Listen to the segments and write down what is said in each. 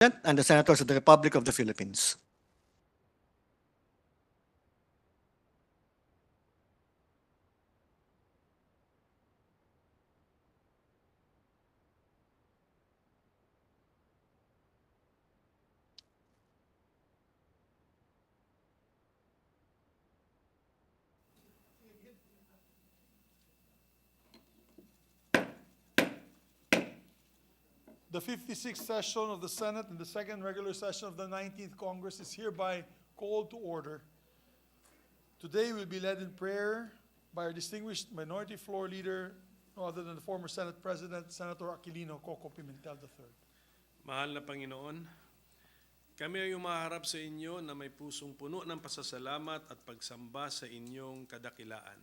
and the Senators of the Republic of the Philippines. The 56th session of the Senate and the second regular session of the 19th Congress is hereby called to order. Today we'll be led in prayer by our distinguished minority floor leader, no other than the former Senate President, Senator Aquilino Coco Pimentel III. Mahal na Panginoon, kami ay umaharap sa inyo na may pusong puno ng pasasalamat at pagsamba sa inyong kadakilaan.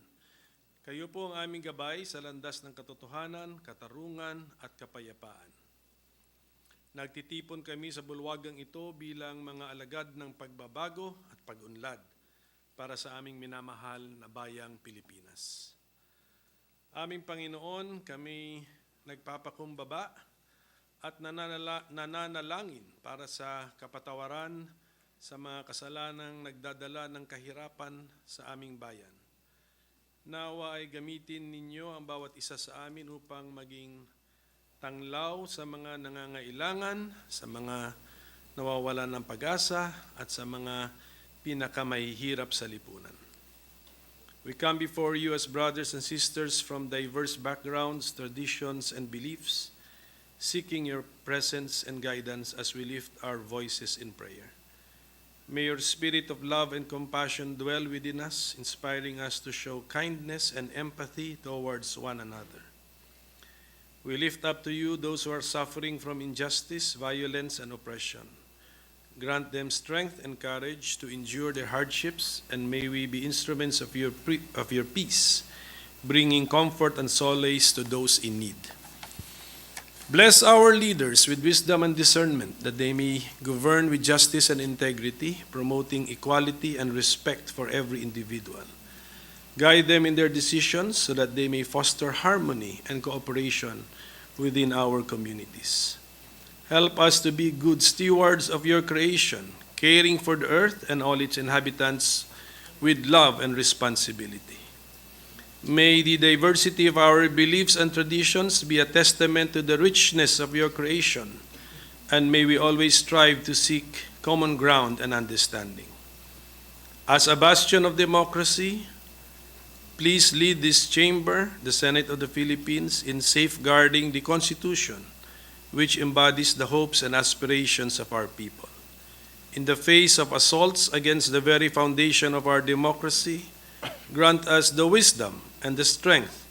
Kayo po ang aming gabay sa landas ng katotohanan, katarungan at kapayapaan. Nagtitipon kami sa bulwagang ito bilang mga alagad ng pagbabago at pag-unlad para sa aming minamahal na bayang Pilipinas. Aming Panginoon, kami nagpapakumbaba at nananalangin para sa kapatawaran sa mga kasalanang nagdadala ng kahirapan sa aming bayan. Nawa ay gamitin ninyo ang bawat isa sa amin upang maging tanglaw sa mga nangangailangan, sa mga nawawalan ng pag-asa, at sa mga pinakamahihirap sa lipunan. We come before you as brothers and sisters from diverse backgrounds, traditions, and beliefs, seeking your presence and guidance as we lift our voices in prayer. May your spirit of love and compassion dwell within us, inspiring us to show kindness and empathy towards one another. We lift up to you those who are suffering from injustice, violence, and oppression. Grant them strength and courage to endure their hardships, and may we be instruments of your peace, bringing comfort and solace to those in need. Bless our leaders with wisdom and discernment, that they may govern with justice and integrity, promoting equality and respect for every individual. Guide them in their decisions so that they may foster harmony and cooperation within our communities. Help us to be good stewards of your creation, caring for the earth and all its inhabitants with love and responsibility. May the diversity of our beliefs and traditions be a testament to the richness of your creation, and may we always strive to seek common ground and understanding. As a bastion of democracy, please lead this chamber, the Senate of the Philippines, in safeguarding the Constitution, which embodies the hopes and aspirations of our people. In the face of assaults against the very foundation of our democracy, grant us the wisdom and the strength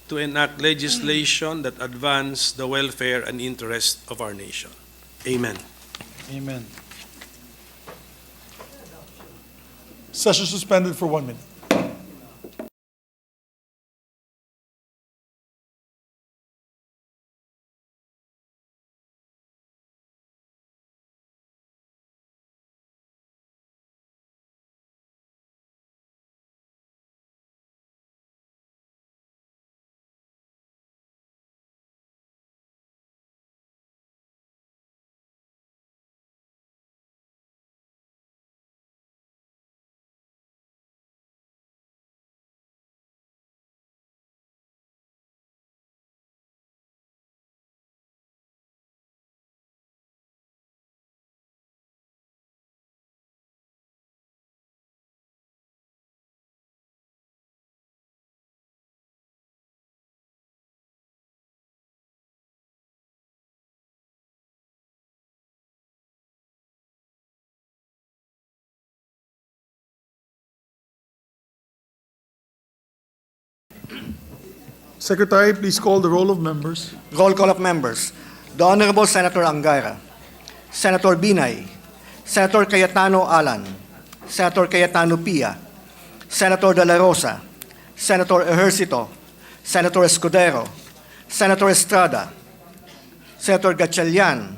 to enact legislation that advance the welfare and interest of our nation. Amen. Amen. Session suspended for 1 minute. Secretary, please call the roll of members. Roll call of members. The Honorable Senator Angara, Senator Binay, Senator Cayetano Alan, Senator Cayetano Pia, Senator Dela Rosa, Senator Ejercito, Senator Escudero, Senator Estrada, Senator Gatchalian,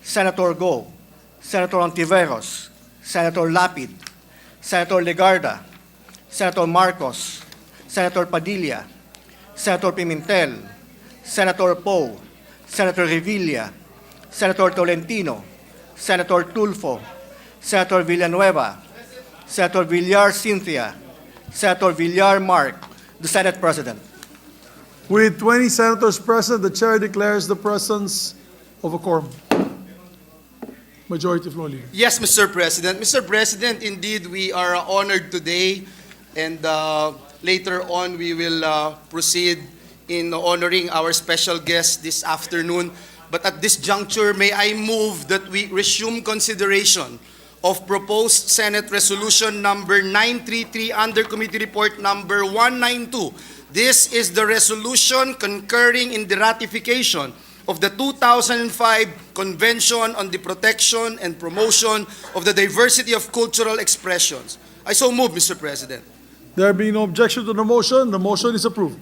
Senator Go, Senator Hontiveros, Senator Lapid, Senator Legarda, Senator Marcos, Senator Padilla, Senator Pimentel, Senator Poe, Senator Revilla, Senator Tolentino, Senator Tulfo, Senator Villanueva, Senator Villar Cynthia, Senator Villar Mark, the Senate President. With 20 senators present, the chair declares the presence of a quorum. Majority Floor Leader. Yes, Mr. President. Mr. President, indeed, we are honored today, and later on we will proceed in honoring our special guest this afternoon. But at this juncture, may I move that we resume consideration of proposed Senate Resolution number 933 under Committee Report number 192. This is the resolution concurring in the ratification of the 2005 Convention on the Protection and Promotion of the Diversity of Cultural Expressions. I so move, Mr. President. There being no objection to the motion is approved.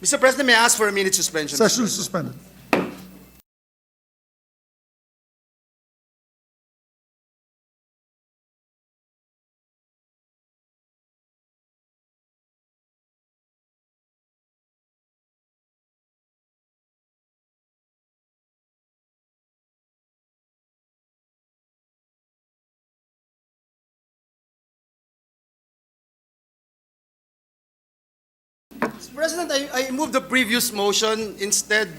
Mr. President, may I ask for a minute suspension? Mr. Session President? suspended. Mr. President, I move the previous motion. Instead,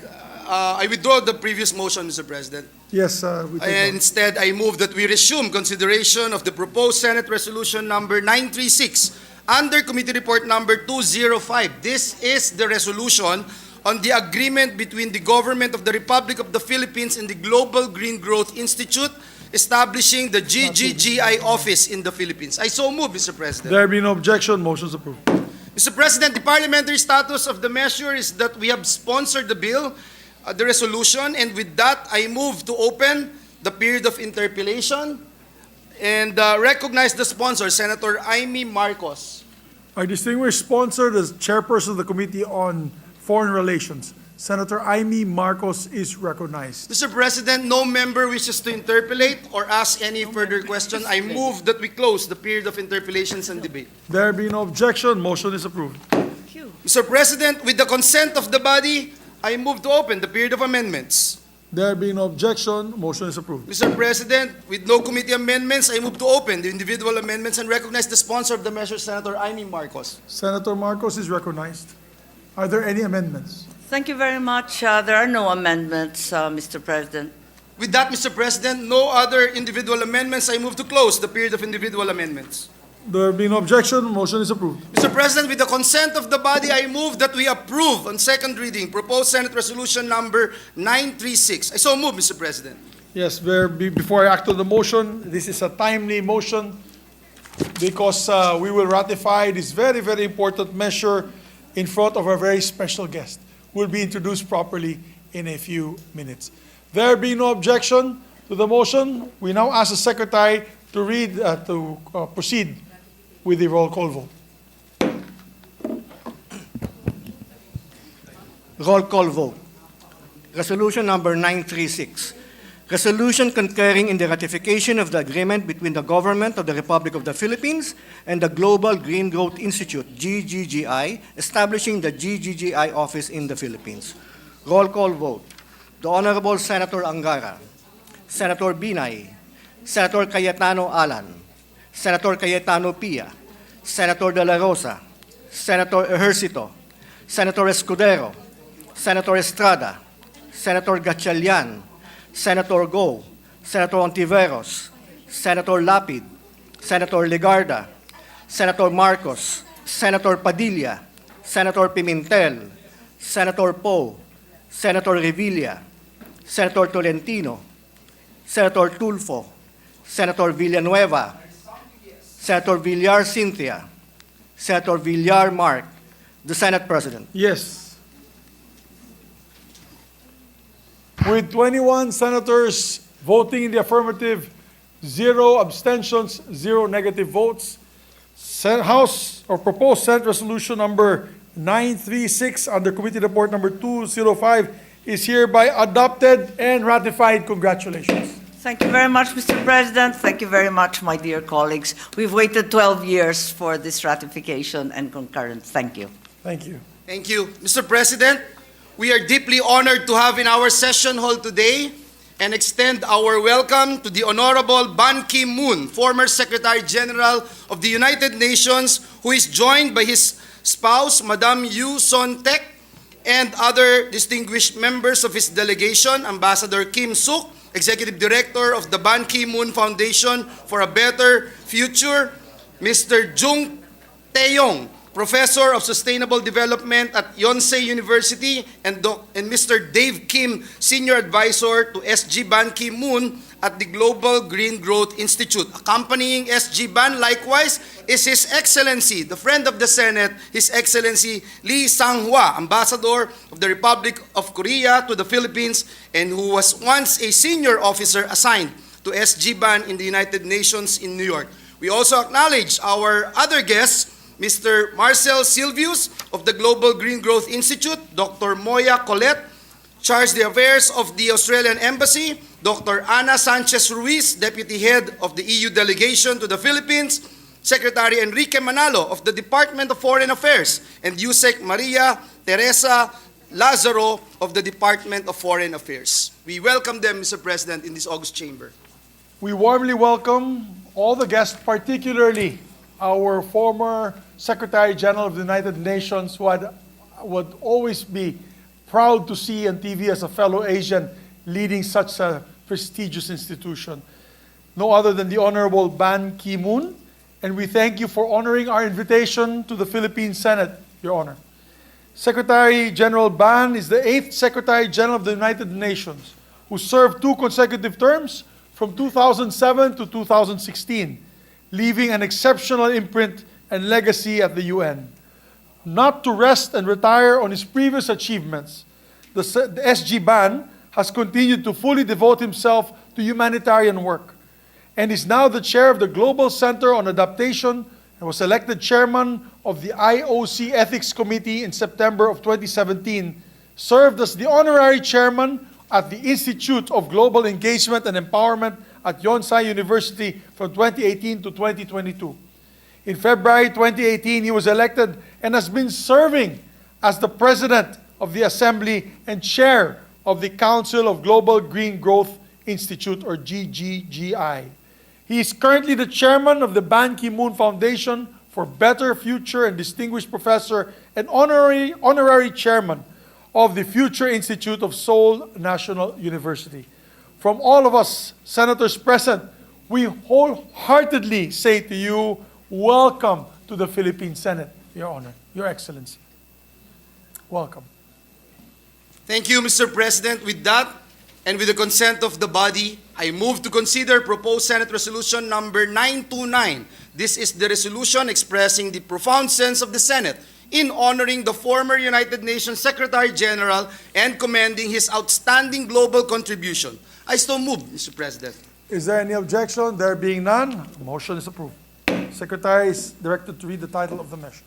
I withdraw the previous motion, Mr. President. Yes, we take note. Instead, I move that we resume consideration of the proposed Senate Resolution number 936 under Committee Report number 205. This is the resolution on the agreement between the Government of the Republic of the Philippines and the Global Green Growth Institute establishing the GGGI office in the Philippines. I so move, Mr. President. There being no objection, motion is approved. Mr. President, the parliamentary status of the measure is that we have sponsored the bill, the resolution, and with that, I move to open the period of interpellation and recognize the sponsor, Senator Amy Marcos. Our distinguished sponsor, the chairperson of the Committee on Foreign Relations, Senator Amy Marcos, is recognized. Mr. President, no member wishes to interpellate or ask any further question. I move that we close the period of interpellations and debate. There being no objection, motion is approved. Mr. President, with the consent of the body, I move to open the period of amendments. There being no objection, motion is approved. Mr. President, with no committee amendments, I move to open the individual amendments and recognize the sponsor of the measure, Senator Amy Marcos. Senator Marcos is recognized. Are there any amendments? Thank you very much. There are no amendments, Mr. President. With that, Mr. President, no other individual amendments. I move to close the period of individual amendments. There being no objection, motion is approved. Mr. President, with the consent of the body, I move that we approve on second reading proposed Senate Resolution number 936. I so move, Mr. President. Yes, before I act on the motion, this is a timely motion because we will ratify this very, very important measure in front of our very special guest, who will be introduced properly in a few minutes. There being no objection to the motion, we now ask the Secretary to proceed with the roll call vote. Roll call vote. Resolution number 936. Resolution concurring in the ratification of the agreement between the Government of the Republic of the Philippines and the Global Green Growth Institute, GGGI, establishing the GGGI office in the Philippines. Roll call vote. The Honorable Senator Angara, Senator Binay, Senator Cayetano Alan, Senator Cayetano Pia, Senator Dela Rosa, Senator Ejercito, Senator Escudero, Senator Estrada, Senator Gatchalian, Senator Go, Senator Hontiveros, Senator Lapid, Senator Legarda, Senator Marcos, Senator Padilla, Senator Pimentel, Senator Poe, Senator Revilla, Senator Tolentino, Senator Tulfo, Senator Villanueva, Senator Villar Cynthia, Senator Villar Mark, the Senate President. Yes. With 21 senators voting in the affirmative, 0 abstentions, 0 negative votes, House or proposed Senate Resolution number 936 under Committee Report number 205 is hereby adopted and ratified. Congratulations. Thank you very much, Mr. President. Thank you very much, my dear colleagues. We've waited 12 years for this ratification and concurrence. Thank you. Thank you. Thank you. Mr. President, we are deeply honored to have in our session hall today and extend our welcome to the Honorable Ban Ki-moon, former Secretary General of the United Nations, who is joined by his spouse, Madam Yu Son-tek, and other distinguished members of his delegation, Ambassador Kim Suk, Executive Director of the Ban Ki-moon Foundation for a Better Future, Mr. Jung Taeyong, Professor of Sustainable Development at Yonsei University, and Mr. Dave Kim, Senior Advisor to SG Ban Ki-moon at the Global Green Growth Institute. Accompanying SG Ban, likewise, is His Excellency, the friend of the Senate, His Excellency Lee Sang-hwa, Ambassador of the Republic of Korea to the Philippines, and who was once a senior officer assigned to SG Ban in the United Nations in New York. We also acknowledge our other guests, Mr. Marcel Silvius of the Global Green Growth Institute, Dr. Moya Colette, Charge d'Affaires of the Australian Embassy, Dr. Ana Sanchez-Ruiz, Deputy Head of the EU Delegation to the Philippines, Secretary Enrique Manalo of the Department of Foreign Affairs, and Yusek Maria Teresa Lazaro of the Department of Foreign Affairs. We welcome them, Mr. President, in this august chamber. We warmly welcome all the guests, particularly our former Secretary General of the United Nations, who would always be proud to see on TV as a fellow Asian leading such a prestigious institution. No other than the Honorable Ban Ki-moon, and we thank you for honoring our invitation to the Philippine Senate, Your Honor. Secretary General Ban is the 8th Secretary General of the United Nations, who served 2 consecutive terms from 2007 to 2016, leaving an exceptional imprint and legacy at the UN. Not to rest and retire on his previous achievements, the SG Ban has continued to fully devote himself to humanitarian work and is now the chair of the Global Center on Adaptation and was elected chairman of the IOC Ethics Committee in September of 2017, served as the honorary chairman at the Institute of Global Engagement and Empowerment at Yonsei University from 2018 to 2022. In February 2018, he was elected and has been serving as the president of the Assembly and chair of the Council of Global Green Growth Institute, or GGGI. He is currently the chairman of the Ban Ki-moon Foundation for Better Future and distinguished professor and honorary chairman of the Future Institute of Seoul National University. From all of us senators present, we wholeheartedly say to you, welcome to the Philippine Senate, Your Honor, Your Excellency. Welcome. Thank you, Mr. President. With that, and with the consent of the body, I move to consider proposed Senate Resolution number 929. This is the resolution expressing the profound sense of the Senate in honoring the former United Nations Secretary General and commending his outstanding global contribution. I so move, Mr. President. Is there any objection? There being none, the motion is approved. Secretary is directed to read the title of the measure.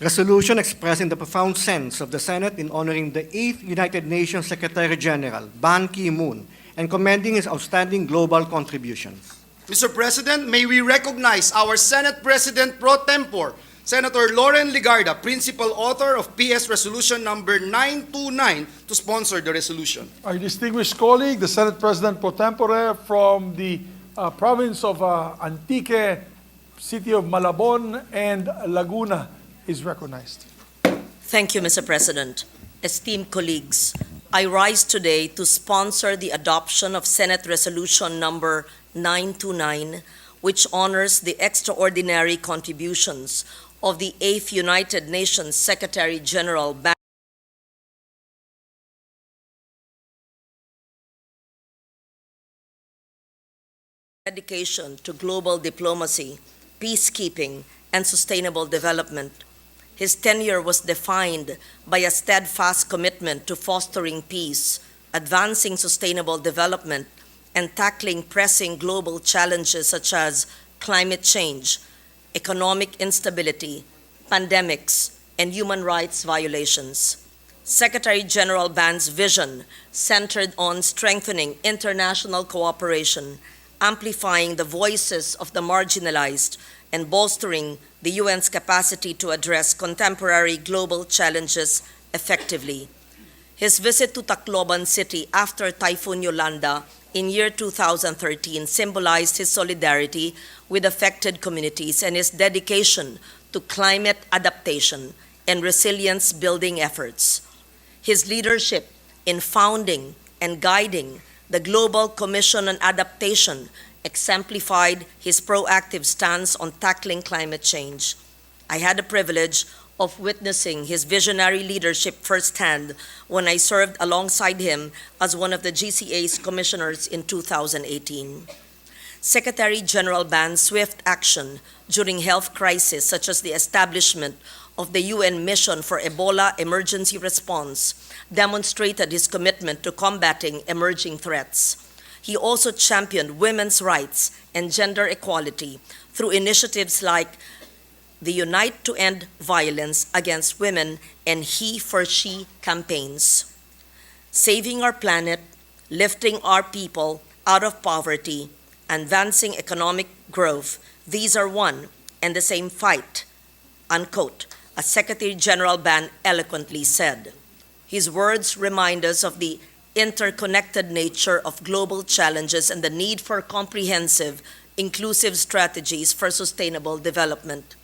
Resolution expressing the profound sense of the Senate in honoring the 8th United Nations Secretary General, Ban Ki-moon, and commending his outstanding global contributions. Mr. President, may we recognize our Senate President pro tempore, Senator Loren Ligarda, principal author of PS Resolution number 929, to sponsor the resolution. Our distinguished colleague, the Senate President pro tempore from the province of Antique, city of Malabon and Laguna, is recognized. Thank you, Mr. President. Esteemed colleagues, I rise today to sponsor the adoption of Senate Resolution number 929, which honors the extraordinary contributions of the 8th United Nations Secretary General Ban dedication to global diplomacy, peacekeeping, and sustainable development. His tenure was defined by a steadfast commitment to fostering peace, advancing sustainable development, and tackling pressing global challenges such as climate change, economic instability, pandemics, and human rights violations. Secretary General Ban's vision centered on strengthening international cooperation, amplifying the voices of the marginalized, and bolstering the UN's capacity to address contemporary global challenges effectively. His visit to Tacloban City after Typhoon Yolanda in year 2013 symbolized his solidarity with affected communities and his dedication to climate adaptation and resilience building efforts. His leadership in founding and guiding the Global Commission on Adaptation exemplified his proactive stance on tackling climate change. I had the privilege of witnessing his visionary leadership firsthand when I served alongside him as one of the GCA's commissioners in 2018. Secretary General Ban's swift action during health crises, such as the establishment of the UN Mission for Ebola Emergency Response, demonstrated his commitment to combating emerging threats. He also championed women's rights and gender equality through initiatives like the Unite to End Violence Against Women and He for She campaigns. Saving our planet, lifting our people out of poverty, advancing economic growth, these are one and the same fight, unquote, as Secretary General Ban eloquently said. His words remind us of the interconnected nature of global challenges and the need for comprehensive, inclusive strategies for sustainable development.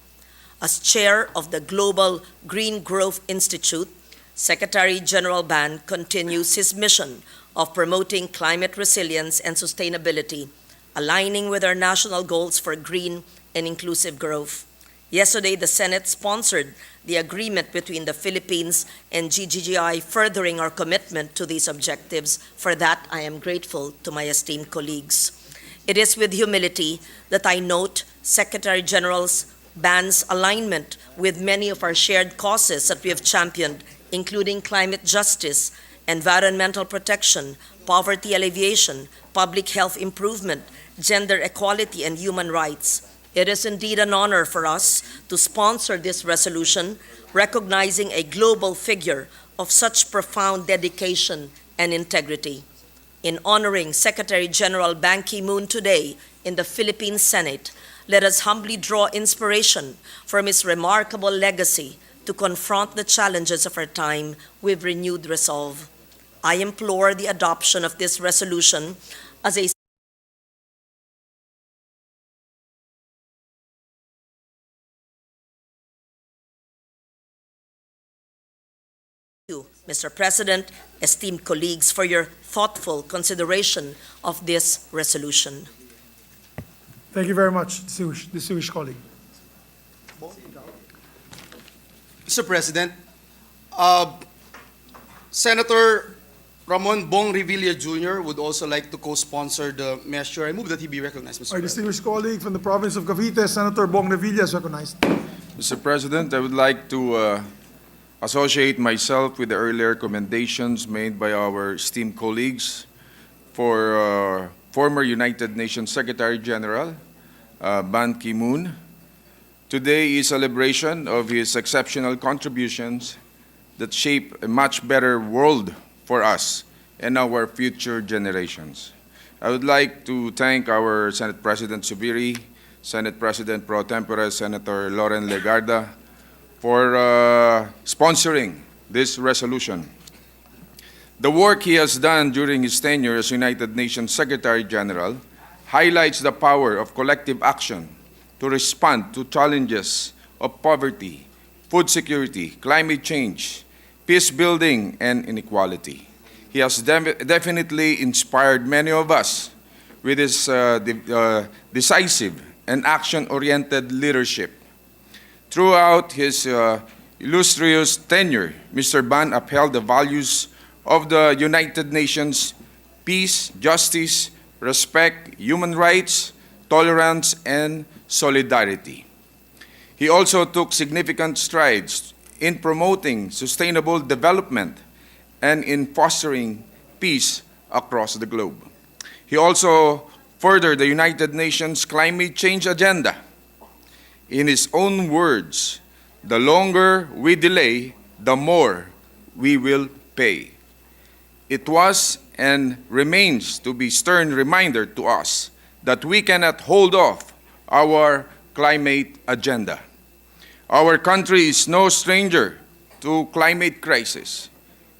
As chair of the Global Green Growth Institute, Secretary General Ban continues his mission of promoting climate resilience and sustainability, aligning with our national goals for green and inclusive growth. Yesterday, the Senate sponsored the agreement between the Philippines and GGGI, furthering our commitment to these objectives. For that, I am grateful to my esteemed colleagues. It is with humility that I note Secretary General's Ban's alignment with many of our shared causes that we have championed, including climate justice, environmental protection, poverty alleviation, public health improvement, gender equality, and human rights. It is indeed an honor for us to sponsor this resolution, recognizing a global figure of such profound dedication and integrity. In honoring Secretary General Ban Ki-moon today in the Philippine Senate, let us humbly draw inspiration from his remarkable legacy to confront the challenges of our time with renewed resolve. I implore the adoption of this resolution as a Mr. President, esteemed colleagues, for your thoughtful consideration of this resolution. Thank you very much, distinguished colleague. Mr. President, Senator Ramon Bong Revilla Jr. would also like to co-sponsor the measure. I move that he be recognized, Mr. Our President. distinguished colleague from the province of Cavite, Senator Bong Revilla, is recognized. Mr. President, I would like to associate myself with the earlier commendations made by our esteemed colleagues for former United Nations Secretary General Ban Ki-moon. Today is a celebration of his exceptional contributions that shape a much better world for us and our future generations. I would like to thank our Senate President Subiri, Senate President Pro Tempore Senator Loren Legarda, for sponsoring this resolution. The work he has done during his tenure as United Nations Secretary General highlights the power of collective action to respond to challenges of poverty, food security, climate change, peace building, and inequality. He has definitely inspired many of us with his decisive and action-oriented leadership. Throughout his illustrious tenure, Mr. Ban upheld the values of the United Nations: peace, justice, respect, human rights, tolerance, and solidarity. He also took significant strides in promoting sustainable development and in fostering peace across the globe. He also furthered the United Nations climate change agenda. In his own words, the longer we delay, the more we will pay. It was and remains to be a stern reminder to us that we cannot hold off our climate agenda. Our country is no stranger to climate crisis.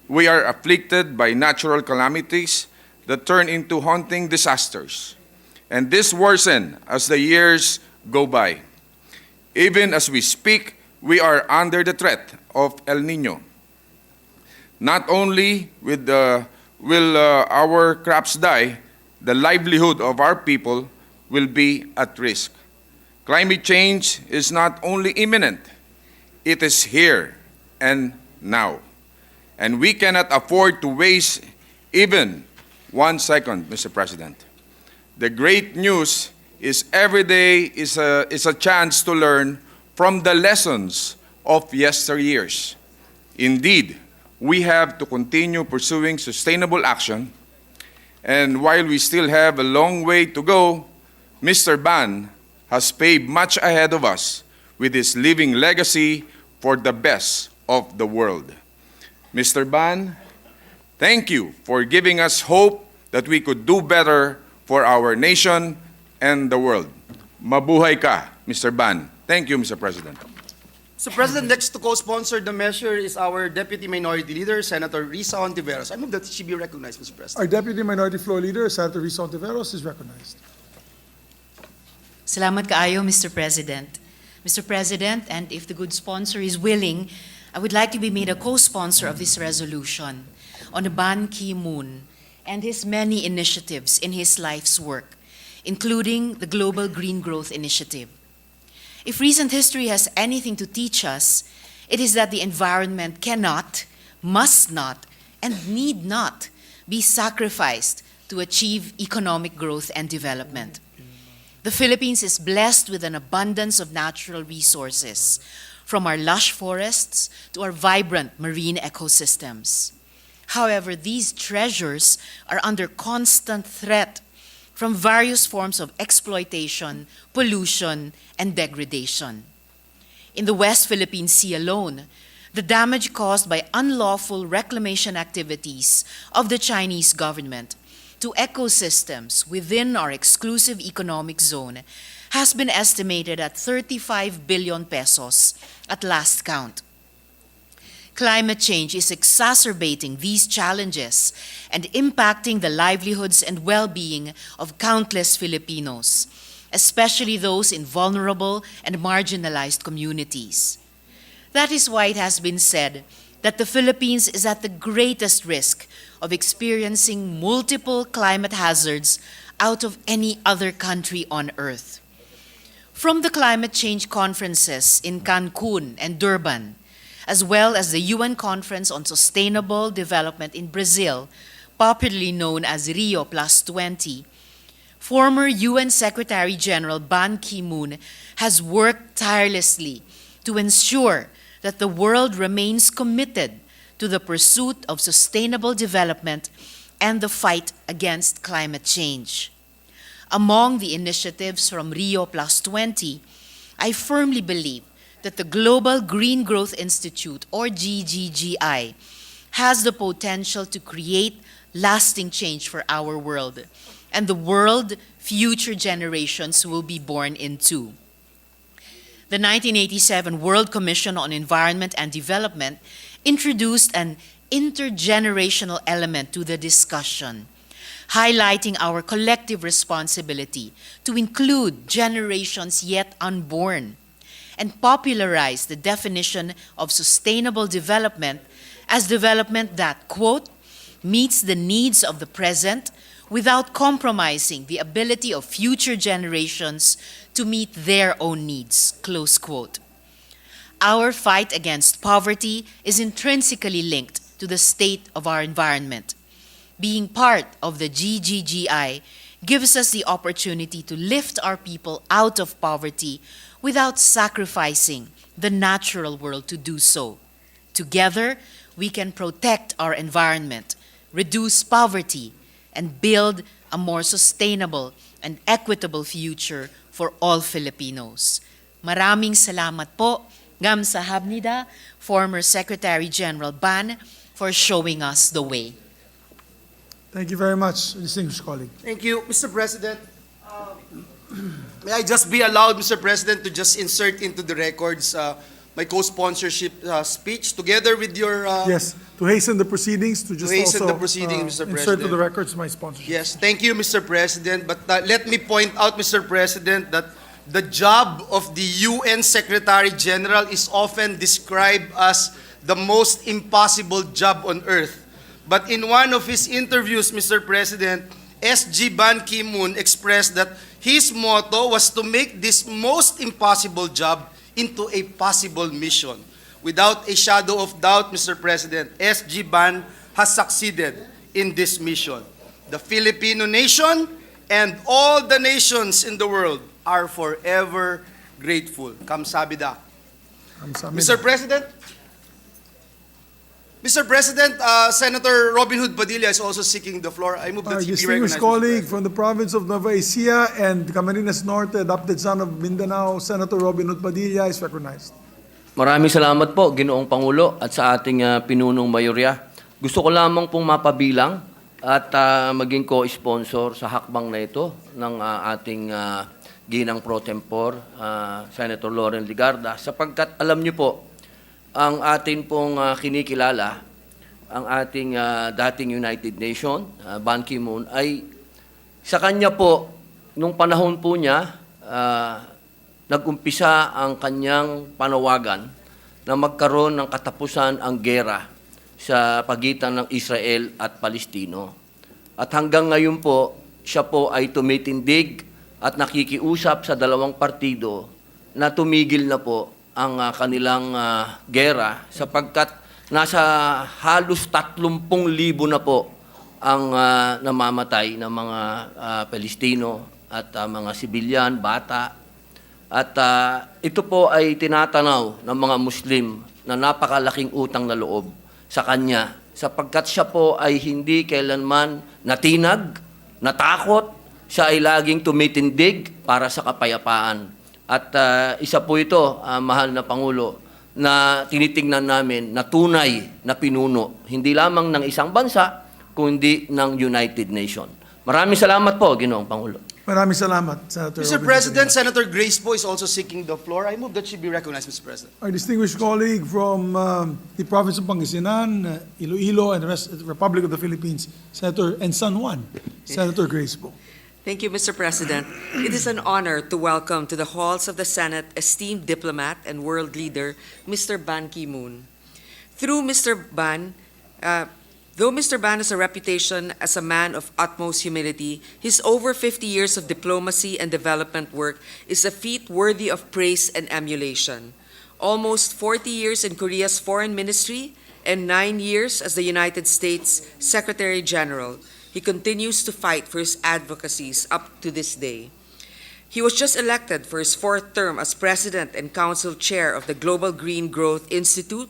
We are afflicted by natural calamities that turn into haunting disasters. And this worsens as the years go by. Even as we speak, we are under the threat of El Nino. Not only will our crops die, the livelihood of our people will be at risk. Climate change is not only imminent, it is here and now. And we cannot afford to waste even 1 second, Mr. President. The great news is every day is a chance to learn from the lessons of yesteryears. Indeed, we have to continue pursuing sustainable action. And while we still have a long way to go, Mr. Ban has paved much ahead of us with his living legacy for the best of the world. Mr. Ban, thank you for giving us hope that we could do better for our nation and the world. Mabuhay ka, Mr. Ban. Thank you, Mr. President. Mr. President, next to co-sponsor the measure is our Deputy Minority Leader, Senator Risa Hontiveros. I move that she be recognized, Mr. President. Our Deputy Minority Floor Leader, Senator Risa Hontiveros, is recognized. Salamat kaayo, Mr. President. Mr. President, and if the good sponsor is willing, I would like to be made a co-sponsor of this resolution on Ban Ki-moon and his many initiatives in his life's work, including the Global Green Growth Initiative. If recent history has anything to teach us, it is that the environment cannot, must not, and need not be sacrificed to achieve economic growth and development. The Philippines is blessed with an abundance of natural resources, from our lush forests to our vibrant marine ecosystems. However, these treasures are under constant threat from various forms of exploitation, pollution, and degradation. In the West Philippine Sea alone, the damage caused by unlawful reclamation activities of the Chinese government to ecosystems within our exclusive economic zone has been estimated at 35 billion pesos at last count. Climate change is exacerbating these challenges and impacting the livelihoods and well-being of countless Filipinos, especially those in vulnerable and marginalized communities. That is why it has been said that the Philippines is at the greatest risk of experiencing multiple climate hazards out of any other country on Earth. From the climate change conferences in Cancun and Durban, as well as the UN Conference on Sustainable Development in Brazil, popularly known as Rio +20, former UN Secretary General Ban Ki-moon has worked tirelessly to ensure that the world remains committed to the pursuit of sustainable development and the fight against climate change. Among the initiatives from Rio +20, I firmly believe that the Global Green Growth Institute, or GGGI, has the potential to create lasting change for our world and the world future generations will be born into. The 1987 World Commission on Environment and Development introduced an intergenerational element to the discussion, highlighting our collective responsibility to include generations yet unborn, and popularize the definition of sustainable development as development that, quote, meets the needs of the present without compromising the ability of future generations to meet their own needs, close quote. Our fight against poverty is intrinsically linked to the state of our environment. Being part of the GGGI gives us the opportunity to lift our people out of poverty without sacrificing the natural world to do so. Together, we can protect our environment, reduce poverty, and build a more sustainable and equitable future for all Filipinos. Maraming salamat po, Gamsahamnida, former Secretary General Ban, for showing us the way. Thank you very much, distinguished colleague. Thank you, Mr. President. May I just be allowed, Mr. President, to just insert into the records my co-sponsorship speech together with your Yes, to hasten the proceedings, to just hasten also the proceedings, Mr. insert to President. the records my sponsorship. Yes, thank you, Mr. President. But let me point out, Mr. President, that the job of the UN Secretary General is often described as the most impossible job on earth. But in one of his interviews, Mr. President, SG Ban Ki-moon expressed that his motto was to make this most impossible job into a possible mission. Without a shadow of doubt, Mr. President, SG Ban has succeeded in this mission. The Filipino nation and all the nations in the world are forever grateful. Kamsahamnida. Mr. President, Senator Robin Hood Padilla is also seeking the floor. I move that he be recognized. Distinguished colleague from the province of Nueva Ecija and Camarines Norte, adopted son of Mindanao, Senator Robin Hood Padilla is recognized. Maraming salamat po, Ginoong Pangulo, at sa ating pinunong mayorya. Gusto ko lamang pong mapabilang at maging co-sponsor sa hakbang na ito ng ating ginang pro tempore, Senator Loren Ligarda, sapagkat alam niyo po, ang atin pong kinikilala, ang ating dating United Nations, Ban Ki-moon, ay sa kanya po, nung panahon po niya, nag-umpisa ang kanyang panawagan na magkaroon ng katapusan ang gera sa pagitan ng Israel at Palestino. At hanggang ngayon po, siya po ay tumitindig at nakikiusap sa dalawang partido na tumigil na po ang kanilang gera sapagkat nasa halos 30,000 na po ang namamatay ng mga Palestino at mga sibilyan, bata. At ito po ay tinatanaw ng mga Muslim na napakalaking utang na loob sa kanya sapagkat siya po ay hindi kailanman natinag, natakot, siya ay laging tumitindig para sa kapayapaan. At isa po ito, mahal na Pangulo, na tinitingnan namin na tunay na pinuno, hindi lamang ng isang bansa, kundi ng United Nations. Maraming salamat po, Ginoong Pangulo. Maraming salamat, Senator Mr. Robin President, Hood Padilla. Senator Grace Po is also seeking the floor. I move that she be recognized, Mr. President. Our distinguished colleague from the province of Pangasinan, Iloilo, and the Republic of the Philippines, Senator and San Juan, Senator Grace Po. Thank you, Mr. President. It is an honor to welcome to the halls of the Senate esteemed diplomat and world leader, Mr. Ban Ki-moon. Though Mr. Ban has a reputation as a man of utmost humility, his over 50 years of diplomacy and development work is a feat worthy of praise and emulation. Almost 40 years in Korea's foreign ministry and 9 years as the United States Secretary General, he continues to fight for his advocacies up to this day. He was just elected for his 4th term as President and Council Chair of the Global Green Growth Institute.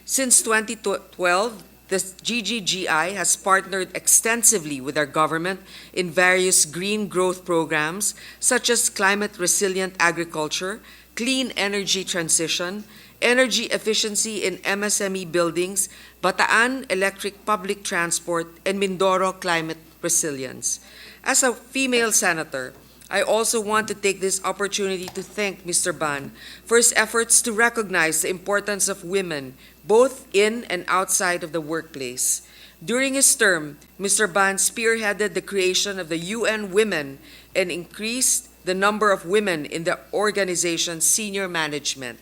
Since 2012, the GGGI has partnered extensively with our government in various green growth programs such as climate-resilient agriculture, clean energy transition, energy efficiency in MSME buildings, Bataan electric public transport, and Mindoro climate resilience. As a female senator, I also want to take this opportunity to thank Mr. Ban for his efforts to recognize the importance of women both in and outside of the workplace. During his term, Mr. Ban spearheaded the creation of the UN Women and increased the number of women in the organization's senior management.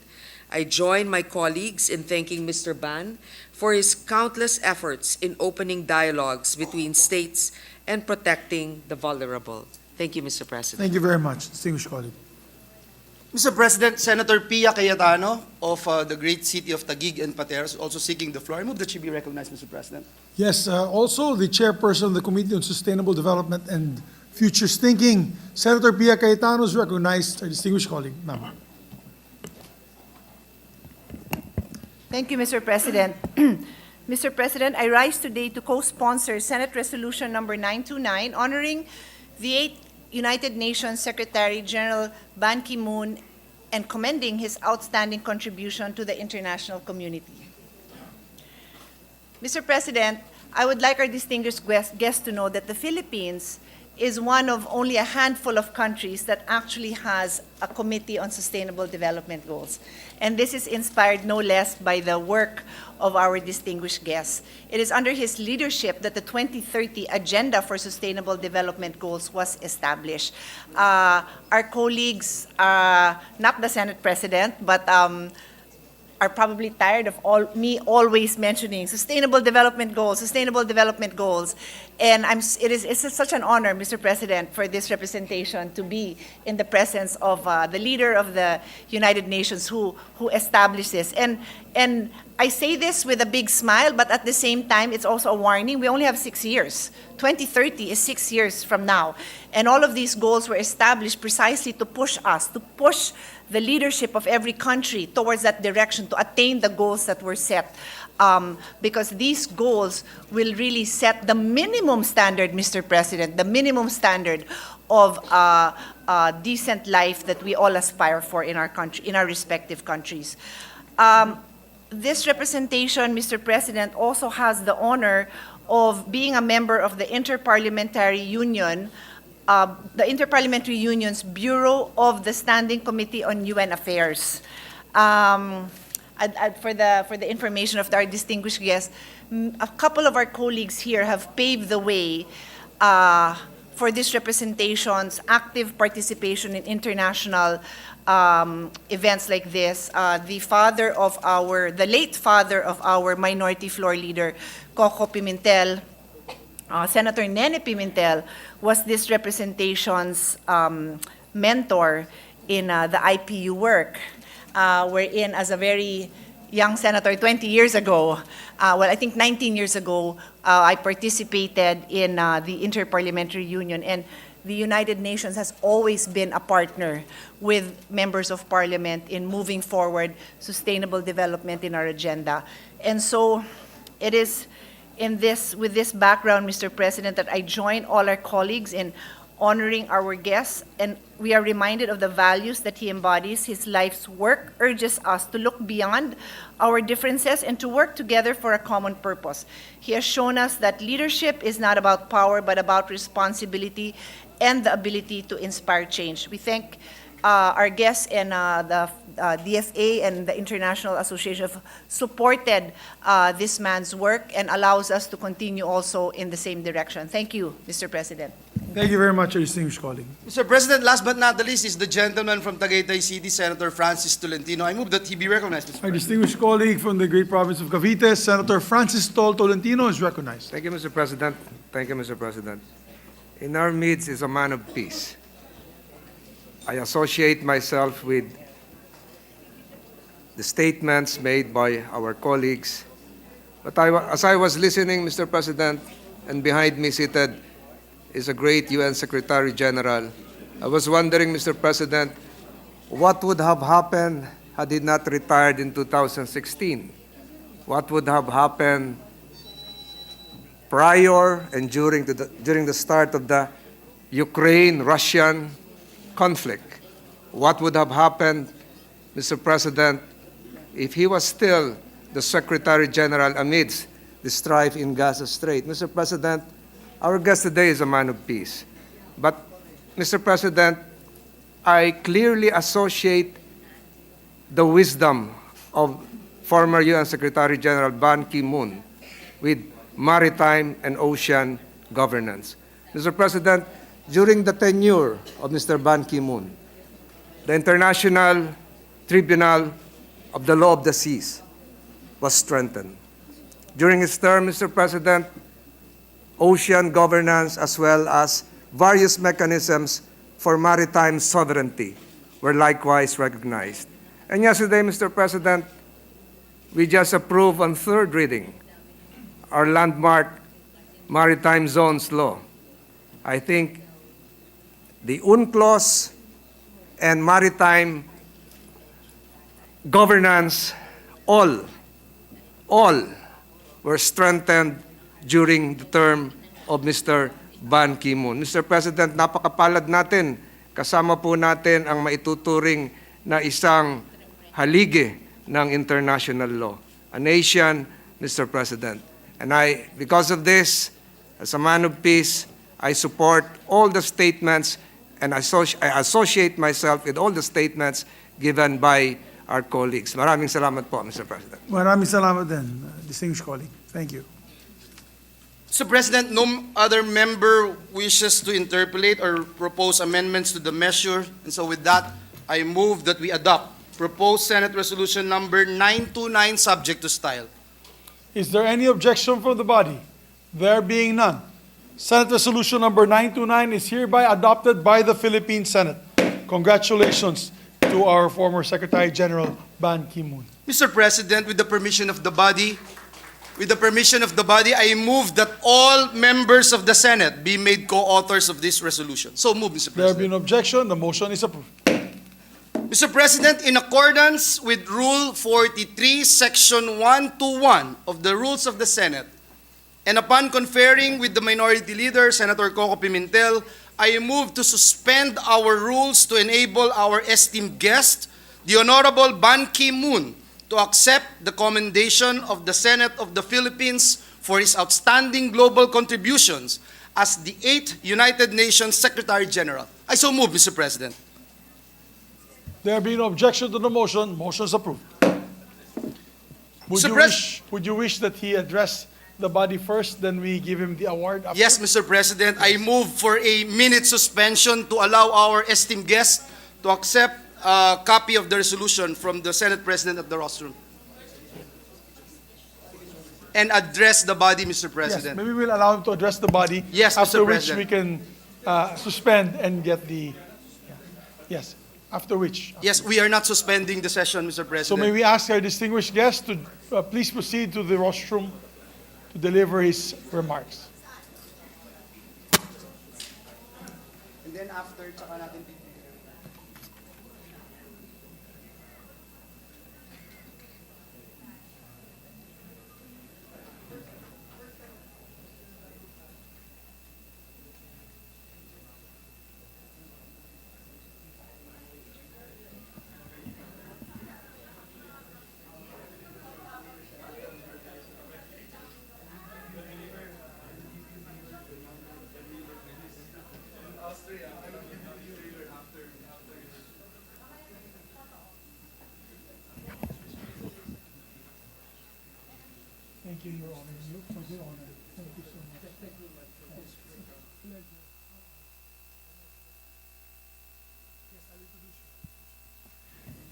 I join my colleagues in thanking Mr. Ban for his countless efforts in opening dialogues between states and protecting the vulnerable. Thank you, Mr. President. Thank you very much, distinguished colleague. Mr. President, Senator Pia Cayetano of the great city of Taguig and Pateros is also seeking the floor. I move that she be recognized, Mr. President. Yes, also the chairperson of the Committee on Sustainable Development and Futures Thinking, Senator Pia Cayetano is recognized, our distinguished colleague. Ma'am. Thank you, Mr. President. Mr. President, I rise today to co-sponsor Senate Resolution Number 929, honoring the 8th United Nations Secretary General Ban Ki-moon and commending his outstanding contribution to the international community. Mr. President, I would like our distinguished guests to know that the Philippines is one of only a handful of countries that actually has a Committee on Sustainable Development Goals. And this is inspired no less by the work of our distinguished guests. It is under his leadership that the 2030 Agenda for Sustainable Development Goals was established. Our colleagues, not the Senate President, but are probably tired of me always mentioning sustainable development goals, and it's such an honor, Mr. President, for this representation to be in the presence of the leader of the United Nations who established this. And I say this with a big smile, but at the same time, it's also a warning. We only have 6 years. 2030 is 6 years from now. And all of these goals were established precisely to push us, to push the leadership of every country towards that direction, to attain the goals that were set. Because these goals will really set the minimum standard, Mr. President, the minimum standard of decent life that we all aspire for in our country, in our respective countries. This representation, Mr. President, also has the honor of being a member of the Interparliamentary Union, the Interparliamentary Union's Bureau of the Standing Committee on UN Affairs. For the information of our distinguished guests, a couple of our colleagues here have paved the way for this representation's active participation in international events like this. The late father of our minority floor leader, Coco Pimentel, Senator Nene Pimentel, was this representation's mentor in the IPU work, wherein as a very young senator 20 years ago, I think 19 years ago, I participated in the Interparliamentary Union, and the United Nations has always been a partner with members of parliament in moving forward sustainable development in our agenda. And so it is with this background, Mr. President, that I join all our colleagues in honoring our guests, and we are reminded of the values that he embodies. His life's work urges us to look beyond our differences and to work together for a common purpose. He has shown us that leadership is not about power, but about responsibility and the ability to inspire change. We thank our guests and the DFA and the International Association have supported this man's work and allows us to continue also in the same direction. Thank you, Mr. President. Thank you very much, our distinguished colleague. Mr. President, last but not the least is the gentleman from Tagaytay City, Senator Francis Tolentino. I move that he be recognized, Mr. Our President. distinguished colleague from the great province of Cavite, Senator Francis Tolentino, is recognized. Thank you, Mr. President. Thank you, Mr. President. In our midst is a man of peace. I associate myself with the statements made by our colleagues. But as I was listening, Mr. President, and behind me seated is a great UN Secretary General, I was wondering, Mr. President, what would have happened had he not retired in 2016? What would have happened prior and during the start of the Ukraine-Russian conflict? What would have happened, Mr. President, if he was still the Secretary General amidst the strife in Gaza Strait? Mr. President, our guest today is a man of peace. But, Mr. President, I clearly associate the wisdom of former UN Secretary General Ban Ki-moon with maritime and ocean governance. Mr. President, during the tenure of Mr. Ban Ki-moon, the International Tribunal of the Law of the Seas was strengthened. During his term, Mr. President, ocean governance as well as various mechanisms for maritime sovereignty were likewise recognized. And yesterday, Mr. President, we just approved on third reading our landmark Maritime Zones Law. I think the UNCLOS and maritime governance all were strengthened during the term of Mr. Ban Ki-moon. Mr. President, napakapalad natin. Kasama po natin ang maituturing na isang haligi ng international law. A nation, Mr. President. And because of this, as a man of peace, I support all the statements and I associate myself with all the statements given by our colleagues. Maraming salamat po, Mr. President. Maraming salamat din, distinguished colleague. Thank you. Mr. President, no other member wishes to interpolate or propose amendments to the measure. And so with that, I move that we adopt proposed Senate Resolution number 929 subject to style. Is there any objection from the body? There being none, Senate Resolution number 929 is hereby adopted by the Philippine Senate. Congratulations to our former Secretary General Ban Ki-moon. Mr. President, with the permission of the body, I move that all members of the Senate be made co-authors of this resolution. So move, Mr. There President. being no objection, the motion is approved. Mr. President, in accordance with Rule 43, Section 121 of the Rules of the Senate, and upon conferring with the Minority Leader, Senator Coco Pimentel, I move to suspend our rules to enable our esteemed guest, the Honorable Ban Ki-moon, to accept the commendation of the Senate of the Philippines for his outstanding global contributions as the 8th United Nations Secretary General. I so move, Mr. President. There being no objection to the motion, motion is approved. Would you wish that he address the body first, then we give him the award after? Yes, Mr. President, I move for a minute suspension to allow our esteemed guest to accept a copy of the resolution from the Senate President at the rostrum and address the body, Mr. Yes, President. maybe we'll allow him to address the body. Yes, Mr. After which President. we can suspend and get the, yes, after which. Yes, we are not suspending the session, Mr. So President. may we ask our distinguished guest to please proceed to the rostrum to deliver his remarks. And then after, tsaka natin Thank you, Your Honor. You for the honor. Thank you so much.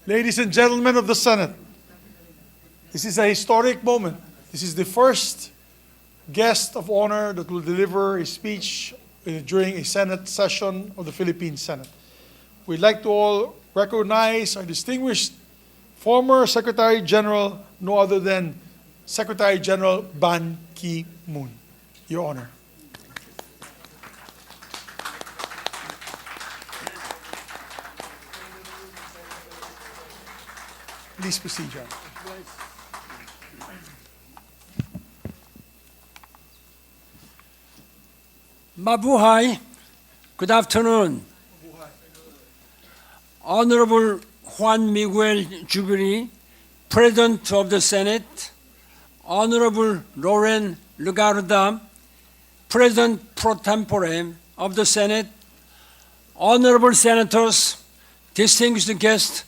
Ladies and gentlemen of the Senate, this is a historic moment. This is the first guest of honor that will deliver a speech during a Senate session of the Philippine Senate. We'd like to all recognize our distinguished former Secretary General, no other than Secretary General Ban Ki-moon. Your Honor. Please proceed, John. Mabuhay. Good afternoon. Honorable Juan Miguel Jubilee, President of the Senate, Honorable Loren Legarda, President pro tempore of the Senate, Honorable Senators, distinguished guests,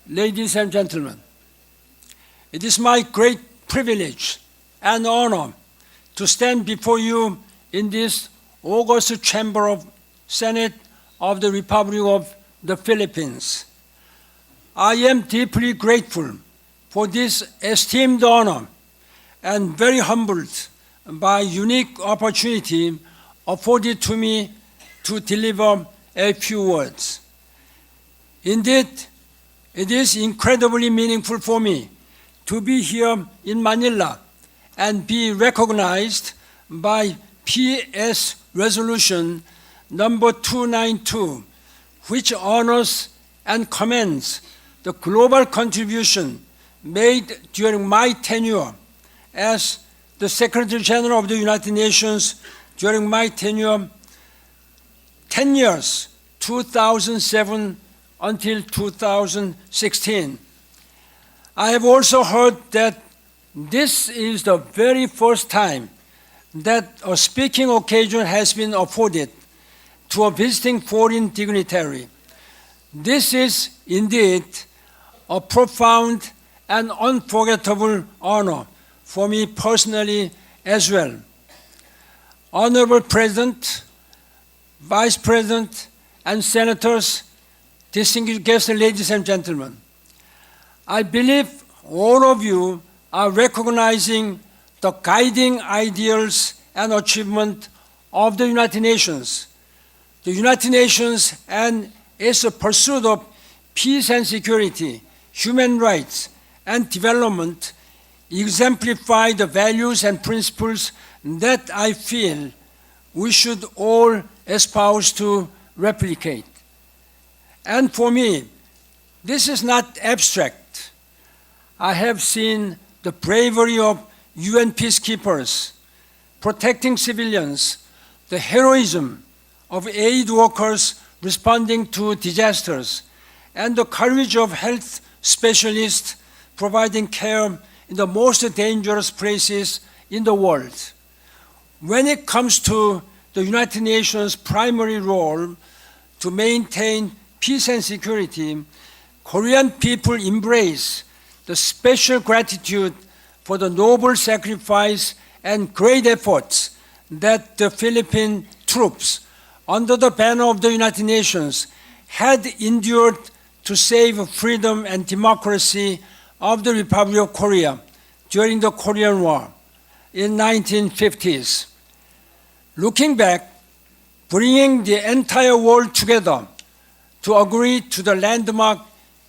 ladies and gentlemen. It is my great privilege and honor to stand before you in this august chamber of Senate of the Republic of the Philippines. I am deeply grateful for this esteemed honor and very humbled by unique opportunity afforded to me to deliver a few words. Indeed, it is incredibly meaningful for me to be here in Manila and be recognized by PS Resolution number 292, which honors and commends the global contribution made during my tenure as the Secretary General of the United Nations during my tenure, 10 years, 2007 until 2016. I have also heard that this is the very first time that a speaking occasion has been afforded to a visiting foreign dignitary. This is indeed a profound and unforgettable honor for me personally as well. Honorable President, Vice President, and Senators, distinguished guests, ladies and gentlemen, I believe all of you are recognizing the guiding ideals and achievement of the United Nations. The United Nations and its pursuit of peace and security, human rights, and development exemplify the values and principles that I feel we should all espouse to replicate. And for me, this is not abstract. I have seen the bravery of UN peacekeepers protecting civilians, the heroism of aid workers responding to disasters, and the courage of health specialists providing care in the most dangerous places in the world. When it comes to the United Nations' primary role to maintain peace and security, Korean people embrace the special gratitude for the noble sacrifice and great efforts that the Philippine troops under the banner of the United Nations had endured to save freedom and democracy of the Republic of Korea during the Korean War in 1950s. Looking back, bringing the entire world together to agree to the landmark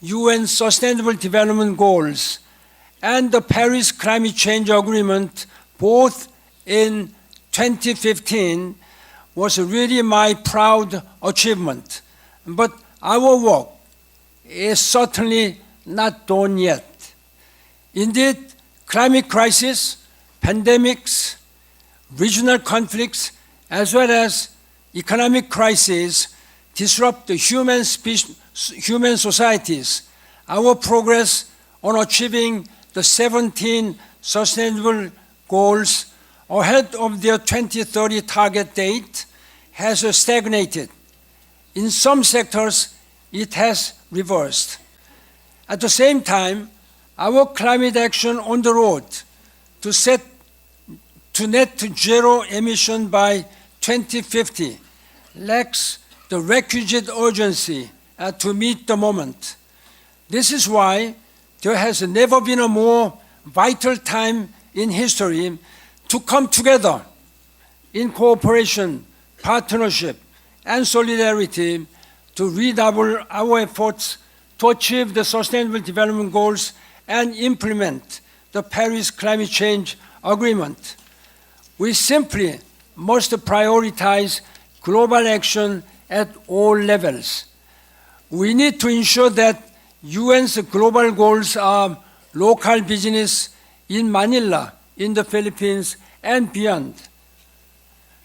UN Sustainable Development Goals and the Paris Climate Change Agreement, both in 2015, was really my proud achievement. But our work is certainly not done yet. Indeed, climate crisis, pandemics, regional conflicts, as well as economic crises disrupt the human societies. Our progress on achieving the 17 sustainable goals ahead of their 2030 target date has stagnated. In some sectors, it has reversed. At the same time, our climate action on the road to net zero emission by 2050 lacks the requisite urgency to meet the moment. This is why there has never been a more vital time in history to come together in cooperation, partnership, and solidarity to redouble our efforts to achieve the Sustainable Development Goals and implement the Paris Climate Change Agreement. We simply must prioritize global action at all levels. We need to ensure that UN's global goals are local business in Manila, in the Philippines, and beyond.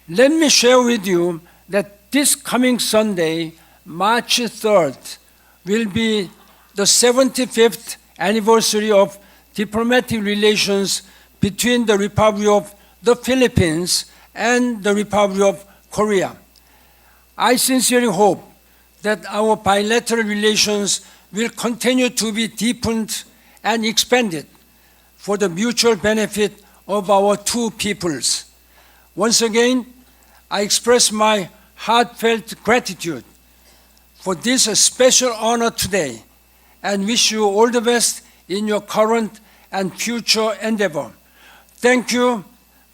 Let me share with you that this coming Sunday, March 3rd, will be the 75th anniversary of diplomatic relations between the Republic of the Philippines and the Republic of Korea. I sincerely hope that our bilateral relations will continue to be deepened and expanded for the mutual benefit of our two peoples. Once again, I express my heartfelt gratitude for this special honor today and wish you all the best in your current and future endeavor. Thank you.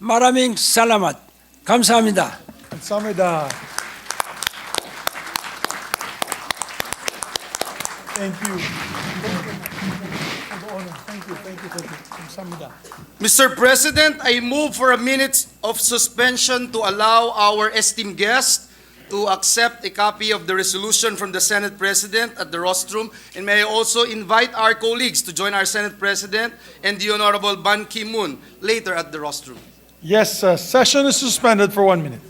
Maraming salamat. 감사합니다. 감사합니다. Thank you. Thank you. 감사합니다. Mr. President, I move for a minute of suspension to allow our esteemed guest to accept a copy of the resolution from the Senate President at the rostrum. And may I also invite our colleagues to join our Senate President and the Honorable Ban Ki-moon later at the rostrum. Yes, session is suspended for 1 minute.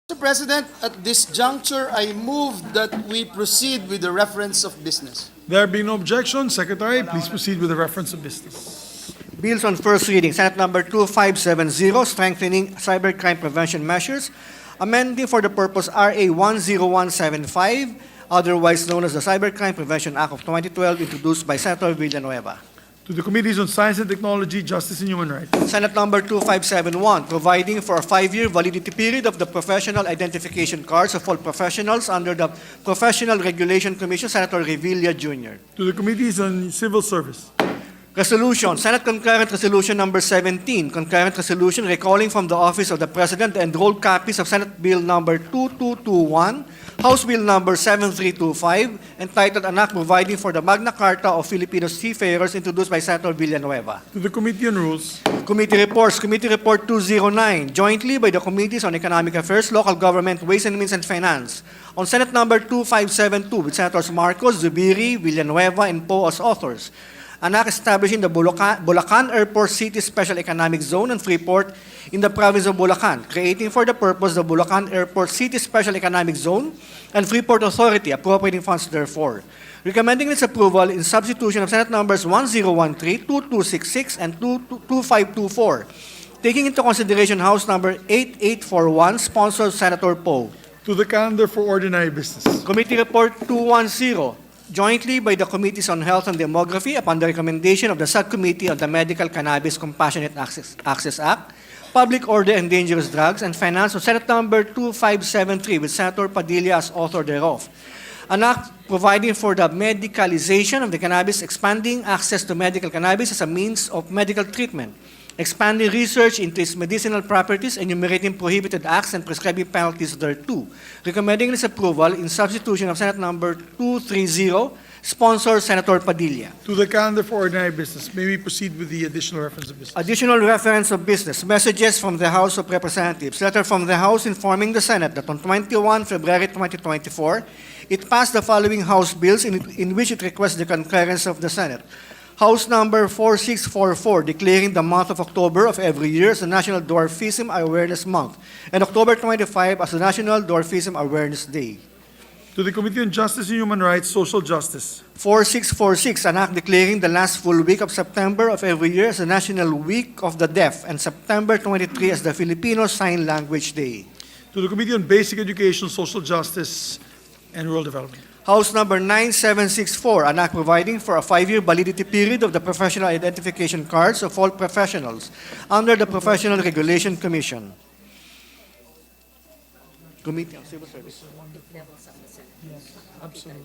Mr. President, at this juncture, I move that we proceed with the reference of business. There being no objection, Secretary, please proceed with the reference of business. Bills on first reading, Senate number 2570, strengthening cybercrime prevention measures, amending for the purpose RA 10175, otherwise known as the Cybercrime Prevention Act of 2012, introduced by Senator Villanueva. To the Committees on Science and Technology, Justice and Human Rights. Senate number 2571, providing for a 5-year validity period of the professional identification cards of all professionals under the Professional Regulation Commission, Senator Revilla Jr. To the Committees on Civil Service. Resolution, Senate Concurrent Resolution number 17, concurrent resolution recalling from the Office of the President the enrolled copies of Senate Bill number 2221, House Bill number 7325, entitled An Act Providing for the Magna Carta of Filipino Seafarers, introduced by Senator Villanueva. To the Committee on Rules. Committee reports, Committee Report 209, jointly by the Committees on Economic Affairs, Local Government, Ways and Means and Finance, on Senate number 2572, with Senators Marcos, Zubiri, Villanueva, and Poe as authors. An act establishing the Bulacan Airport City Special Economic Zone and Freeport in the province of Bulacan, creating for the purpose the Bulacan Airport City Special Economic Zone and Freeport Authority, appropriating funds therefore. Recommending its approval in substitution of Senate numbers 1013, 2266, and 2524, taking into consideration House number 8841, sponsored Senator Poe. To the calendar for ordinary business. Committee Report 210, jointly by the Committees on Health and Demography upon the recommendation of the Subcommittee on the Medical Cannabis Compassionate Access Act, Public Order and Dangerous Drugs, and Finance of Senate number 2573 with Senator Padilla as author thereof. An act providing for the medicalization of the cannabis, expanding access to medical cannabis as a means of medical treatment, expanding research into its medicinal properties, enumerating prohibited acts and prescribing penalties thereto. Recommending its approval in substitution of Senate number 230, sponsor Senator Padilla. To the calendar for ordinary business. May we proceed with the additional reference of business? Additional reference of business. Messages from the House of Representatives. Letter from the House informing the Senate that on 21 February 2024, it passed the following House bills in which it requests the concurrence of the Senate. House number 4644, declaring the month of October of every year as the National Dwarfism Awareness Month, and October 25 as the National Dwarfism Awareness Day. To the Committee on Justice and Human Rights, Social Justice. 4646, an act declaring the last full week of September of every year as the National Week of the Deaf, and September 23 as the Filipino Sign Language Day. To the Committee on Basic Education, Social Justice, and Rural Development. House number 9764, an act providing for a 5-year validity period of the professional identification cards of all professionals under the Professional Regulation Commission. Committee on Civil Service. Absolutely.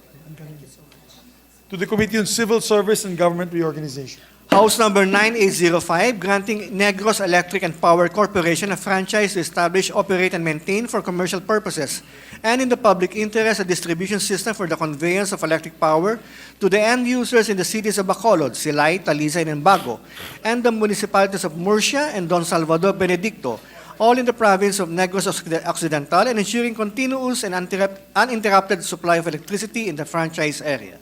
To the Committee on Civil Service and Government Reorganization. House number 9805, granting Negros Electric and Power Corporation a franchise to establish, operate, and maintain for commercial purposes and in the public interest a distribution system for the conveyance of electric power to the end users in the cities of Bacolod, Silay, Talisay, and Bago, and the municipalities of Murcia and Don Salvador Benedicto, all in the province of Negros Occidental, and ensuring continuous and uninterrupted supply of electricity in the franchise area.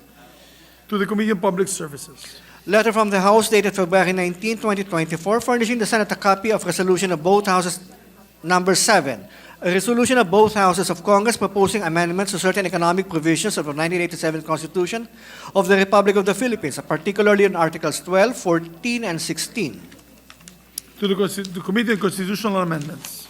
To the Committee on Public Services. Letter from the House dated February 19, 2024, furnishing the Senate a copy of resolution of both Houses number 7, a resolution of both Houses of Congress proposing amendments to certain economic provisions of the 1987 Constitution of the Republic of the Philippines, particularly on Articles 12, 14, and 16. To the Committee on Constitutional Amendments.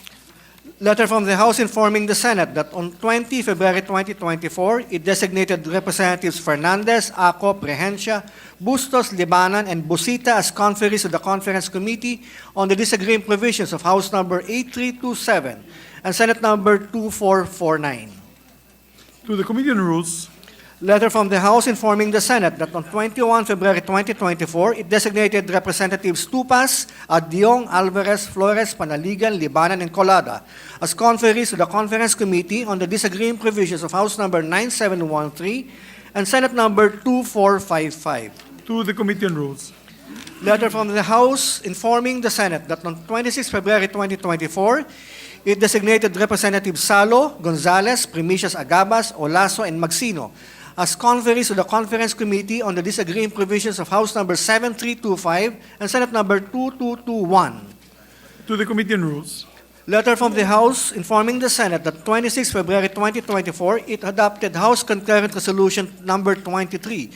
Letter from the House informing the Senate that on 20 February 2024, it designated Representatives Fernandez, Aco, Prehencia, Bustos, Libanan, and Busita as conferees of the Conference Committee on the disagreeing provisions of House number 8327 and Senate number 2449. To the Committee on Rules. Letter from the House informing the Senate that on 21 February 2024, it designated Representatives Tupas, Adiong, Alvarez, Flores, Panaligan, Libanan, and Colada as conferees to the Conference Committee on the disagreeing provisions of House number 9713 and Senate number 2455. To the Committee on Rules. Letter from the House informing the Senate that on 26 February 2024, it designated Representatives Salo, Gonzales, Primicias Agabas, Olaso, and Magsino as conferees to the Conference Committee on the disagreeing provisions of House number 7325 and Senate number 2221. To the Committee on Rules. Letter from the House informing the Senate that 26 February 2024, it adopted House Concurrent Resolution number 23.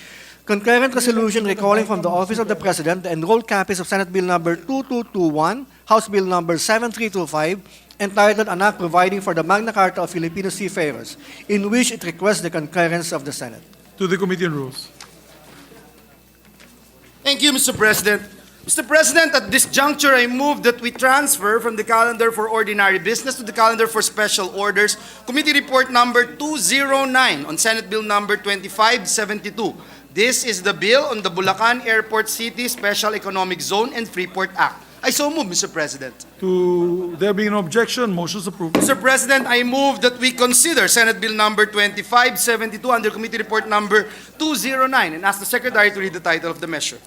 Concurrent resolution recalling from the Office of the President the enrolled copies of Senate Bill number 2221, House Bill number 7325, entitled An Act Providing for the Magna Carta of Filipino Seafarers, in which it requests the concurrence of the Senate. To the Committee on Rules. Thank you, Mr. President. Mr. President, at this juncture, I move that we transfer from the calendar for ordinary business to the calendar for special orders, Committee Report number 209 on Senate Bill number 2572. This is the bill on the Bulacan Airport City Special Economic Zone and Freeport Act. I so move, Mr. President. To there being no objection, motions approved. Mr. President, I move that we consider Senate Bill number 2572 under Committee Report number 209 and ask the Secretary to read the title of the measure.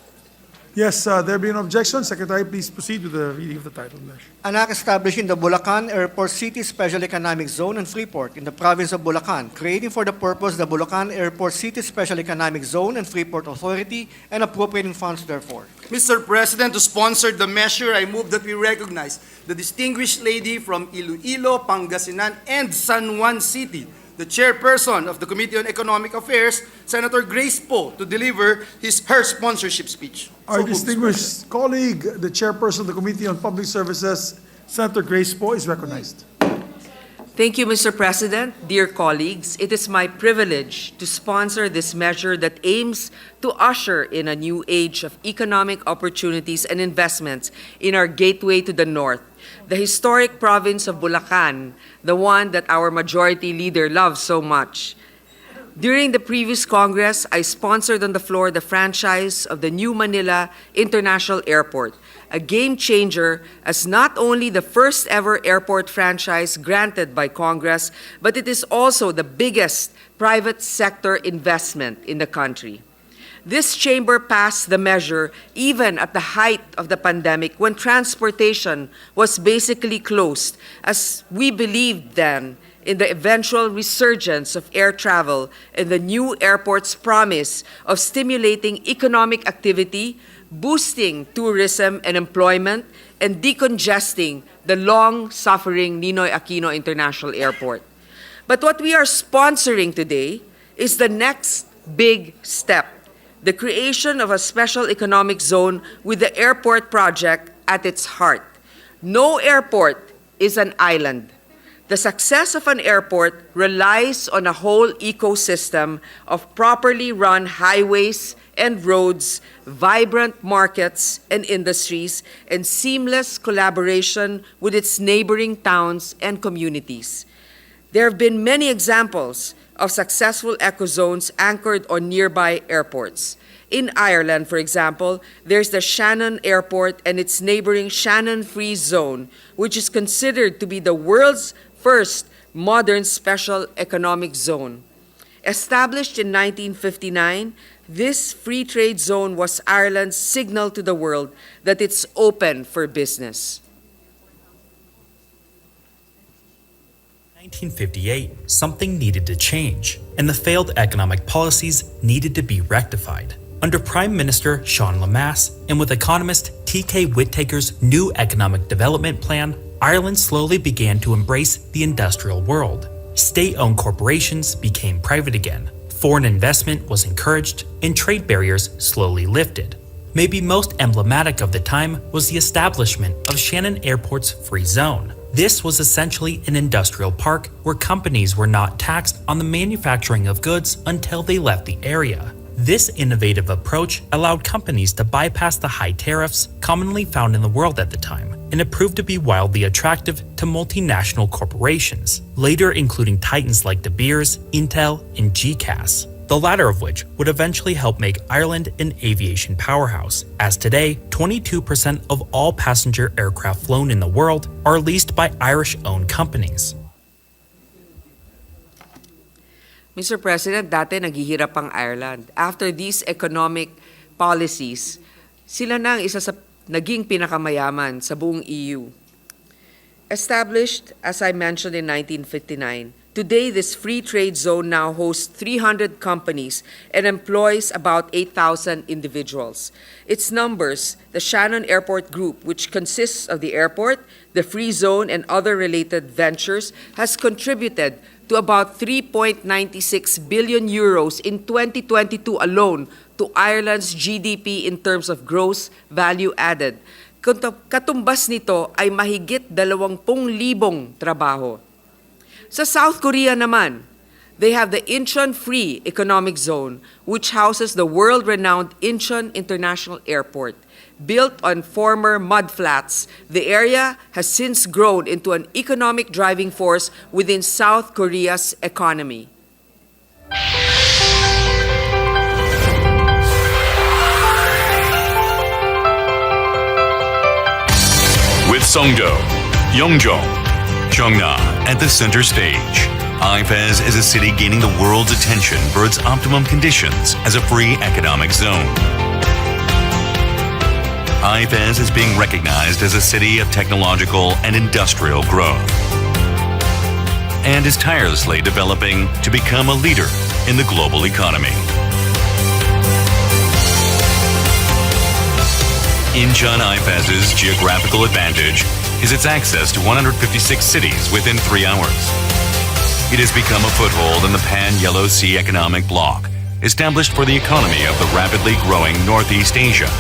Yes, there being no objection, Secretary, please proceed with the reading of the title of the measure. An act establishing the Bulacan Airport City Special Economic Zone and Freeport in the province of Bulacan, creating for the purpose the Bulacan Airport City Special Economic Zone and Freeport Authority, and appropriating funds therefore. Mr. President, to sponsor the measure, I move that we recognize the distinguished lady from Iloilo, Pangasinan, and San Juan City, the chairperson of the Committee on Economic Affairs, Senator Grace Poe, to deliver her sponsorship speech. Our So moved, Mr. distinguished colleague, the chairperson of the Committee on Public Services, Senator Grace Poe, is recognized. Thank you, Mr. President. Dear colleagues, it is my privilege to sponsor this measure that aims to usher in a new age of economic opportunities and investments in our gateway to the north, the historic province of Bulacan, the one that our majority leader loves so much. During the previous Congress, I sponsored on the floor the franchise of the New Manila International Airport, a game changer as not only the first ever airport franchise granted by Congress, but it is also the biggest private sector investment in the country. This chamber passed the measure even at the height of the pandemic when transportation was basically closed, as we believed then in the eventual resurgence of air travel and the new airport's promise of stimulating economic activity, boosting tourism and employment, and decongesting the long-suffering Ninoy Aquino International Airport. But what we are sponsoring today is the next big step, the creation of a special economic zone with the airport project at its heart. No airport is an island. The success of an airport relies on a whole ecosystem of properly run highways and roads, vibrant markets and industries, and seamless collaboration with its neighboring towns and communities. There have been many examples of successful ecozones anchored on nearby airports. In Ireland, for example, there's the Shannon Airport and its neighboring Shannon Free Zone, which is considered to be the world's first modern special economic zone. Established in 1959, this free trade zone was Ireland's signal to the world that it's open for business. 1958, something needed to change, and the failed economic policies needed to be rectified. Under Prime Minister Sean Lemass and with economist T.K. Whittaker's new economic development plan, Ireland slowly began to embrace the industrial world. State-owned corporations became private again, foreign investment was encouraged, and trade barriers slowly lifted. Maybe most emblematic of the time was the establishment of Shannon Airport's Free Zone. This was essentially an industrial park where companies were not taxed on the manufacturing of goods until they left the area. This innovative approach allowed companies to bypass the high tariffs commonly found in the world at the time, and it proved to be wildly attractive to multinational corporations, later including titans like De Beers, Intel, and GCAS, the latter of which would eventually help make Ireland an aviation powerhouse, as today 22% of all passenger aircraft flown in the world are leased by Irish-owned companies. Mr. President, dati naghihirap ang Ireland. After these economic policies, sila na ang isa sa naging pinakamayaman sa buong EU. Established, as I mentioned, in 1959, Today, this free trade zone now hosts 300 companies and employs about 8,000 individuals. Its numbers, the Shannon Airport Group, which consists of the airport, the free zone, and other related ventures, has contributed to about 3.96 billion euros in 2022 alone to Ireland's GDP in terms of gross value added. Katumbas nito ay mahigit 20,000 trabaho. Sa South Korea naman, they have the Incheon Free Economic Zone, which houses the world-renowned Incheon International Airport. Built on former mudflats, the area has since grown into an economic driving force within South Korea's economy. With Songdo, Yeongjong, Cheongna at the center stage, IFES is a city gaining the world's attention for its optimum conditions as a free economic zone. IFES is being recognized as a city of technological and industrial growth and is tirelessly developing to become a leader in the global economy. Incheon IFES's geographical advantage is its access to 156 cities within 3 hours. It has become a foothold in the Pan-Yellow Sea economic bloc, established for the economy of the rapidly growing Northeast Asia.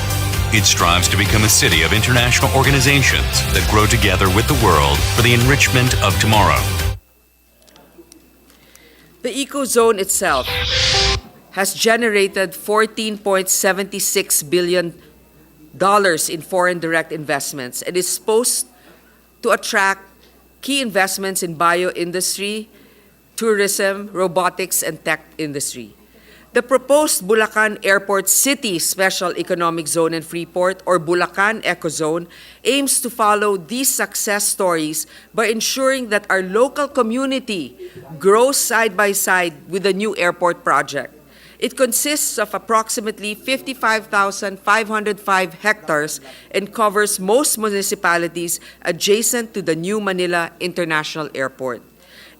It strives to become a city of international organizations that grow together with the world for the enrichment of tomorrow. The ecozone itself has generated $14.76 billion in foreign direct investments and is supposed to attract key investments in bioindustry, tourism, robotics, and tech industry. The proposed Bulacan Airport City Special Economic Zone and Freeport, or Bulacan Ecozone, aims to follow these success stories by ensuring that our local community grows side by side with the new airport project. It consists of approximately 55,505 hectares and covers most municipalities adjacent to the new Manila International Airport.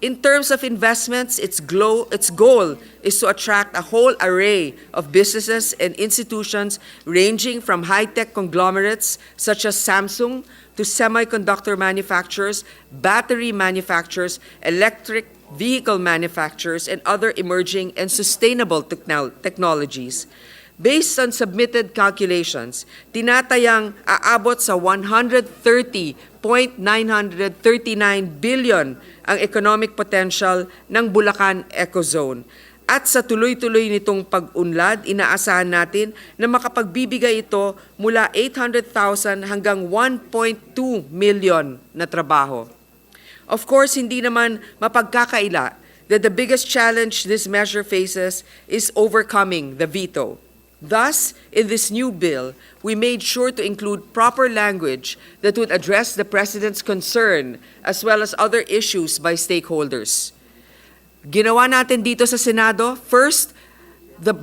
In terms of investments, its goal is to attract a whole array of businesses and institutions ranging from high-tech conglomerates such as Samsung to semiconductor manufacturers, battery manufacturers, electric vehicle manufacturers, and other emerging and sustainable technologies. Based on submitted calculations, tinatayang aabot sa 130.939 billion ang economic potential ng Bulacan Ecozone. At sa tuloy-tuloy nitong pag-unlad, inaasahan natin na makapagbibigay ito mula 800,000 hanggang 1.2 million na trabaho. Of course, hindi naman mapagkakaila that the biggest challenge this measure faces is overcoming the veto. Thus, in this new bill, we made sure to include proper language that would address the President's concern as well as other issues by stakeholders. Ginawa natin dito sa Senado, first, the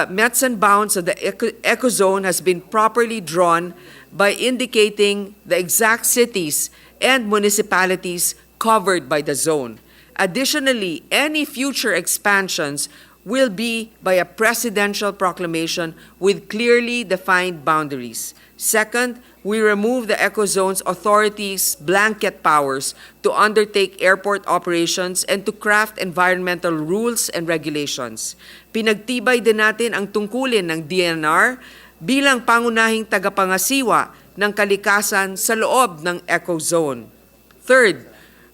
metes and bounds of the ecozone has been properly drawn by indicating the exact cities and municipalities covered by the zone. Additionally, any future expansions will be by a presidential proclamation with clearly defined boundaries. Second, we remove the Ecozone's authorities' blanket powers to undertake airport operations and to craft environmental rules and regulations. Pinagtibay din natin ang tungkulin ng DNR bilang pangunahing tagapangasiwa ng kalikasan sa loob ng Ecozone. Third,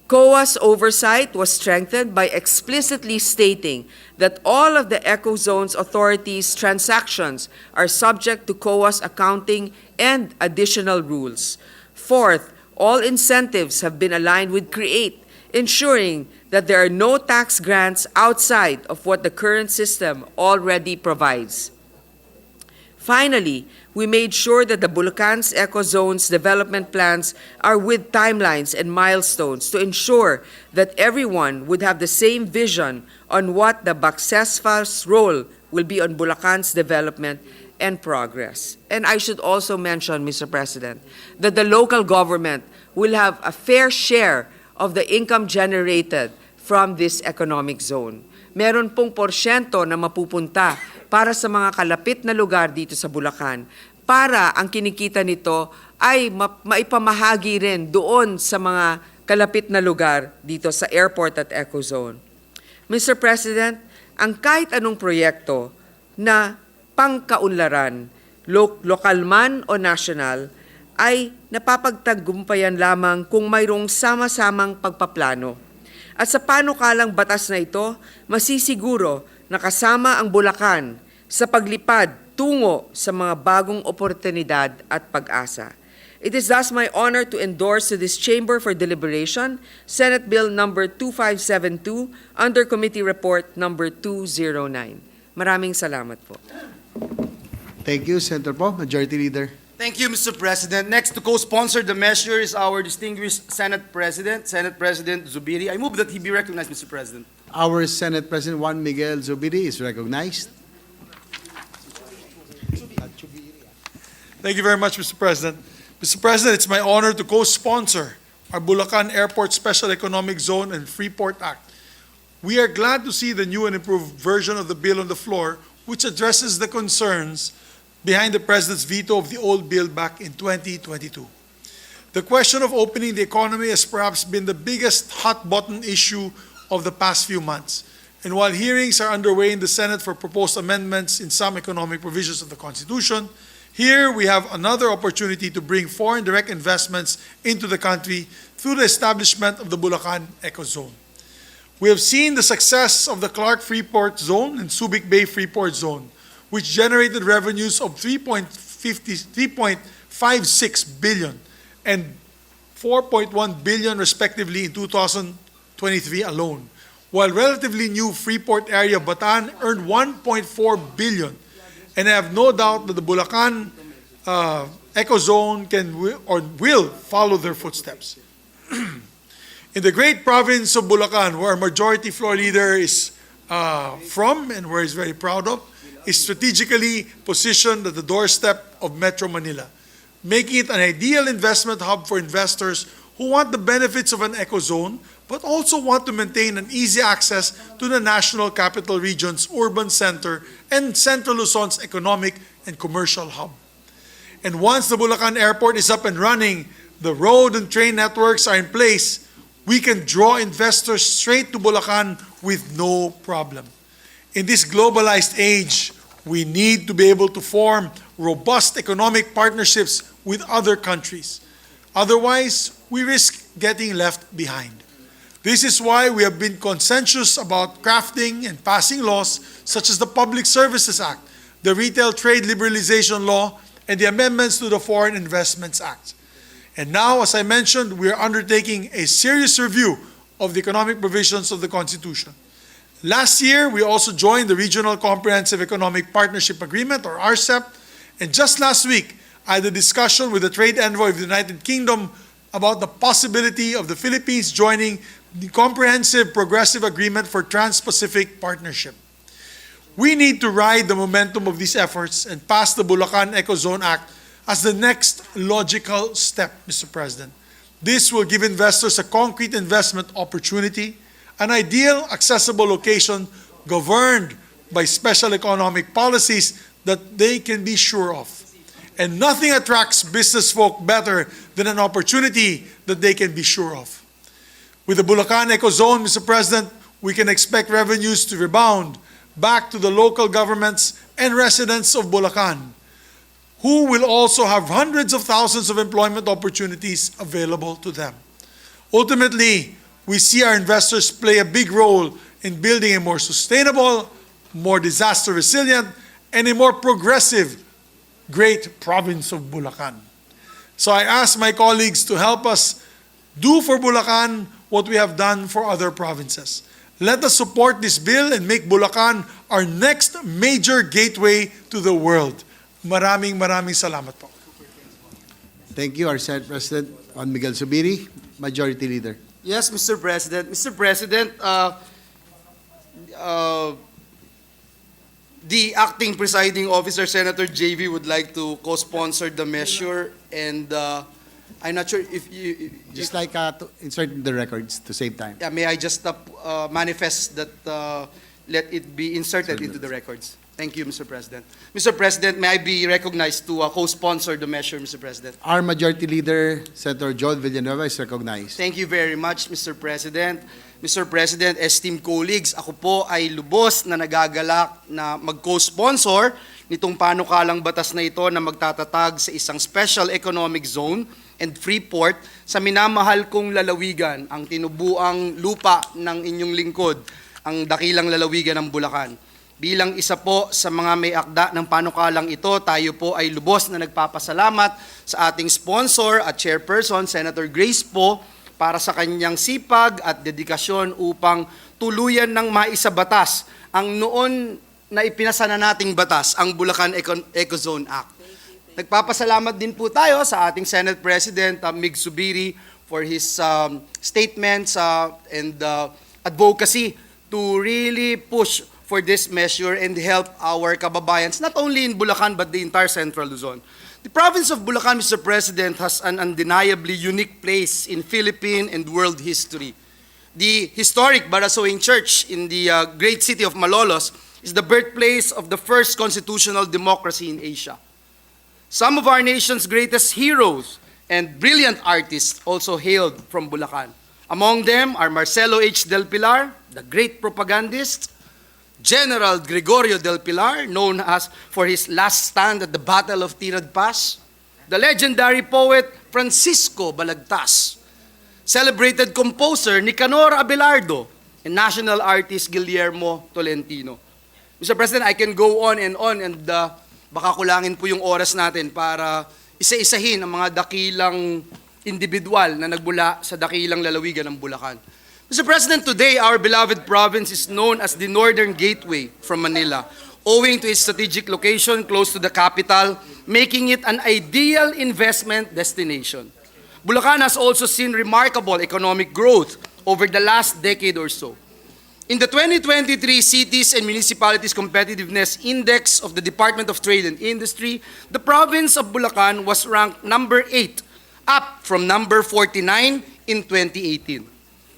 COA's oversight was strengthened by explicitly stating that all of the Ecozone's authorities' transactions are subject to COA's accounting and additional rules. Fourth, all incentives have been aligned with CREATE, ensuring that there are no tax grants outside of what the current system already provides. Finally, we made sure that the Bulacan's Ecozone's development plans are with timelines and milestones to ensure that everyone would have the same vision on what the BACSESFA's role will be on Bulacan's development and progress. And I should also mention, Mr. President, that the local government will have a fair share of the income generated from this economic zone. Meron pong porsyento na mapupunta para sa mga kalapit na lugar dito sa Bulacan para ang kinikita nito ay maipamahagi rin doon sa mga kalapit na lugar dito sa airport at ecozone. Mr. President, ang kahit anong proyekto na pangkaunlaran, lokal man o national, ay napapagtagumpayan lamang kung mayroong sama-samang pagpaplano. At sa panukalang batas na ito, masisiguro na kasama ang Bulacan sa paglipad tungo sa mga bagong oportunidad at pag-asa. It is thus my honor to endorse to this chamber for deliberation Senate Bill number 2572 under Committee Report number 209. Maraming salamat po. Thank you, Senator Po. Majority Leader. Thank you, Mr. President. Next to co-sponsor the measure is our distinguished Senate President Zubiri. I move that he be recognized, Mr. President. Our Senate President Juan Miguel Zubiri is recognized. Thank you very much, Mr. President. Mr. President, it's my honor to co-sponsor our Bulacan Airport Special Economic Zone and Freeport Act. We are glad to see the new and improved version of the bill on the floor, which addresses the concerns behind the President's veto of the old bill back in 2022. The question of opening the economy has perhaps been the biggest hot-button issue of the past few months. And while hearings are underway in the Senate for proposed amendments in some economic provisions of the Constitution, here we have another opportunity to bring foreign direct investments into the country through the establishment of the Bulacan Ecozone. We have seen the success of the Clark Freeport Zone and Subic Bay Freeport Zone, which generated revenues of 3.56 billion and 4.1 billion respectively in 2023 alone, while relatively new Freeport area Bataan earned 1.4 billion. And I have no doubt that the Bulacan Ecozone will follow their footsteps. In the great province of Bulacan, where our majority floor leader is from and where he's very proud of, is strategically positioned at the doorstep of Metro Manila, making it an ideal investment hub for investors who want the benefits of an ecozone, but also want to maintain an easy access to the National Capital Region's urban center and Central Luzon's economic and commercial hub. And once the Bulacan Airport is up and running, the road and train networks are in place, we can draw investors straight to Bulacan with no problem. In this globalized age, we need to be able to form robust economic partnerships with other countries. Otherwise, we risk getting left behind. This is why we have been conscientious about crafting and passing laws such as the Public Services Act, the Retail Trade Liberalization Law, and the amendments to the Foreign Investments Act. And now, as I mentioned, we are undertaking a serious review of the economic provisions of the Constitution. Last year, we also joined the Regional Comprehensive Economic Partnership Agreement, or RCEP, and just last week, I had a discussion with the Trade Envoy of the United Kingdom about the possibility of the Philippines joining the Comprehensive Progressive Agreement for Trans-Pacific Partnership. We need to ride the momentum of these efforts and pass the Bulacan Ecozone Act as the next logical step, Mr. President. This will give investors a concrete investment opportunity, an ideal, accessible location governed by special economic policies that they can be sure of. And nothing attracts business folk better than an opportunity that they can be sure of. With the Bulacan Ecozone, Mr. President, we can expect revenues to rebound back to the local governments and residents of Bulacan, who will also have hundreds of thousands of employment opportunities available to them. Ultimately, we see our investors play a big role in building a more sustainable, more disaster resilient, and a more progressive great province of Bulacan. So I ask my colleagues to help us do for Bulacan what we have done for other provinces. Let us support this bill and make Bulacan our next major gateway to the world. Maraming salamat po. Thank you, our Senate President Juan Miguel Zubiri, Majority Leader. Yes, Mr. President. Mr. President, the acting presiding officer, Senator JV, would like to co-sponsor the measure, and I'm not sure if you... Just like to insert the records to save time. Yeah, may I just manifest that let it be inserted into the records? Thank you, Mr. President. Mr. President, may I be recognized to co-sponsor the measure, Mr. President? Our Majority Leader, Senator Joel Villanueva, is recognized. Thank you very much, Mr. President. Mr. President, esteemed colleagues, ako po ay lubos na nagagalak na mag-co-sponsor nitong panukalang batas na ito na magtatatag sa isang special economic zone and free port sa minamahal kong lalawigan, ang tinubuang lupa ng inyong lingkod, ang dakilang lalawigan ng Bulacan. Bilang isa po sa mga may akda ng panukalang ito, tayo po ay lubos na nagpapasalamat sa ating sponsor at chairperson, Senator Grace po, para sa kanyang sipag at dedikasyon upang tuluyan ng maisabatas ang noon na ipinasa na nating batas, ang Bulacan Ecozone Act. Nagpapasalamat din po tayo sa ating Senate President, Mig Zubiri, for his statements and advocacy to really push for this measure and help our kababayans, not only in Bulacan but the entire Central Luzon. The province of Bulacan, Mr. President, has an undeniably unique place in Philippine and world history. The historic Barasoing Church in the great city of Malolos is the birthplace of the first constitutional democracy in Asia. Some of our nation's greatest heroes and brilliant artists also hailed from Bulacan. Among them are Marcelo H. Del Pilar, the great propagandist, General Gregorio Del Pilar, known as for his last stand at the Battle of Tirad Pass, the legendary poet Francisco Balagtas, celebrated composer Nicanor Abelardo, and national artist Guillermo Tolentino. Mr. President, I can go on and baka kulangin po yung oras natin para isa-isahin ang mga dakilang individual na nagbula sa dakilang lalawigan ng Bulacan. Mr. President, today our beloved province is known as the Northern Gateway from Manila, owing to its strategic location close to the capital, making it an ideal investment destination. Bulacan has also seen remarkable economic growth over the last decade or so. In the 2023 Cities and Municipalities Competitiveness Index of the Department of Trade and Industry, the province of Bulacan was ranked number 8, up from number 49 in 2018.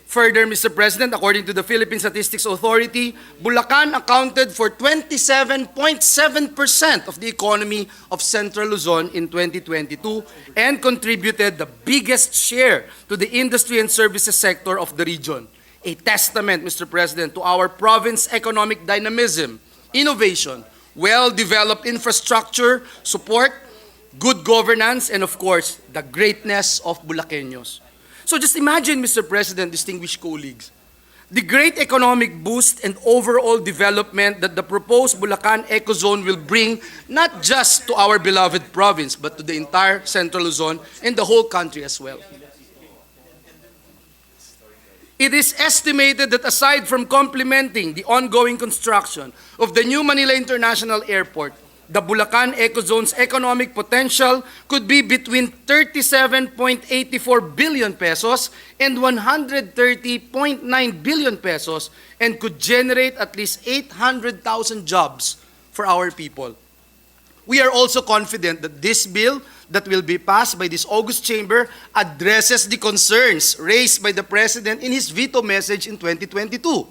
Further, Mr. President, according to the Philippine Statistics Authority, Bulacan accounted for 27.7% of the economy of Central Luzon in 2022 and contributed the biggest share to the industry and services sector of the region. A testament, Mr. President, to our province's economic dynamism, innovation, well-developed infrastructure, support, good governance, and of course, the greatness of Bulaqueños. So just imagine, Mr. President, distinguished colleagues, the great economic boost and overall development that the proposed Bulacan Ecozone will bring not just to our beloved province, but to the entire Central Luzon and the whole country as well. It is estimated that aside from complementing the ongoing construction of the new Manila International Airport, the Bulacan Ecozone's economic potential could be between 37.84 billion pesos and 130.9 billion pesos and could generate at least 800,000 jobs for our people. We are also confident that this bill that will be passed by this August chamber addresses the concerns raised by the President in his veto message in 2022.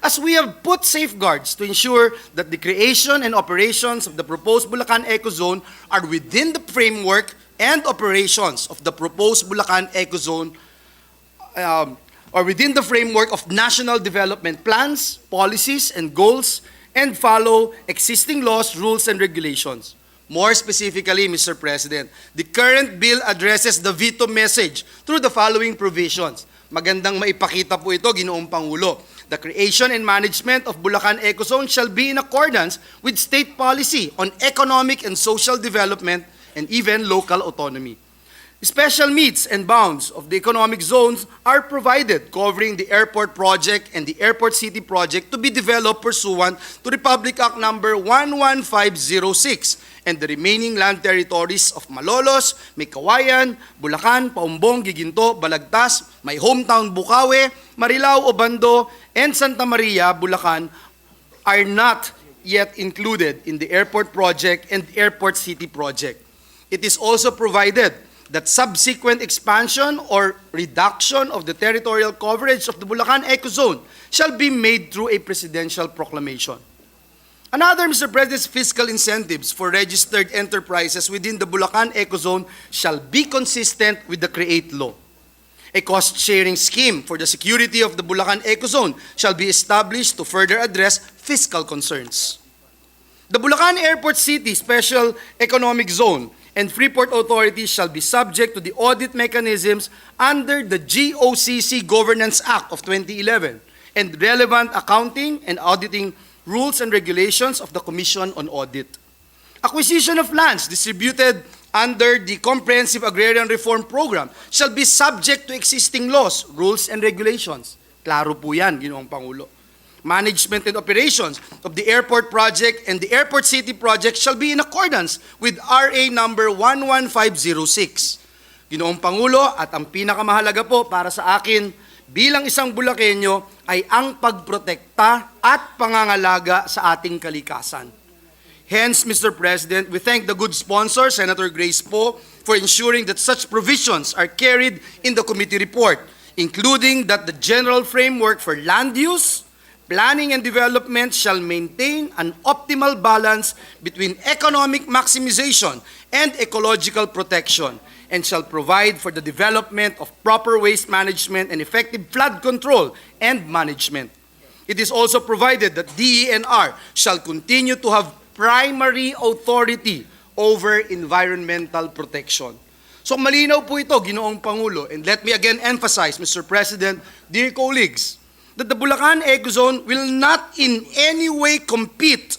As we have put safeguards to ensure that the creation and operations of the proposed Bulacan Ecozone are within the framework and operations of the proposed Bulacan Ecozone or within the framework of national development plans, policies, and goals, and follow existing laws, rules, and regulations. More specifically, Mr. President, the current bill addresses the veto message through the following provisions. Magandang maipakita po ito, Ginoong Pangulo. The creation and management of Bulacan Ecozone shall be in accordance with state policy on economic and social development and even local autonomy. Special metes and bounds of the economic zones are provided, covering the airport project and the airport city project to be developed pursuant to Republic Act number 11506 and the remaining land territories of Malolos, May Kawayan, Bulacan, Paumbong, Giginto, Balagtas, my hometown Bukawe, Marilao, Obando, and Santa Maria, Bulacan are not yet included in the airport project and airport city project. It is also provided that subsequent expansion or reduction of the territorial coverage of the Bulacan Ecozone shall be made through a presidential proclamation. Another, Mr. President's fiscal incentives for registered enterprises within the Bulacan Ecozone shall be consistent with the CREATE law. A cost-sharing scheme for the security of the Bulacan Ecozone shall be established to further address fiscal concerns. The Bulacan Airport City Special Economic Zone and Freeport Authority shall be subject to the audit mechanisms under the GOCC Governance Act of 2011 and relevant accounting and auditing rules and regulations of the Commission on Audit. Acquisition of lands distributed under the Comprehensive Agrarian Reform Program shall be subject to existing laws, rules, and regulations. Klaro po yan, Ginoong Pangulo. Management and operations of the airport project and the airport city project shall be in accordance with RA number 11506. Ginoong Pangulo, at ang pinakamahalaga po para sa akin bilang isang Bulakenyo ay ang pagprotekta at pangangalaga sa ating kalikasan. Hence, Mr. President, we thank the good sponsor, Senator Grace Poe, for ensuring that such provisions are carried in the committee report, including that the general framework for land use, planning and development shall maintain an optimal balance between economic maximization and ecological protection, and shall provide for the development of proper waste management and effective flood control and management. It is also provided that DENR shall continue to have primary authority over environmental protection. So malinaw po ito, Ginoong Pangulo, and let me again emphasize, Mr. President, dear colleagues, that the Bulacan Ecozone will not in any way compete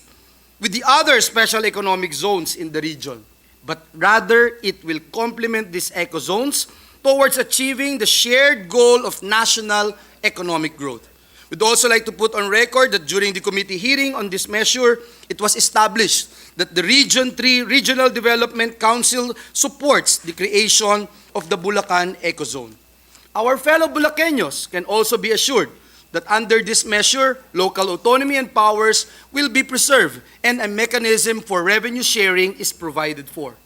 with the other special economic zones in the region, but rather it will complement these ecozones towards achieving the shared goal of national economic growth. We'd also like to put on record that during the committee hearing on this measure, it was established that the Region 3 Regional Development Council supports the creation of the Bulacan Ecozone. Our fellow Bulakeños can also be assured that under this measure, local autonomy and powers will be preserved and a mechanism for revenue sharing is provided for.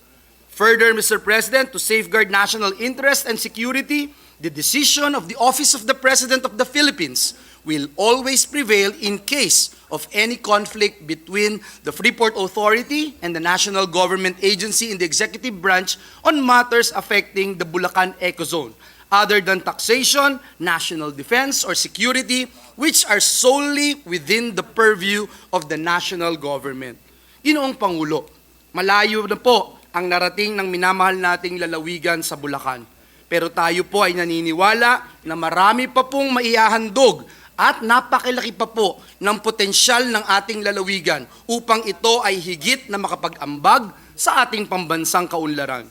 Further, Mr. President, to safeguard national interest and security, the decision of the Office of the President of the Philippines will always prevail in case of any conflict between the Freeport Authority and the national government agency in the executive branch on matters affecting the Bulacan Ecozone, other than taxation, national defense, or security, which are solely within the purview of the national government. Ginoong Pangulo, malayo na po ang narating ng minamahal nating lalawigan sa Bulacan. Pero tayo po ay naniniwala na marami pa pong maihahandog at napakilaki pa po ng potensyal ng ating lalawigan upang ito ay higit na makapag-ambag sa ating pambansang kaunlaran.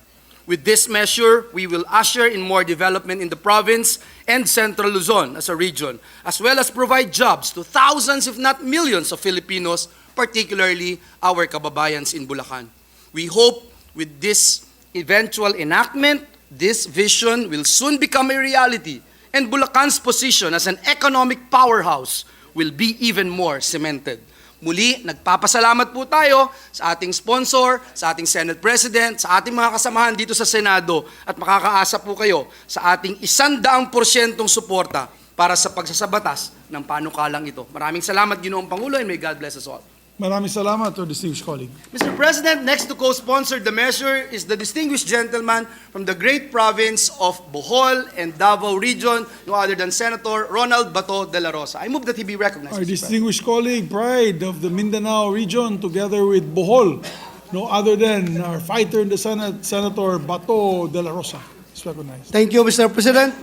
With this measure, we will usher in more development in the province and Central Luzon as a region, as well as provide jobs to thousands if not millions of Filipinos, particularly our kababayans in Bulacan. We hope with this eventual enactment, this vision will soon become a reality, and Bulacan's position as an economic powerhouse will be even more cemented. Muli, nagpapasalamat po tayo sa ating sponsor, sa ating Senate President, sa ating mga kasamahan dito sa Senado, at makakaasa po kayo sa ating 100% suporta para sa pagsasabatas ng panukalang ito. Maraming salamat, Ginoong Pangulo, and may God bless us all. Maraming salamat to distinguished colleague. Mr. President, next to co-sponsor the measure is the distinguished gentleman from the great province of Bohol and Davao Region, no other than Senator Ronald Bato Dela Rosa. I move that he be recognized. Our Mr. distinguished colleague, pride of the Mindanao region, together with Bohol, no other than our fighter in the Senate, Senator Bato Dela Rosa, is recognized. Thank you, Mr. President.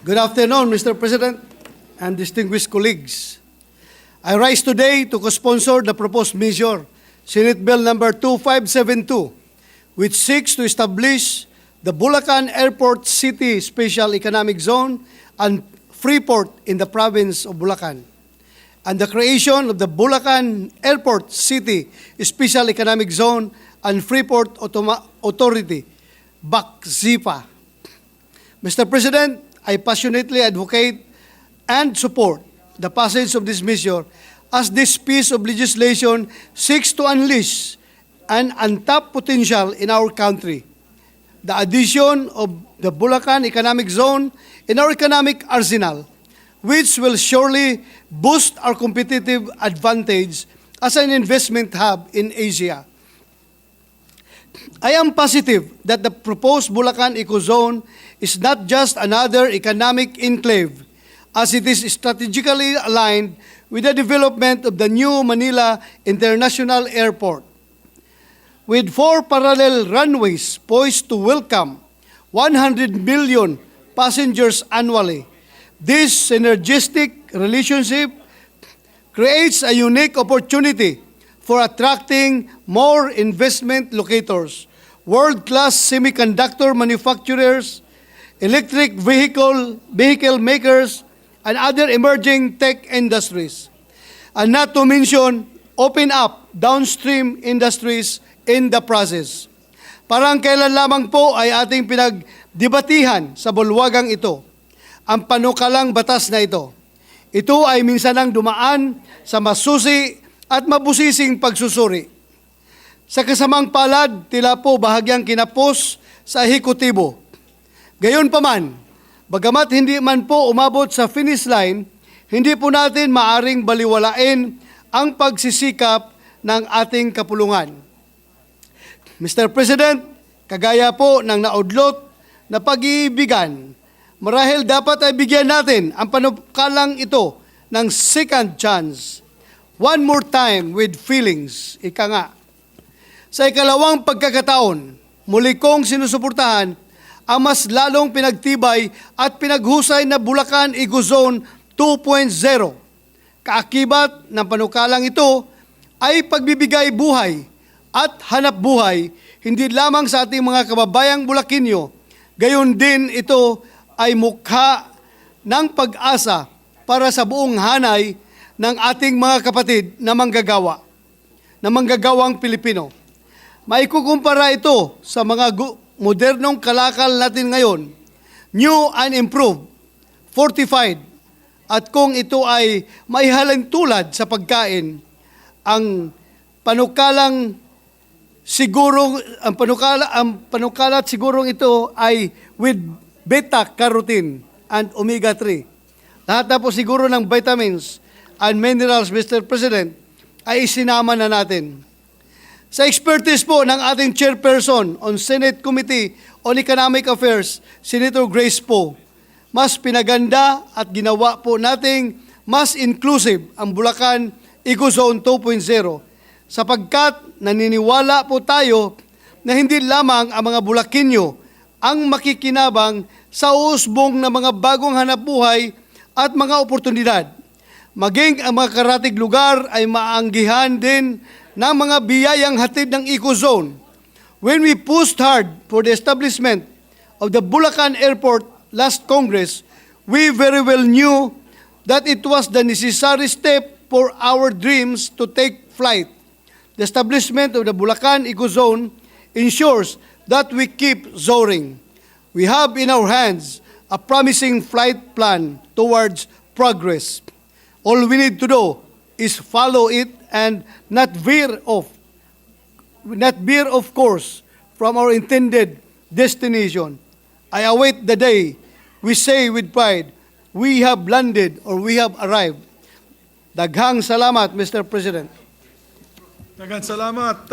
Good afternoon, Mr. President and distinguished colleagues. I rise today to co-sponsor the proposed measure, Senate Bill number 2572, which seeks to establish the Bulacan Airport City Special Economic Zone and Freeport in the province of Bulacan, and the creation of the Bulacan Airport City Special Economic Zone and Freeport Authority, BACZIPA. Mr. President, I passionately advocate and support the passage of this measure as this piece of legislation seeks to unleash an untapped potential in our country. the addition of the Bulacan Economic Zone in our economic arsenal, which will surely boost our competitive advantage as an investment hub in Asia. I am positive that the proposed Bulacan Ecozone is not just another economic enclave, as it is strategically aligned with the development of the new Manila International Airport. With 4 parallel runways poised to welcome 100 million passengers annually, this synergistic relationship creates a unique opportunity for attracting more investment locators, world-class semiconductor manufacturers, electric vehicle makers, and other emerging tech industries. And not to mention, open up downstream industries in the process. Parang kailan lamang po ay ating pinagdebatihan sa bulwagang ito ang panukalang batas na ito. Ito ay minsanang dumaan sa masusi at mabusising pagsusuri. Sa kasamang palad, tila po bahagyang kinapos sa ehekutibo. Gayunpaman, bagamat hindi man po umabot sa finish line, hindi po natin maaring baliwalain ang pagsisikap ng ating kapulungan. Mr. President, kagaya po ng naudlot na pag-iibigan, marahil dapat ay bigyan natin ang panukalang ito ng second chance. One more time with feelings, ika nga. Sa ikalawang pagkakataon, muli kong sinusuportahan ang mas lalong pinagtibay at pinaghusay na Bulacan Ecozone 2.0. Kaakibat ng panukalang ito ay pagbibigay buhay at hanap buhay hindi lamang sa ating mga kababayang Bulakenyo, gayon din ito ay mukha ng pag-asa para sa buong hanay ng ating mga kapatid na manggagawang Pilipino. Maikukumpara ito sa mga modernong kalakal natin ngayon, new and improved, fortified, at kung ito ay maihalang tulad sa pagkain, ang panukalat sigurong ito ay with beta-carotene and omega-3. Lahat na po siguro ng vitamins and minerals, Mr. President, ay isinama na natin. Sa expertise po ng ating chairperson on Senate Committee on Economic Affairs, Senator Grace Poe, mas pinaganda at ginawa po nating mas inclusive ang Bulacan Ecozone 2.0 sapagkat naniniwala po tayo na hindi lamang ang mga Bulakenyo ang makikinabang sa usbong na mga bagong hanapbuhay at mga oportunidad. Maging ang mga karatig lugar ay maanggihan din ng mga biyayang hatid ng Ecozone. When we pushed hard for the establishment of the Bulacan Airport last Congress, we very well knew that it was the necessary step for our dreams to take flight. The establishment of the Bulacan Ecozone ensures that we keep soaring. We have in our hands a promising flight plan towards progress. All we need to do is follow it and not veer off course from our intended destination. I await the day we say with pride, we have landed or we have arrived. Daghang salamat, Mr. President. Daghang salamat,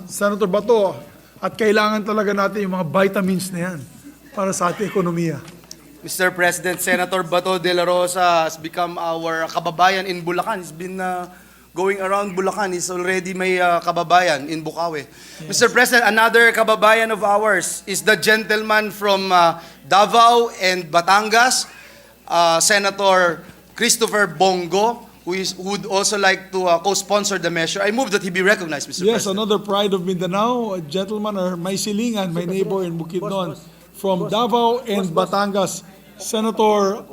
Senator Bato. At kailangan talaga natin yung mga vitamins na yan para sa ating ekonomiya. Mr. President, Senator Bato Dela Rosa has become our kababayan in Bulacan. He's been going around Bulacan. He's already may kababayan in Bukawi. Yes. Mr. President, another kababayan of ours is the gentleman from Davao and Batangas, Senator Christopher Bongo, who would also like to co-sponsor the measure. I move that he be recognized, Mr. Yes, President. another pride of Mindanao, a gentleman, or may silingan, my neighbor in Bukidnon, from Davao and Batangas, Senator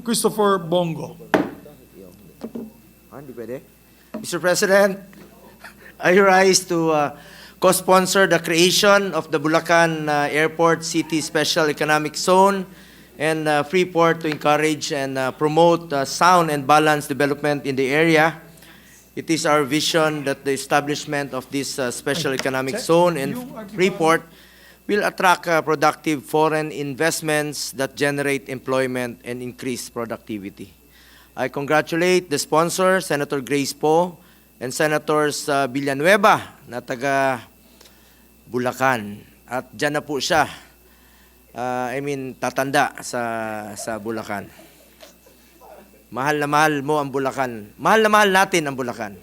Christopher Bongo. Mr. President, I rise to co-sponsor the creation of the Bulacan Airport City Special Economic Zone and Freeport to encourage and promote sound and balanced development in the area. It is our vision that the establishment of this special economic zone and Freeport will attract productive foreign investments that generate employment and increase productivity. I congratulate the sponsor, Senator Grace Poe, and Senators Villanueva na taga Bulacan. At dyan na po siya, tatanda sa Bulacan. Mahal na mahal mo ang Bulacan. Mahal na mahal natin ang Bulacan.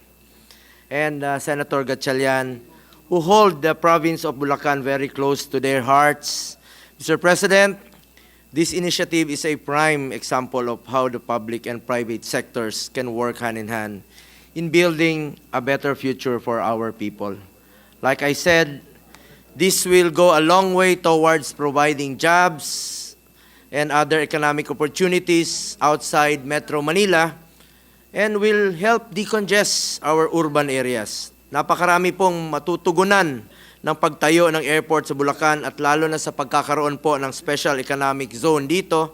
And Senator Gatchalian, who hold the province of Bulacan very close to their hearts. Mr. President, this initiative is a prime example of how the public and private sectors can work hand in hand in building a better future for our people. Like I said, this will go a long way towards providing jobs and other economic opportunities outside Metro Manila and will help decongest our urban areas. Napakarami pong matutugunan ng pagtayo ng airport sa Bulacan at lalo na sa pagkakaroon po ng special economic zone dito.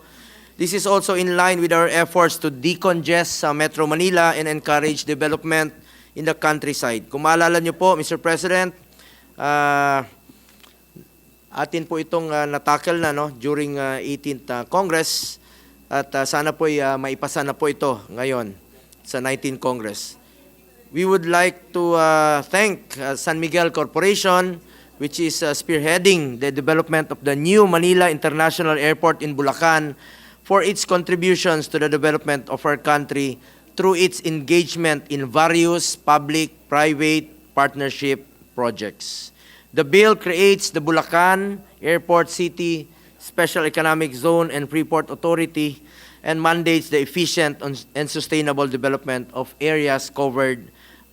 This is also in line with our efforts to decongest sa Metro Manila and encourage development in the countryside. Kung maalala niyo po, Mr. President, atin po itong natakal na during 18th Congress at sana po maipasa na po ito ngayon sa 19th Congress. We would like to thank San Miguel Corporation, which is spearheading the development of the new Manila International Airport in Bulacan, for its contributions to the development of our country through its engagement in various public-private partnership projects. The bill creates the Bulacan Airport City Special Economic Zone and Freeport Authority and mandates the efficient and sustainable development of areas covered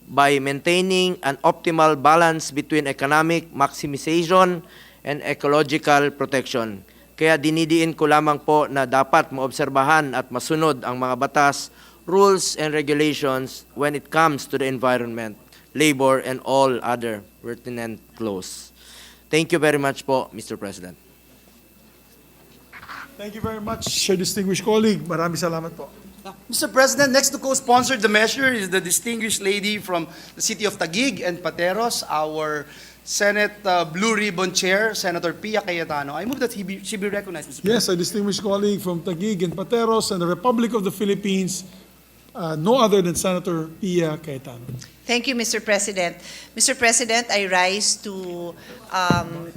by maintaining an optimal balance between economic maximization and ecological protection. Kaya dinidiin ko lamang po na dapat maobserbahan at masunod ang mga batas, rules, and regulations when it comes to the environment, labor, and all other pertinent laws. Thank you very much po, Mr. President. Thank you very much, distinguished colleague. Maraming salamat po. Mr. President, next to co-sponsor the measure is the distinguished lady from the city of Taguig and Pateros, our Senate Blue Ribbon Chair, Senator Pia Cayetano. I move that she be recognized, Mr. President. Yes, a distinguished colleague from Taguig and Pateros and the Republic of the Philippines, no other than Senator Pia Cayetano. Thank you, Mr. President. Mr. President, I rise to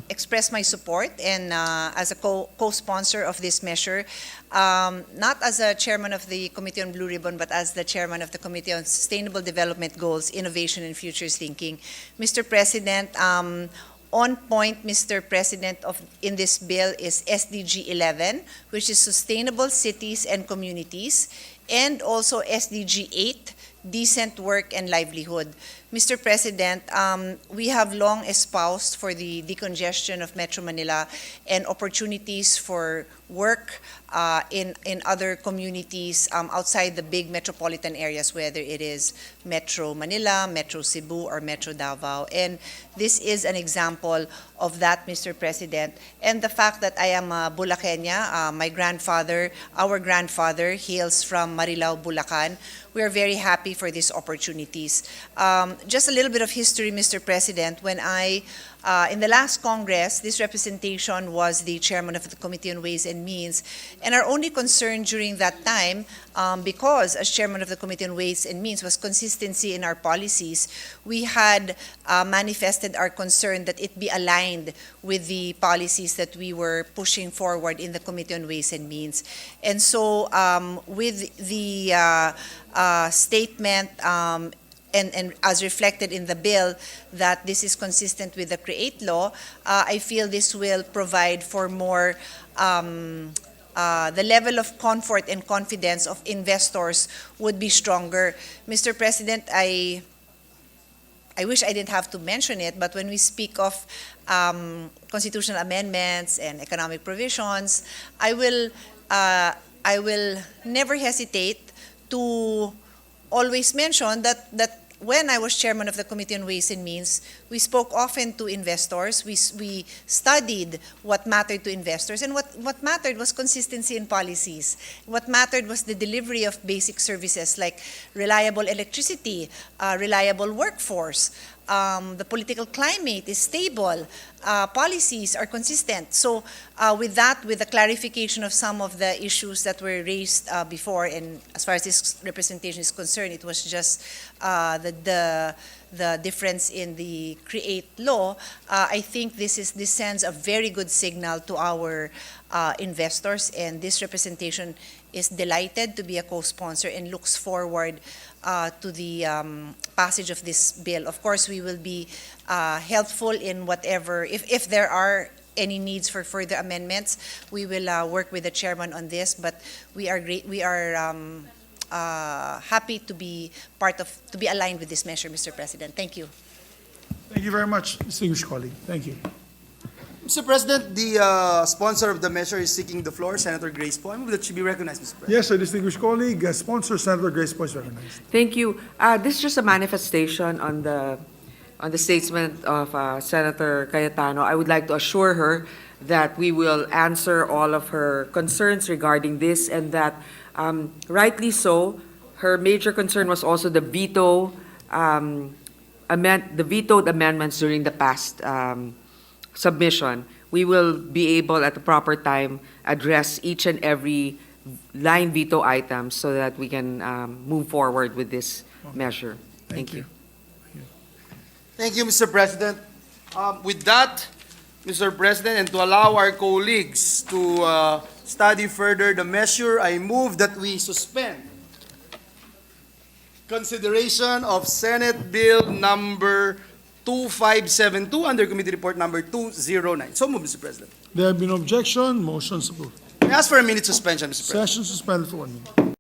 express my support and as a co-sponsor of this measure, not as a chairman of the Committee on Blue Ribbon, but as the chairman of the Committee on Sustainable Development Goals, Innovation and Futures Thinking. Mr. President, on point, Mr. President, in this bill is SDG 11, which is Sustainable Cities and Communities, and also SDG 8, Decent Work and Livelihood. Mr. President, we have long espoused for the decongestion of Metro Manila and opportunities for work in other communities outside the big metropolitan areas, whether it is Metro Manila, Metro Cebu, or Metro Davao. And this is an example of that, Mr. President. And the fact that I am a Bulaqueña, my grandfather, our grandfather, hails from Marilao, Bulacan. We are very happy for these opportunities. Just a little bit of history, Mr. President. When in the last Congress, this representation was the chairman of the Committee on Ways and Means. And our only concern during that time, because as chairman of the Committee on Ways and Means, was consistency in our policies, we had manifested our concern that it be aligned with the policies that we were pushing forward in the Committee on Ways and Means. And so with the statement and as reflected in the bill that this is consistent with the CREATE law, I feel this will provide for more the level of comfort and confidence of investors would be stronger. Mr. President, I wish I didn't have to mention it, but when we speak of constitutional amendments and economic provisions, I will never hesitate to always mention that when I was chairman of the Committee on Ways and Means, we spoke often to investors. We studied what mattered to investors, and what mattered was consistency in policies. What mattered was the delivery of basic services like reliable electricity, reliable workforce, the political climate is stable, policies are consistent. So with that, with the clarification of some of the issues that were raised before, and as far as this representation is concerned, it was just the difference in the CREATE law. I think this sends a very good signal to our investors, and this representation is delighted to be a co-sponsor and looks forward to the passage of this bill. Of course, we will be helpful in whatever, if there are any needs for further amendments, we will work with the chairman on this. But we are happy to be aligned with this measure, Mr. President. Thank you. Thank you very much, distinguished colleague. Thank you. Mr. President, the sponsor of the measure is seeking the floor, Senator Grace Poe. I move that she be recognized, Mr. President. Yes, sir, distinguished colleague, sponsor Senator Grace Poe is recognized. Thank you. This is just a manifestation on the statement of Senator Cayetano. I would like to assure her that we will answer all of her concerns regarding this, and that rightly so, her major concern was also the vetoed amendments during the past submission. We will be able at the proper time address each and every line veto item so that we can move forward with this measure. Thank you. Thank you, Mr. President. With that, Mr. President, and to allow our colleagues to study further the measure, I move that we suspend consideration of Senate Bill number 2572 under Committee Report number 209. So move, Mr. President. There have been no objection. Motions approved. I ask for a minute suspension, Mr. President. Session suspended for 1 minute.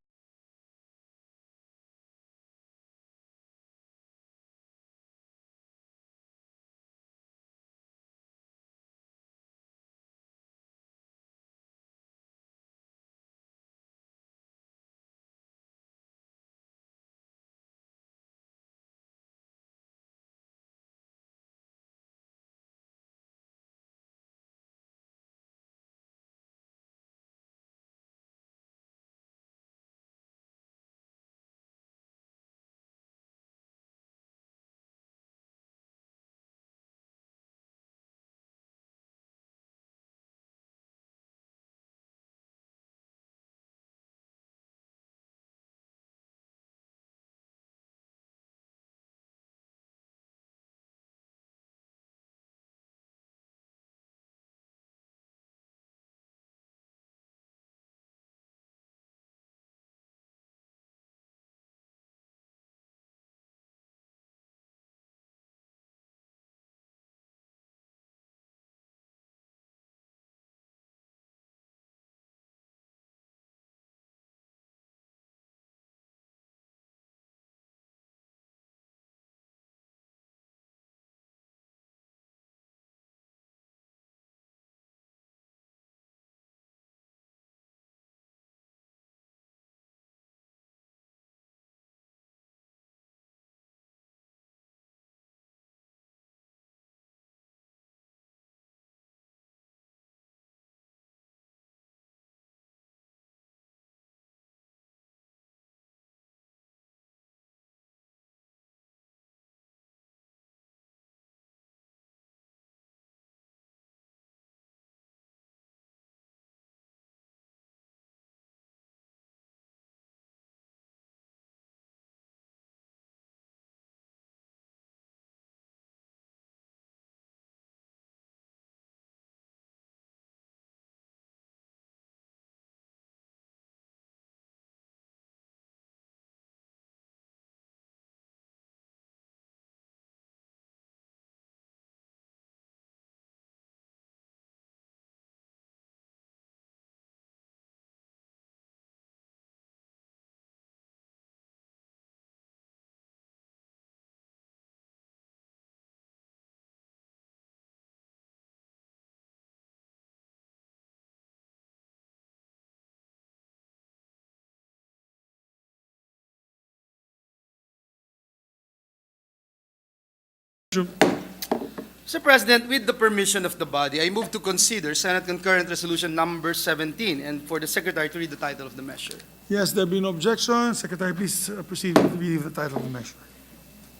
Mr. President, with the permission of the body, I move to consider Senate Concurrent Resolution number 17, and for the Secretary to read the title of the measure. Yes, there have been no objection. Secretary, please proceed with the reading of the title of the measure.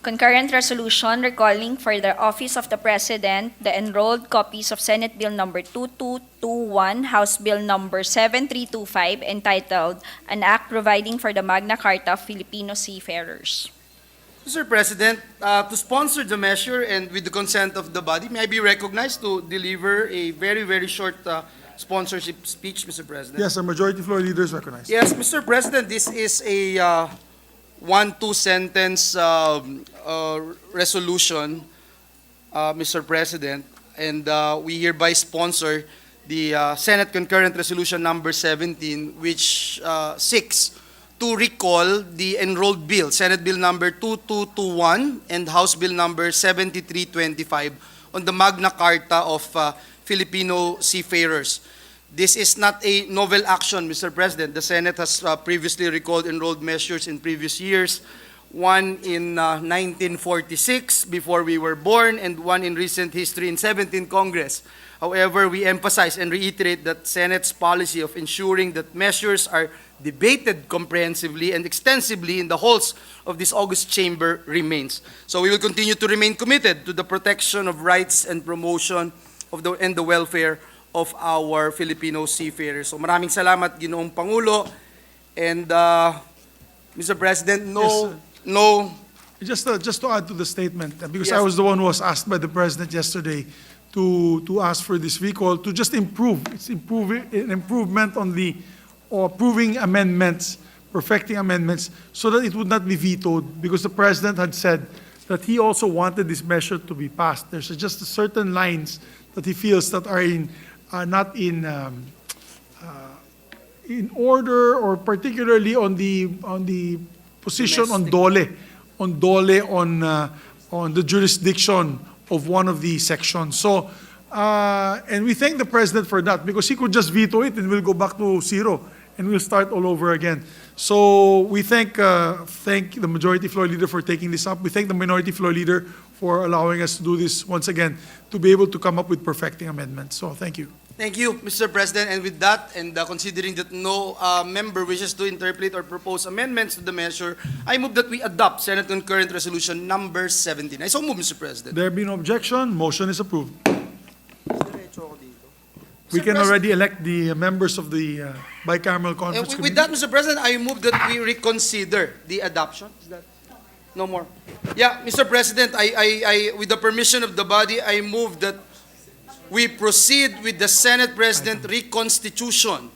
Concurrent resolution recalling for the Office of the President the enrolled copies of Senate Bill number 2221, House Bill number 7325, entitled An Act Providing for the Magna Carta of Filipino Seafarers. Mr. President, to sponsor the measure and with the consent of the body, may I be recognized to deliver a very, very short sponsorship speech, Mr. President? Yes, our Majority Floor Leader is recognized. Yes, Mr. President, this is a two-sentence resolution, Mr. President, and we hereby sponsor the Senate Concurrent Resolution number 17, which seeks to recall the enrolled bill, Senate Bill number 2221 and House Bill number 7325 on the Magna Carta of Filipino seafarers. This is not a novel action, Mr. President. The Senate has previously recalled enrolled measures in previous years, one in 1946, before we were born, and one in recent history in 17th Congress. However, we emphasize and reiterate that Senate's policy of ensuring that measures are debated comprehensively and extensively in the halls of this august chamber remains. So we will continue to remain committed to the protection of rights and promotion of and the welfare of our Filipino seafarers. So maraming salamat, Ginoong Pangulo. And Mr. President, Just to add to the statement, because Yes. I was the one who was asked by the President yesterday to ask for this recall, to just improve. It's an improvement on the approving amendments, perfecting amendments, so that it would not be vetoed, because the President had said that he also wanted this measure to be passed. There's just certain lines that he feels that are not in order, or particularly on the position on dole, on the jurisdiction of one of the sections. So, and we thank the President for that, because he could just veto it and we'll go back to zero and we'll start all over again. So we thank the Majority Floor Leader for taking this up. We thank the Minority Floor Leader for allowing us to do this once again, to be able to come up with perfecting amendments. So thank you. Thank you, Mr. President. And with that, and considering that no member wishes to interpolate or propose amendments to the measure, I move that we adopt Senate Concurrent Resolution number 17. I so move, Mr. President. There being no objection, motion is approved. We Mr. can President- already elect the members of the bicameral conference With committee. that, Mr. President, I move that we reconsider the adoption. Is that no more? Yeah, Mr. President, I with the permission of the body, I move that we proceed with the Senate President reconstitution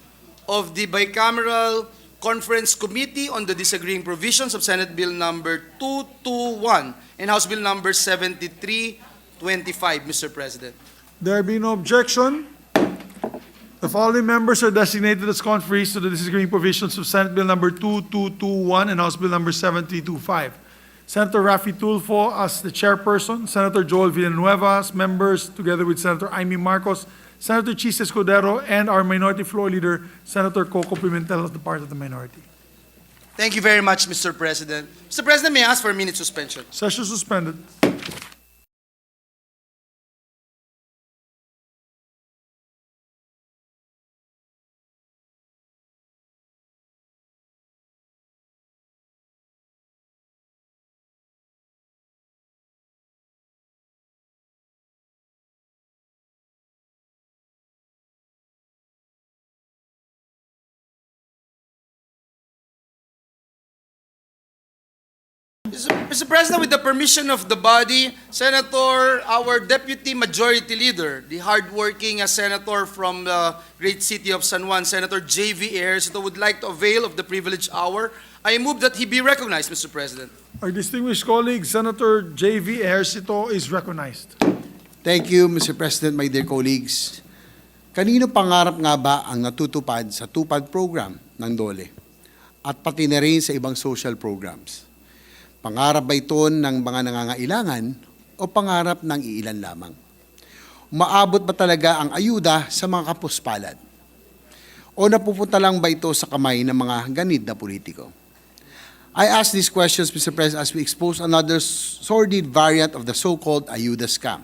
of the bicameral conference committee on the disagreeing provisions of Senate Bill number 221 and House Bill number 7325, Mr. President. There being no objection, the following members are designated as conferees to the disagreeing provisions of Senate Bill number 2221 and House Bill number 7325. Senator Raffy Tulfo as the chairperson, Senator Joel Villanueva as members, together with Senator Amy Marcos, Senator Chis Escudero, and our Minority Floor Leader, Senator Coco Pimentel, as the part of the minority. Thank you very much, Mr. President. Mr. President, may I ask for a minute suspension? Session suspended. Mr. President, with the permission of the body, Senator, our Deputy Majority Leader, the hardworking Senator from the great city of San Juan, Senator J.V. Ejercito, would like to avail of the privileged hour. I move that he be recognized, Mr. President. Our distinguished colleague, Senator J.V. Ejercito, is recognized. Thank you, Mr. President, my dear colleagues. Kanino pangarap nga ba ang natutupad sa TUPAD program ng DOLE at pati na rin sa ibang social programs? Pangarap ba ito ng mga nangangailangan o pangarap ng iilan lamang? Umaabot ba talaga ang ayuda sa mga kapuspalad? O napupunta lang ba ito sa kamay ng mga ganid na politiko? I ask these questions, Mr. President, as we expose another sordid variant of the so-called ayuda scam.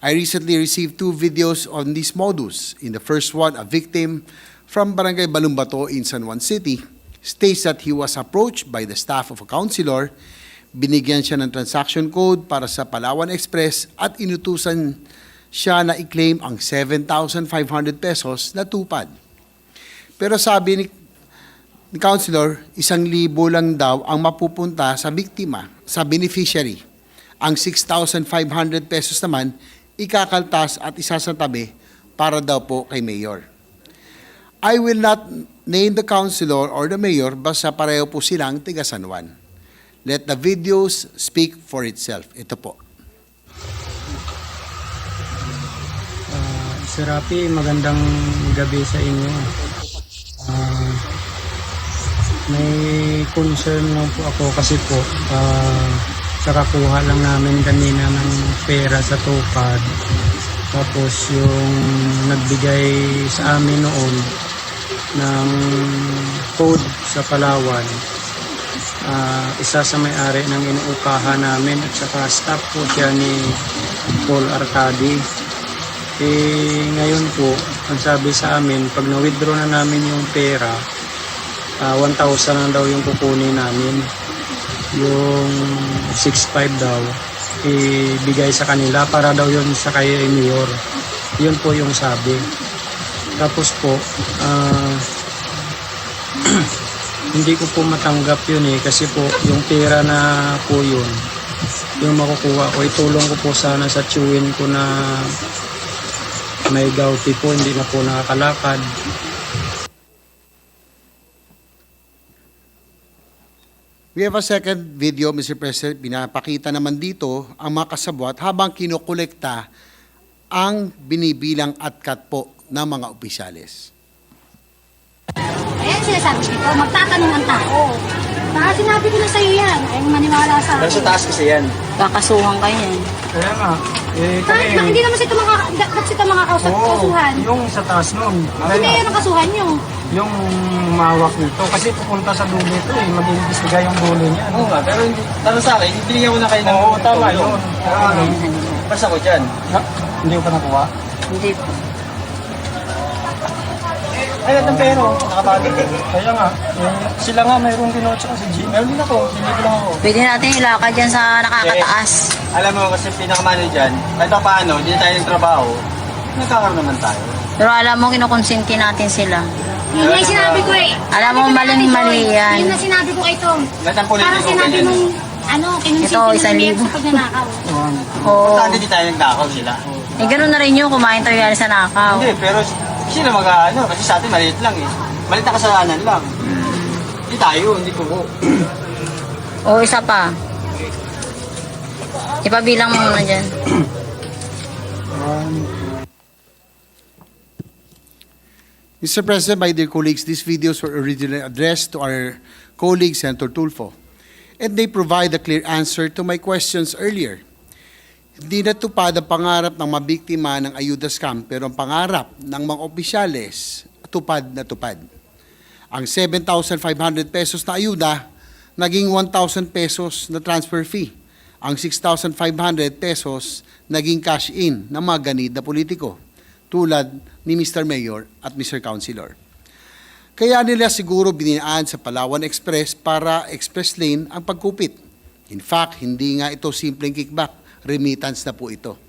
I recently received 2 videos on this modus. In the first one, a victim from Barangay Balumbato in San Juan City states that he was approached by the staff of a counselor Binigyan siya ng transaction code para sa Palawan Express at inutusan siya na i-claim ang 7,500 pesos na TUPAD. Pero sabi ni Councilor, 1,000 lang daw ang mapupunta sa biktima, sa beneficiary. Ang 6,500 pesos naman, ikakaltas at isasantabi para daw po kay Mayor. I will not name the councilor or the mayor, basta pareho po silang tiga San Juan. Let the videos speak for itself. Ito po. Sir Rapi, magandang gabi sa inyo. May concern lang po ako kasi po kakakuha lang namin kanina ng pera sa TUPAD. Tapos yung nagbigay sa amin noon ng code sa Palawan, isa sa may-ari ng inuupahan namin at saka staff po siya ni Paul Arcadi. Ngayon po, ang sabi sa amin, pag na-withdraw na namin yung pera, 1,000 na daw yung kukunin namin. Yung 6,500 daw, ibigay sa kanila para daw yun sa kay Mayor. Yun po yung sabi. Tapos po, hindi ko po matanggap yun kasi po yung pera na po yun, yung makukuha ko, itulong ko po sana sa tiyuhin ko na may gouty po, hindi na po nakakalakad. We have a second video, Mr. President. Pinapakita naman dito ang mga kasabwat habang kinokolekta ang binibilang at cut po ng mga opisyales. Ayan sinasabi dito, magtatanong ang tao. Baka sinabi ko na sa'yo yan, ay maniwala sa akin. Pero sa taas kasi yan. Kakasuhan ka yan. Kaya nga, Kahit na hindi naman sila makakausap, kasuhan. yung sa taas nun. Hindi na yung kasuhan nyo. Yung mawak nito, kasi pupunta sa dulo ito mag-iimbestiga yung dulo niya. Oo nga, pero tanong sa akin, binigyan ko na kayo ng tama yun. Basta ko dyan. Hindi ko pa nakuha? Hindi po. Ay, lahat ng pero, nakabalik Kaya nga, sila nga mayroong kinotsa kasi G. Meron din ako, hindi ko lang ako. Pwede natin ilakad dyan sa nakakataas. Alam mo, kasi pinakamano dyan, kahit pa paano, hindi tayo ng trabaho, nagkakaroon naman tayo. Pero alam mo, kinukonsinti natin sila. Yun yung sinabi ko Alam mo, maling-mali yan. Yun na sinabi ko kay Tom. Lahat ng politiko, Parang sinabi mong, kinonsinti ito, 1,000 sa pagnanakaw. Oo. Saan hindi tayo nagdakaw sila? Ganun na rin yun, kumain tayo sa nakaw. Hindi, pero sila kasi sa atin maliit lang Maliit na kasalanan lang. Hindi tayo, hindi ko. O, isa pa. Ipabilang mo muna dyan. Mr. President, my dear colleagues, these videos were originally addressed to our colleague, Senator Tulfo, and they provide a clear answer to my questions earlier. Hindi natupad ang pangarap ng mabiktima ng ayuda scam, pero ang pangarap ng mga opisyales, tupad na tupad. Ang 7,500 pesos na ayuda, naging 1,000 pesos na transfer fee. Ang 6,500 pesos, naging cash in ng mga ganid na politiko, tulad ni Mr. Mayor at Mr. Councilor. Kaya nila siguro bininaan sa Palawan Express para express lane ang pagkupit. In fact, hindi nga ito simpleng kickback, remittance na po ito.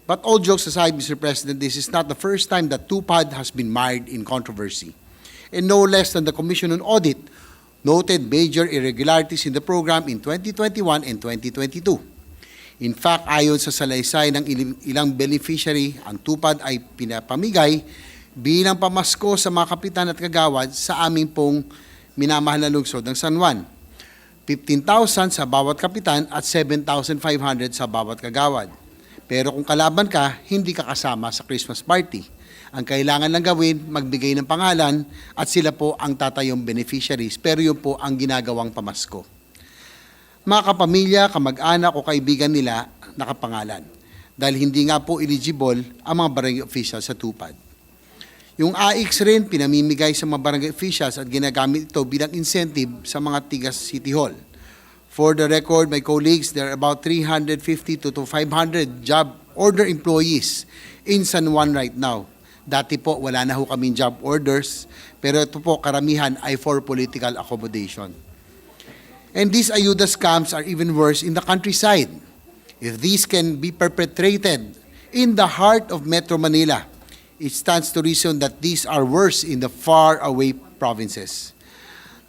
But all jokes aside, Mr. President, this is not the first time that TUPAD has been mired in controversy. And no less than the Commission on Audit noted major irregularities in the program in 2021 and 2022. In fact, ayon sa salaysay ng ilang beneficiary, ang TUPAD ay pinapamigay bilang pamasko sa mga kapitan at kagawad sa aming pong minamahal na lungsod ng San Juan. 15,000 sa bawat kapitan at 7,500 sa bawat kagawad. Pero kung kalaban ka, hindi ka kasama sa Christmas party. Ang kailangan lang gawin, magbigay ng pangalan at sila po ang tatayong beneficiaries, pero yun po ang ginagawang pamasko. Mga kapamilya, kamag-anak o kaibigan nila nakapangalan dahil hindi nga po eligible ang mga barangay officials sa TUPAD. Yung AX rin pinamimigay sa mga barangay officials at ginagamit ito bilang incentive sa mga tiga City Hall. For the record, my colleagues, there are about 350 to 500 job order employees in San Juan right now. Dati po, wala na ho kaming job orders, pero ito po, karamihan ay for political accommodation. And these ayuda scams are even worse in the countryside. If these can be perpetrated in the heart of Metro Manila, it stands to reason that these are worse in the far-away provinces.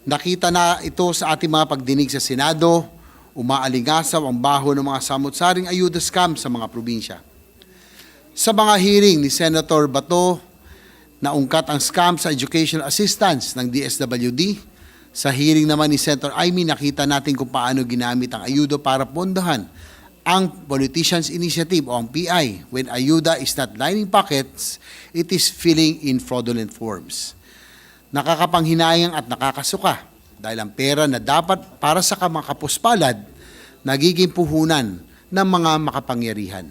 Nakita na ito sa ating mga pagdinig sa Senado, umaalingasaw ang baho ng mga samot-saring ayuda scam sa mga probinsya. Sa mga hearing ni Senator Bato, naungkat ang scam sa educational assistance ng DSWD. Sa hearing naman ni Senator Amy, nakita natin kung paano ginamit ang ayuda para pondahan ang Politicians Initiative o ang PI. When ayuda is not lining pockets, it is filling in fraudulent forms. Nakakapanghinayang at nakakasuka dahil ang pera na dapat para sa mga kapuspalad, nagiging puhunan ng mga makapangyarihan.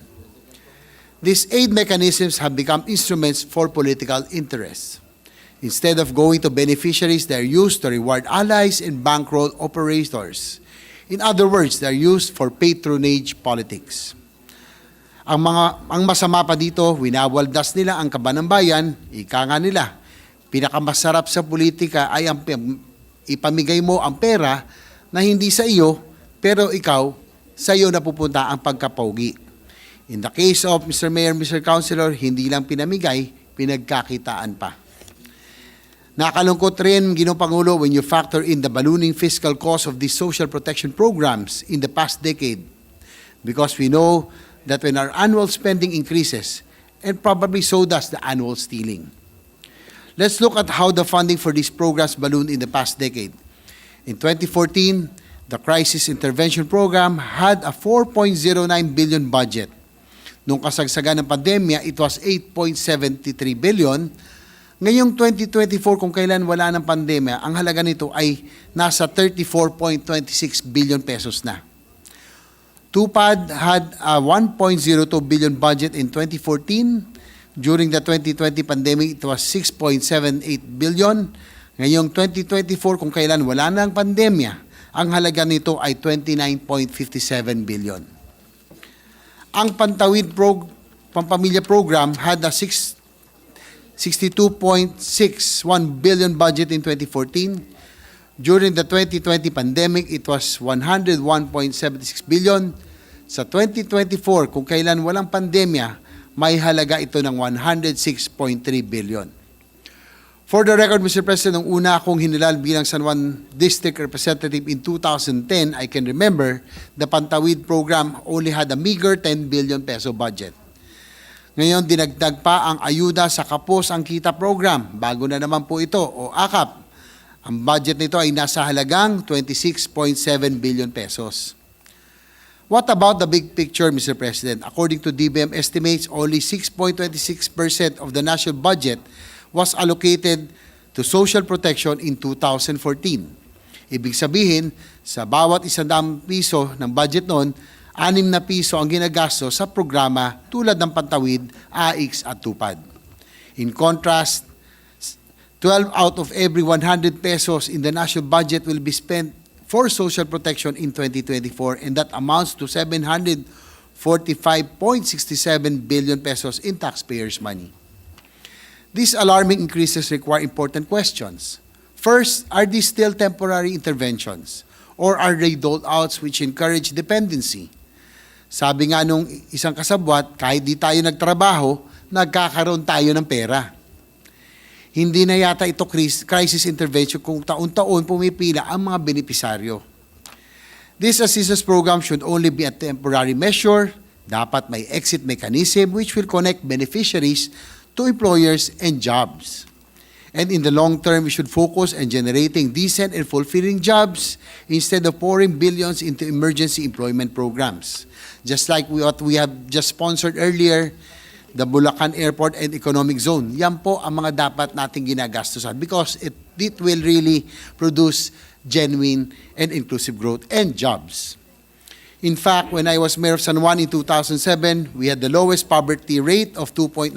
These aid mechanisms have become instruments for political interests. Instead of going to beneficiaries, they are used to reward allies and bankroll operators. In other words, they are used for patronage politics. Ang masama pa dito, winawaldas nila ang kaban ng bayan, ika nga nila. Pinakamasarap sa politika ay ang ipamigay mo ang pera na hindi sa iyo, pero ikaw, sa iyo napupunta ang pagkapogi. In the case of Mr. Mayor, Mr. Councilor, hindi lang pinamigay, pinagkakitaan pa. Nakalungkot rin, Ginoong Pangulo, when you factor in the ballooning fiscal cost of these social protection programs in the past decade. Because we know that when our annual spending increases, and probably so does the annual stealing. Let's look at how the funding for these programs ballooned in the past decade. In 2014, the Crisis Intervention Program had a 4.09 billion budget. Nung kasagsagan ng pandemya, it was 8.73 billion. Ngayong 2024, kung kailan wala ng pandemya, ang halaga nito ay nasa 34.26 billion pesos na. TUPAD had a 1.02 billion budget in 2014. During the 2020 pandemic, it was 6.78 billion. Ngayong 2024, kung kailan wala na ang pandemya, ang halaga nito ay 29.57 billion. Ang Pampamilya Program had a 62.61 billion budget in 2014. During the 2020 pandemic, it was 101.76 billion. Sa 2024, kung kailan walang pandemya, may halaga ito ng 106.3 billion. For the record, Mr. President, nung una akong hinilal bilang San Juan District Representative in 2010, I can remember the Pantawid program only had a meager 10 billion peso budget. Ngayon, dinagdag pa ang ayuda sa Kapos ang Kita program. Bago na naman po ito, o AKAP. Ang budget nito ay nasa halagang 26.7 billion pesos. What about the big picture, Mr. President? According to DBM estimates, only 6.26% of the national budget was allocated to social protection in 2014. Ibig sabihin, sa bawat 100 piso ng budget noon, 6 na piso ang ginagasto sa programa tulad ng Pantawid, AIX at TUPAD. In contrast, 12 out of every 100 pesos in the national budget will be spent for social protection in 2024, and that amounts to 745.67 billion pesos in taxpayers' money. These alarming increases require important questions. First, are these still temporary interventions, or are they dole-outs which encourage dependency? Sabi nga nung isang kasabwat, kahit di tayo nagtrabaho, nagkakaroon tayo ng pera. Hindi na yata ito crisis intervention kung taon-taon pumipila ang mga benepisaryo. This assistance program should only be a temporary measure. Dapat may exit mechanism which will connect beneficiaries to employers and jobs. And in the long term, we should focus on generating decent and fulfilling jobs instead of pouring billions into emergency employment programs. Just like what we have just sponsored earlier, the Bulacan Airport and Economic Zone. Yan po ang mga dapat nating ginagastusan because it will really produce genuine and inclusive growth and jobs. In fact, when I was Mayor of San Juan in 2007, we had the lowest poverty rate of 2.97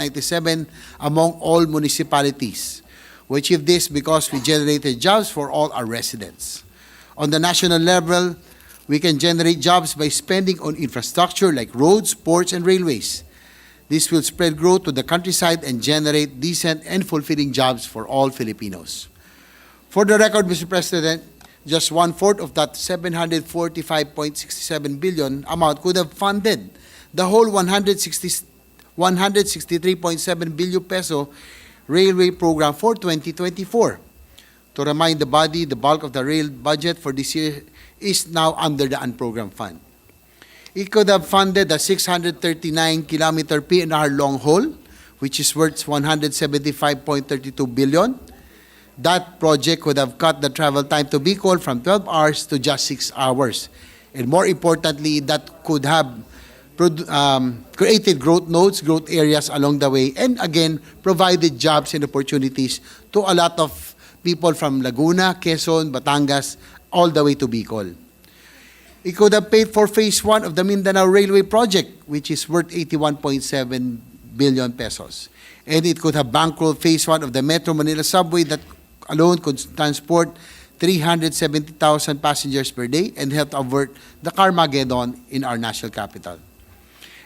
among all municipalities. We achieved this because we generated jobs for all our residents. On the national level, we can generate jobs by spending on infrastructure like roads, ports, and railways. This will spread growth to the countryside and generate decent and fulfilling jobs for all Filipinos. For the record, Mr. President, just one-fourth of that 745.67 billion amount could have funded the whole 163.7 billion peso railway program for 2024. To remind the body, the bulk of the rail budget for this year is now under the unprogrammed fund. It could have funded the 639-kilometer PNR long haul, which is worth 175.32 billion. That project could have cut the travel time to Bicol from 12 hours to just 6 hours. And more importantly, that could have created growth nodes, growth areas along the way, and again, provided jobs and opportunities to a lot of people from Laguna, Quezon, Batangas, all the way to Bicol. It could have paid for phase 1 of the Mindanao Railway project, which is worth 81.7 billion pesos. And it could have bankrolled phase 1 of the Metro Manila subway that alone could transport 370,000 passengers per day and help avert the Carmageddon in our national capital.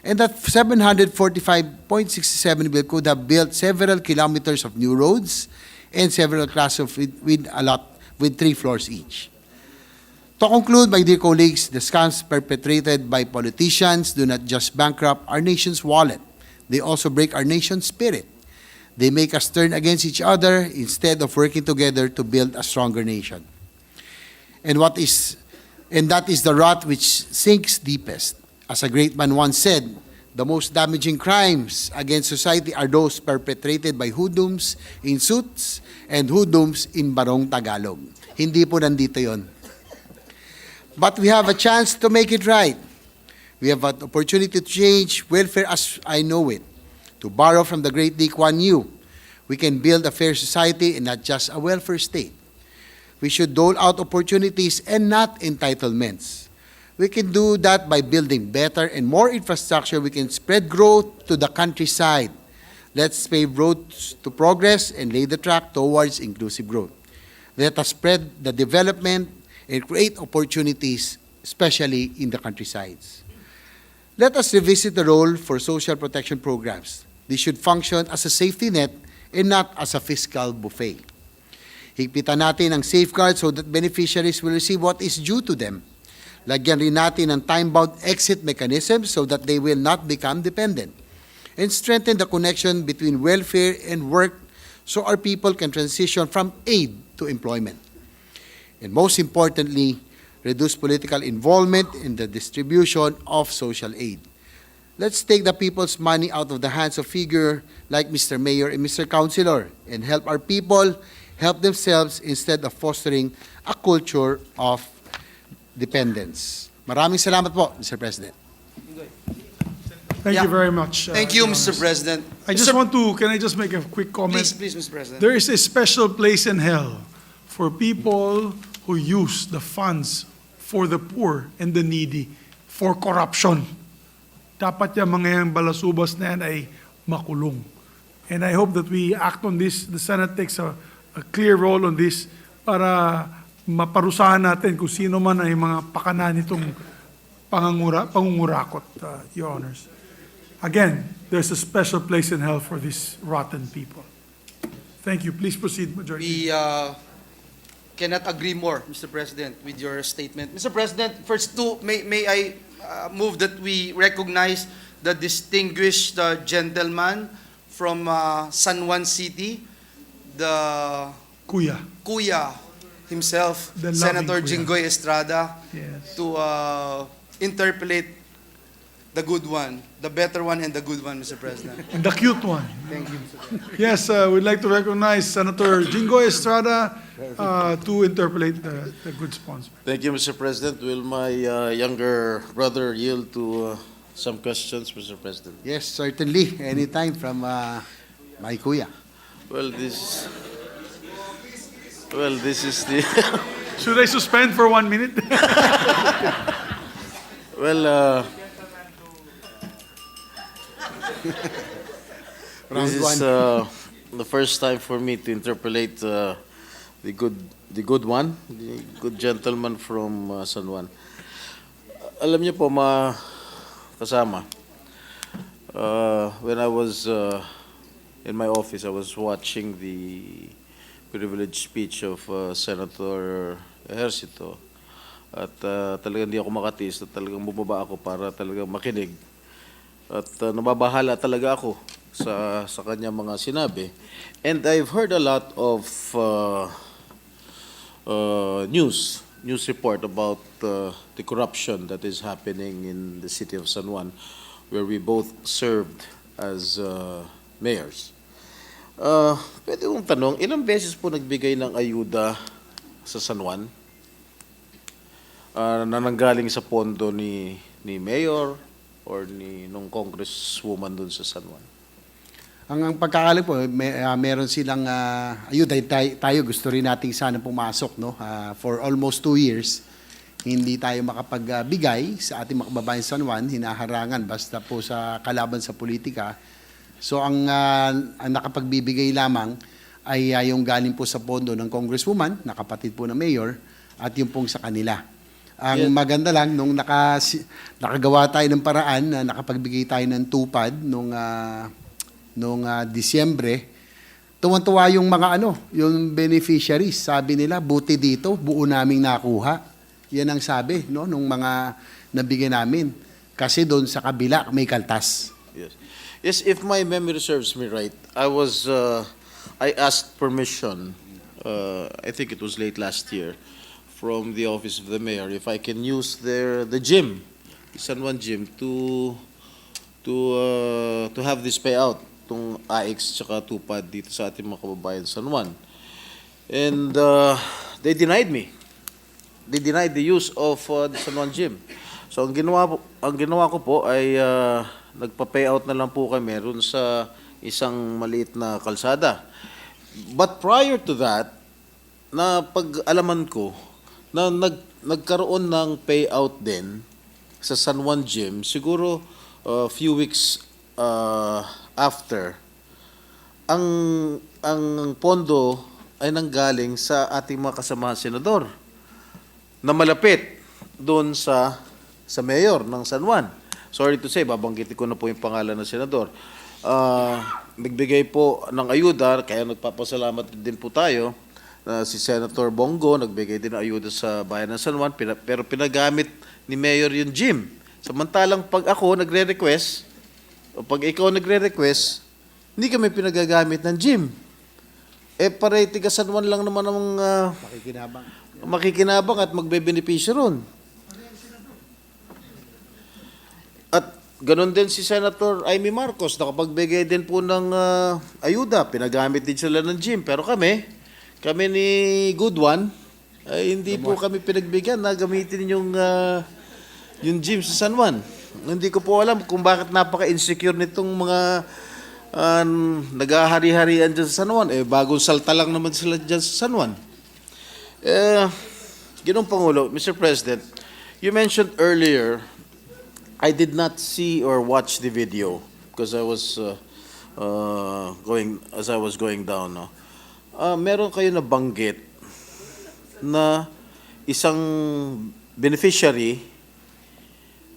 And that 745.67 billion could have built several kilometers of new roads and several classes with 3 floors each. To conclude, my dear colleagues, the scams perpetrated by politicians do not just bankrupt our nation's wallet, they also break our nation's spirit. They make us turn against each other instead of working together to build a stronger nation. And that is the rot which sinks deepest. As a great man once said, the most damaging crimes against society are those perpetrated by hoodlums in suits and hoodlums in barong Tagalog. Hindi po nandito yon. But we have a chance to make it right. We have an opportunity to change welfare as I know it. To borrow from the great Lee Kuan Yew, we can build a fair society and not just a welfare state. We should dole out opportunities and not entitlements. We can do that by building better and more infrastructure. We can spread growth to the countryside. Let's pave roads to progress and lay the track towards inclusive growth. Let us spread the development and create opportunities, especially in the countrysides. Let us revisit the role for social protection programs. They should function as a safety net and not as a fiscal buffet. Higpitan natin ang safeguards so that beneficiaries will receive what is due to them. Lagyan rin natin ng time-bound exit mechanisms so that they will not become dependent. And strengthen the connection between welfare and work so our people can transition from aid to employment. And most importantly, reduce political involvement in the distribution of social aid. Let's take the people's money out of the hands of figures like Mr. Mayor and Mr. Councilor and help our people help themselves instead of fostering a culture of dependence. Maraming salamat po, Mr. President. Thank you very much. Thank you, Mr. President. Can I just make a quick comment? Please, Mr. President. There is a special place in hell for people who use the funds for the poor and the needy for corruption. Dapat yung mga yung balasubas na yan ay makulong. And I hope that we act on this. The Senate takes a clear role on this para maparusahan natin kung sino man ay mga pakana nitong pangungurakot, Your Honors. Again, there's a special place in hell for these rotten people. Thank you. Please proceed, Majority. We cannot agree more, Mr. President, with your statement. Mr. President, first may I move that we recognize the distinguished gentleman from San Juan City, the Kuya himself, The Senator loving Kuya. Jinggoy Estrada, Yes. to interpolate the good one, the better one and the good one, Mr. President. And the cute one. Thank you, Mr. President. Yes, we'd like to recognize Senator Jinggoy Estrada to interpolate the good sponsor. Thank you, Mr. President. Will my younger brother yield to some questions, Mr. President? Yes, certainly. Anytime from my Kuya. Well, this is the... Should I suspend for 1 minute? Well, this is the first time for me to interpolate the good one, the good gentleman from San Juan. Alam niyo po, kasama, when I was in my office, I was watching the privileged speech of Senator Ejercito. At talagang hindi ako makatiis at talagang bumaba ako para talagang makinig. At nababahala talaga ako sa kanya mga sinabi. And I've heard a lot of news report about the corruption that is happening in the city of San Juan, where we both served as mayors. Pwede kong tanong, ilang beses po nagbigay ng ayuda sa San Juan na nanggaling sa pondo ni Mayor or nung congresswoman dun sa San Juan? Ang pagkakali po, meron silang ayuda. Tayo gusto rin nating sana pumasok, no? For almost 2 years, hindi tayo makapagbigay sa ating mga kababayan sa San Juan, hinaharangan basta po sa kalaban sa politika. So ang nakapagbibigay lamang ay yung galing po sa pondo ng congresswoman, na kapatid po ng mayor, at yung pong sa kanila. Ang maganda lang, nung nakagawa tayo ng paraan na nakapagbigay tayo ng TUPAD nung Disyembre, tuwan-tuwa yung mga yung beneficiaries. Sabi nila, buti dito, buo naming nakuha. Yan ang sabi, no, nung mga nabigay namin. Kasi doon sa kabila, may kaltas. Yes. Yes, if my memory serves me right, I asked permission, I think it was late last year, from the office of the mayor, if I can use the gym, the San Juan gym, to have this payout, itong AX tsaka TUPAD dito sa ating mga kababayan San Juan. And they denied me. They denied the use of the San Juan gym. So ang ginawa ko po ay nagpa-payout na lang po kami ron sa isang maliit na kalsada. But prior to that, na pag-alaman ko na nagkaroon ng payout din sa San Juan Gym, siguro few weeks after, ang pondo ay nanggaling sa ating mga kasamahan senador na malapit doon sa mayor ng San Juan. Sorry to say, babanggitin ko na po yung pangalan ng senador. Nagbigay po ng ayuda, kaya nagpapasalamat din po tayo. Si Senator Bongo, nagbigay din ng ayuda sa bayan ng San Juan, pero pinagamit ni Mayor yung gym. Samantalang pag ako nagre-request, o pag ikaw nagre-request, hindi kami pinagagamit ng gym. Pareho tiga San Juan lang naman ang makikinabang at magbe-benepisyo ron. At ganun din si Senator Amy Marcos, nakapagbigay din po ng ayuda, pinagamit din sila ng gym, pero kami ni Good One, ay hindi po kami pinagbigyan na gamitin yung gym sa San Juan. Hindi ko po alam kung bakit napaka-insecure nitong mga nag-ahari-harian dyan sa San Juan. Bagong salta lang naman sila dyan sa San Juan. Ginoong Pangulo, Mr. President, you mentioned earlier, I did not see or watch the video because I was going down, no? Meron kayo na banggit na isang beneficiary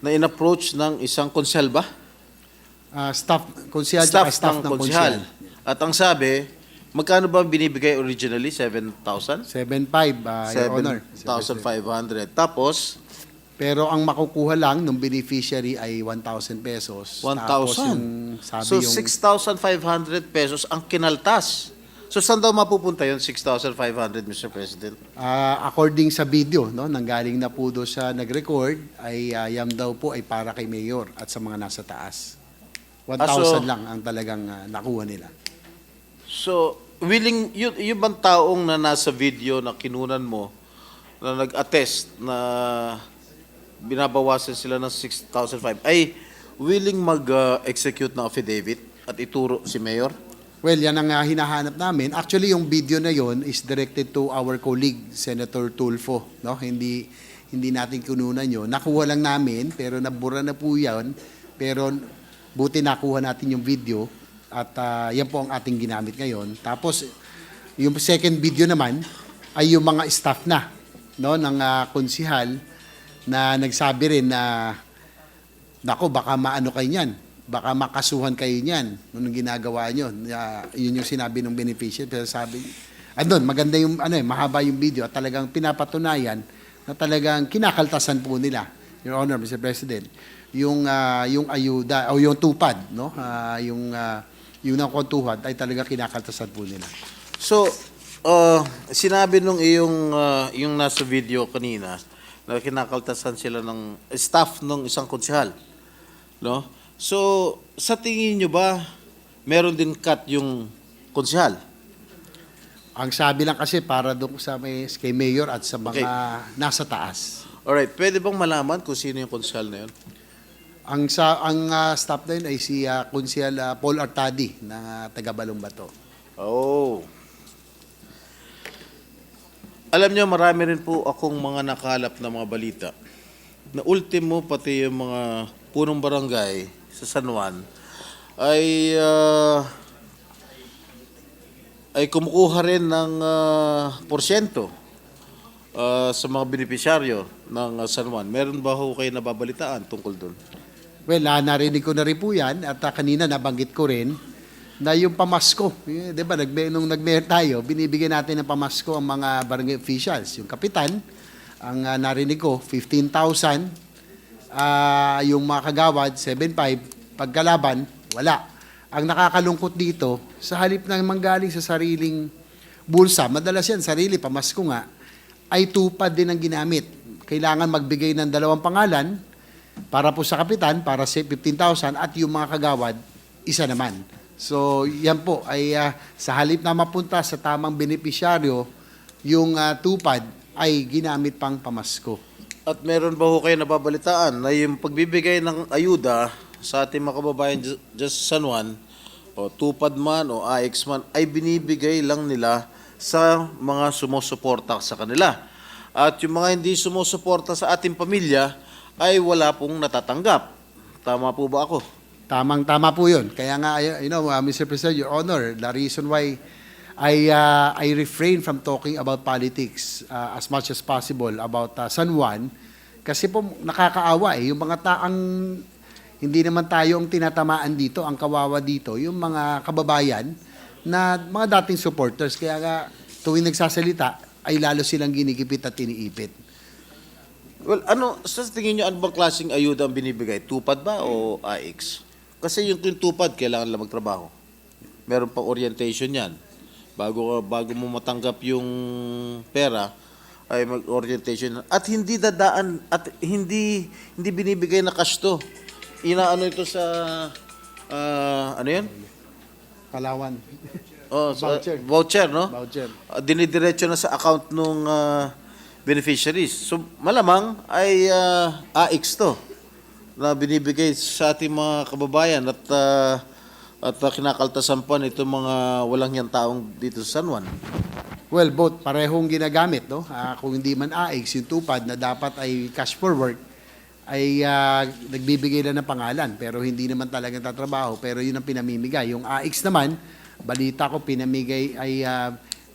na in-approach ng isang konsel ba? Staff ng konsyal. At ang sabi, magkano ba binibigay originally? 7,000? 7,500, Your Honor. 7,500. Tapos? Pero ang makukuha lang ng beneficiary ay 1,000 pesos. 1,000? So 6,500 pesos ang kinaltas. So saan daw mapupunta yun, 6,500, Mr. President? According sa video, no, nanggaling na po doon sa nag-record, ay yan daw po ay para kay Mayor at sa mga nasa taas. 1,000 lang ang talagang nakuha nila. So, yung bang taong na nasa video na kinunan mo, na nag-attest na binabawasan sila ng 6,500, ay willing mag-execute ng affidavit at ituro si Mayor? Well, yan ang hinahanap namin. Actually, yung video na yon is directed to our colleague, Senator Tulfo. No? Hindi natin kununan yun. Nakuha lang namin, pero nabura na po yan. Pero buti nakuha natin yung video at yan po ang ating ginamit ngayon. Tapos, yung second video naman ay yung mga staff na, no, ng konsihal na nagsabi rin na, nako, baka maano kayo niyan. Baka makasuhan kayo niyan nung ginagawa nyo. Yun yung sinabi ng beneficiary. Pero sabi, andun, maganda yung, mahaba yung video at talagang pinapatunayan na talagang kinakaltasan po nila, Your Honor, Mr. President, yung ayuda, o yung TUPAD, no? Yung nangkontuhan ay talagang kinakaltasan po nila. So, sinabi nung yung nasa video kanina na kinakaltasan sila ng staff ng isang konsyahal, no? So, sa tingin nyo ba meron din cut yung konsyahal? Ang sabi lang kasi para doon sa kay Mayor at sa mga nasa taas. Alright, pwede bang malaman kung sino yung konsyahal na yun? Ang staff na yun ay si Konsyal Paul Artadi ng taga Balongbato. Oh. Alam niyo, marami rin po akong mga nakalap na mga balita na ultimo pati yung mga punong barangay sa San Juan ay kumukuha rin ng porsyento sa mga benepisyaryo ng San Juan. Meron ba ho kayo nababalitaan tungkol doon? Well, narinig ko na rin po yan at kanina nabanggit ko rin na yung pamasko, di ba, nung nag-mayor tayo, binibigyan natin ng pamasko ang mga barangay officials. Yung kapitan, ang narinig ko, 15,000, yung mga kagawad, 7,500, pagkalaban, wala. Ang nakakalungkot dito, sa halip na manggaling sa sariling bulsa, madalas yan, sarili, pamasko nga, ay TUPAD din ang ginamit. Kailangan magbigay ng 2 pangalan para po sa kapitan, para sa 15,000, at yung mga kagawad, isa naman. So, yan po ay sa halip na mapunta sa tamang benepisyaryo, yung TUPAD ay ginamit pang pamasko. At meron ba ho kayo nababalitaan na yung pagbibigay ng ayuda sa ating mga kababayan dyan sa San Juan, o TUPAD man o AX man, ay binibigay lang nila sa mga sumusuporta sa kanila. At yung mga hindi sumusuporta sa ating pamilya ay wala pong natatanggap. Tama po ba ako? Tamang-tama po yun. Kaya nga, Mr. President, Your Honor, the reason why I refrain from talking about politics as much as possible about San Juan, kasi po nakakaawa yung mga taang hindi naman tayo ang tinatamaan dito, ang kawawa dito, yung mga kababayan na mga dating supporters. Kaya nga, tuwing nagsasalita, ay lalo silang ginikipit at iniipit. Well, sa tingin nyo, ano bang klaseng ayuda ang binibigay? TUPAD ba o AX? Kasi yung TUPAD, kailangan lang magtrabaho. Meron pang orientation yan. Bago mo matanggap yung pera, ay mag-orientation. At hindi dadaan, at hindi binibigay na cash to. Inaano ito sa, ano yan? Palawan. Voucher, no? Voucher. Dinidiretso na sa account ng beneficiaries. So, malamang ay AX to na binibigay sa ating mga kababayan at kinakaltasan pa nito mga walang yan taong dito sa San Juan. Well, both parehong ginagamit, no? Kung hindi man AX, yung TUPAD na dapat ay cash for work, ay nagbibigay lang ng pangalan, pero hindi naman talagang tatrabaho, pero yun ang pinamimigay. Yung AX naman, balita ko pinamigay ay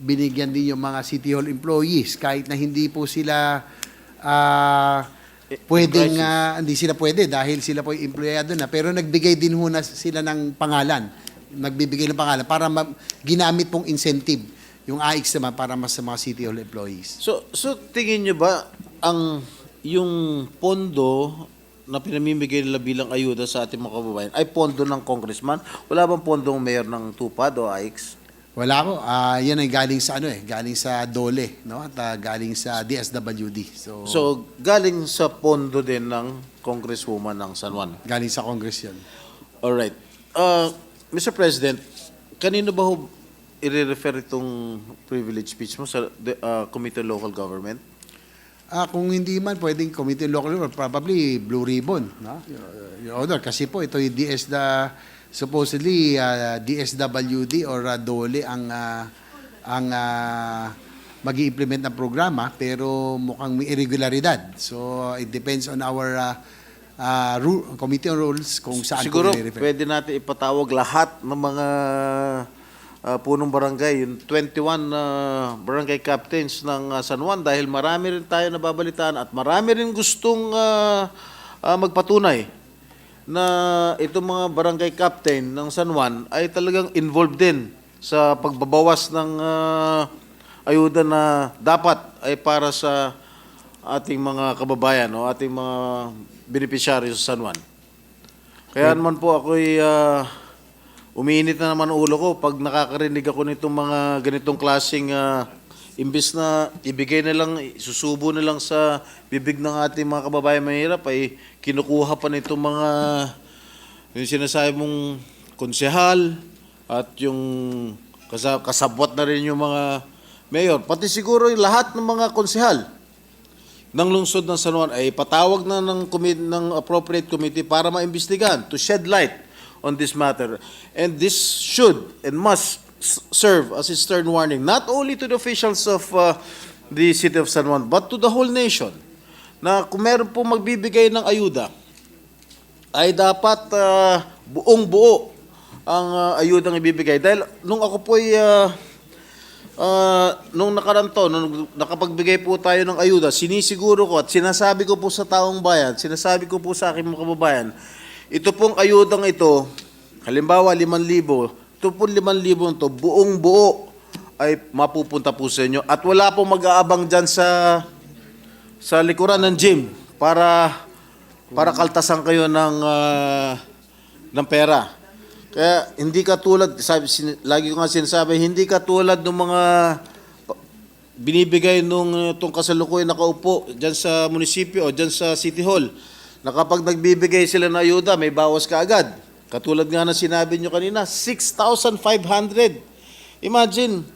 binigyan din yung mga City Hall employees, kahit na hindi po sila pwedeng, hindi sila pwede dahil sila po yung empleyado na, pero nagbigay din na sila ng pangalan, nagbibigay ng pangalan para ginamit pong incentive yung AX naman para mas sa mga City Hall employees. So tingin nyo ba yung pondo na pinamimigay nila bilang ayuda sa ating mga kababayan ay pondo ng congressman? Wala bang pondong mayor ng TUPAD o AX? Wala ko. Yan ay galing sa galing sa DOLE, no? At galing sa DSWD. So galing sa pondo din ng congresswoman ng San Juan. Galing sa Congress 'yan. All right. Mr. President, kanino ba ho i-refer itong privilege speech mo sa Committee on Local Government? Kung hindi man pwedeng Committee on Local Government, probably Blue Ribbon, no? Your Honor, kasi po ito yung supposedly DSWD or DOLE ang mag-i-implement ng programa, pero mukhang may irregularidad. So it depends on our committee on rules kung saan siguro i-refer. Pwede natin ipatawag lahat ng mga punong barangay, yung 21 barangay captains ng San Juan, dahil marami rin tayo nababalitaan at marami rin gustong magpatunay na itong mga barangay captain ng San Juan ay talagang involved din sa pagbabawas ng ayuda na dapat ay para sa ating mga kababayan o ating mga beneficiaryo sa San Juan. Kaya naman po ako'y umiinit na naman ang ulo ko pag nakakarinig ako nitong mga ganitong klaseng imbis na ibigay na lang, susubo na lang sa bibig ng ating mga kababayan mahirap, ay kinukuha pa nitong mga yung sinasabi mong konsehal at yung kasabwat na rin yung mga mayor. Pati siguro yung lahat ng mga konsehal ng lungsod ng San Juan ay patawag na ng appropriate committee para maimbestigahan, to shed light on this matter. And this should and must serve as a stern warning, not only to the officials of the city of San Juan, but to the whole nation, na kung meron po magbibigay ng ayuda, ay dapat buong-buo ang ayudang ibibigay. Dahil nung ako po nung nakaranto, nung nakapagbigay po tayo ng ayuda, sinisiguro ko at sinasabi ko po sa taong bayan, sinasabi ko po sa aking mga kababayan, ito pong ayudang ito, halimbawa 5,000, ito pong 5,000 ito, buong-buo ay mapupunta po sa inyo. At wala pong mag-aabang dyan sa likuran ng gym para kaltasan kayo ng pera. Kaya hindi katulad, lagi ko nga sinasabi, hindi katulad ng mga binibigay itong kasalukuyan nakaupo dyan sa munisipyo o dyan sa City Hall, na kapag nagbibigay sila ng ayuda, may bawas ka agad. Katulad nga na sinabi nyo kanina, 6,500. Imagine,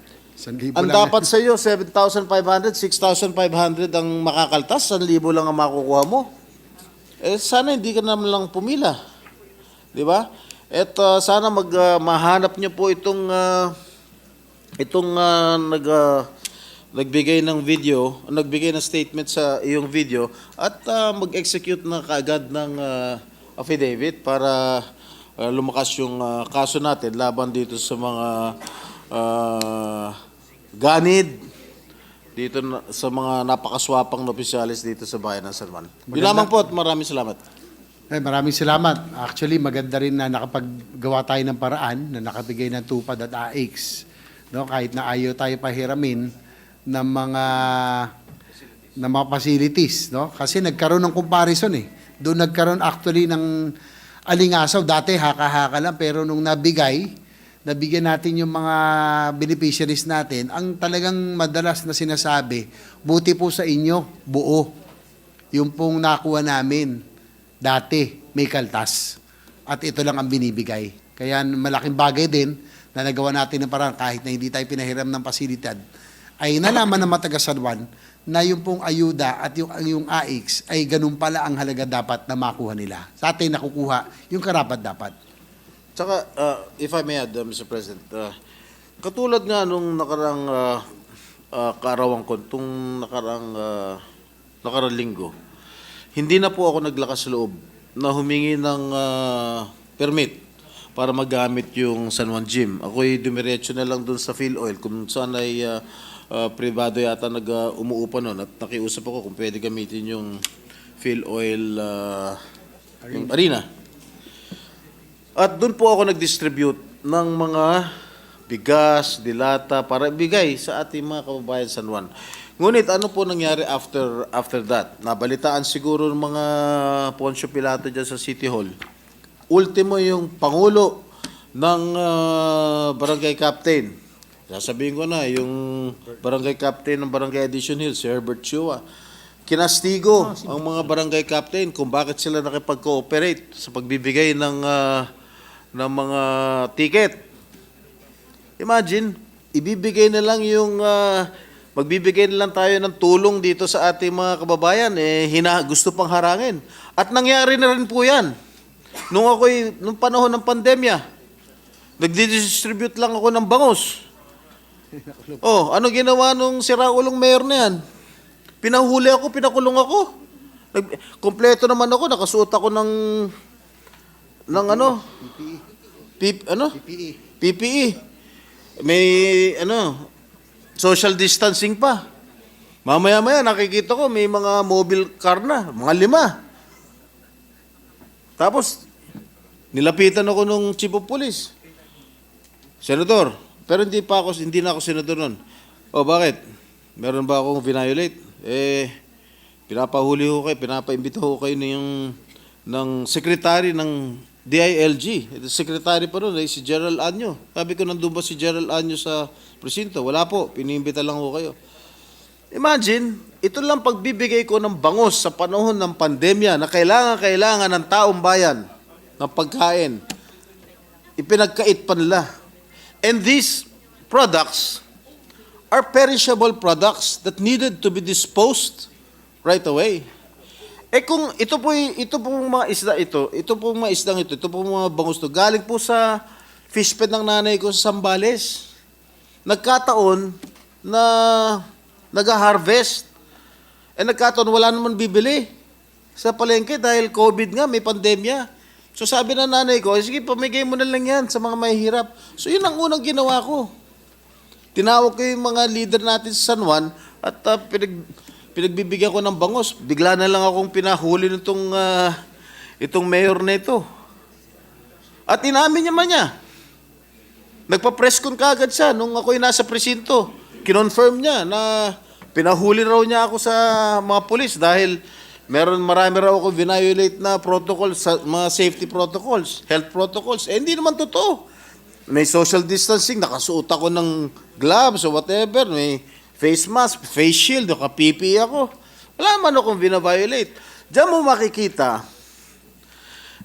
ang dapat sa iyo, 7,500, 6,500 ang makakaltas, 1,000 lang ang makukuha mo. Eh, sana hindi ka naman lang pumila. Di ba? At sana mahanap niyo po itong nagbigay ng video, nagbigay ng statement sa iyong video, at mag-execute na kaagad ng affidavit para lumakas yung kaso natin laban dito sa mga ganid dito sa mga napakaswapang na opisyalis dito sa bayan ng San Juan. Yun lamang po at maraming salamat. Maraming salamat. Actually, maganda rin na nakapaggawa tayo ng paraan na nakabigay ng TUPAD at AX. No? Kahit na ayaw tayo pahiramin ng mga facilities. No? Kasi nagkaroon ng comparison eh. Doon nagkaroon actually ng alingasaw. Dati haka-haka lang, pero nung nabigyan natin yung mga beneficiaries natin, ang talagang madalas na sinasabi, buti po sa inyo, buo. Yung pong nakuha namin, dati may kaltas. At ito lang ang binibigay. Kaya malaking bagay din na nagawa natin ng parang kahit na hindi tayo pinahiram ng pasilidad, ay nalaman ng mga taga San Juan na yung pong ayuda at yung AX ay ganun pala ang halaga dapat na makuha nila. Sa atin nakukuha yung karapat dapat. Tsaka, if I may add, Mr. President, katulad nga nung nakarang kaarawan ko, itong nakarang linggo, hindi na po ako naglakas loob na humingi ng permit para magamit yung San Juan Gym. Ako'y dumiretso na lang dun sa Phil Oil kung saan ay privado yata umuupa nun, at nakiusap ako kung pwede gamitin yung Phil Oil yung arena. At doon po ako nag-distribute ng mga bigas, dilata para ibigay sa ating mga kababayan San Juan. Ngunit ano po nangyari after that? Nabalitaan siguro ng mga Poncio Pilato dyan sa City Hall. Ultimo yung Pangulo ng Barangay Captain. Sasabihin ko na, yung Barangay Captain ng Barangay Addition Hill, si Herbert Chua. Kinastigo ang mga Barangay Captain kung bakit sila nakipag-cooperate sa pagbibigay ng mga ticket. Imagine, ibibigay na lang yung magbibigay na lang tayo ng tulong dito sa ating mga kababayan, gusto pang harangin. At nangyari na rin po yan. Nung panahon ng pandemya, nagdi-distribute lang ako ng bangus. Oh, ano ginawa nung siraulong mayor na yan? Pinahuli ako, pinakulong ako. Kompleto naman ako, nakasuot ako ng PPE. May social distancing pa. Mamaya-maya nakikita ko may mga mobile car na, mga 5. Tapos nilapitan ako nung chief of police. Senador, pero hindi na ako senador noon. O bakit? Meron ba akong violate? Pinapahuli ko kayo, pinapaimbita ko kayo ng secretary ng DILG. Secretary pa ron, si Gerald Anyo. Sabi ko, nandun ba si Gerald Anyo sa presinto? Wala po, pinimbita lang ko kayo. Imagine, ito lang pagbibigay ko ng bangos sa panahon ng pandemya na kailangan ng taong bayan ng pagkain. Ipinagkait pa nila. And these products are perishable products that needed to be disposed right away. Kung ito pong mga isda ito pong mga bangus to, galing po sa fish pet ng nanay ko sa Zambales. Nagkataon na nag-harvest. Nagkataon wala naman bibili sa palengke dahil COVID nga, may pandemya. So sabi ng nanay ko, sige, pamigay mo na lang yan sa mga mahihirap. So yun ang unang ginawa ko. Tinawag ko yung mga leader natin sa San Juan at pinagbibigyan ko ng bangos. Bigla na lang akong pinahuli itong mayor na ito. At inamin naman niya. Nagpa-press con kaagad siya nung ako'y nasa presinto. Kinonfirm niya na pinahuli raw niya ako sa mga pulis dahil marami raw ako violate na protocols, mga safety protocols, health protocols. Hindi naman totoo. May social distancing, nakasuot ako ng gloves o whatever, may face mask, face shield, naka-PPE ako. Wala man akong vina-violate. Diyan mo makikita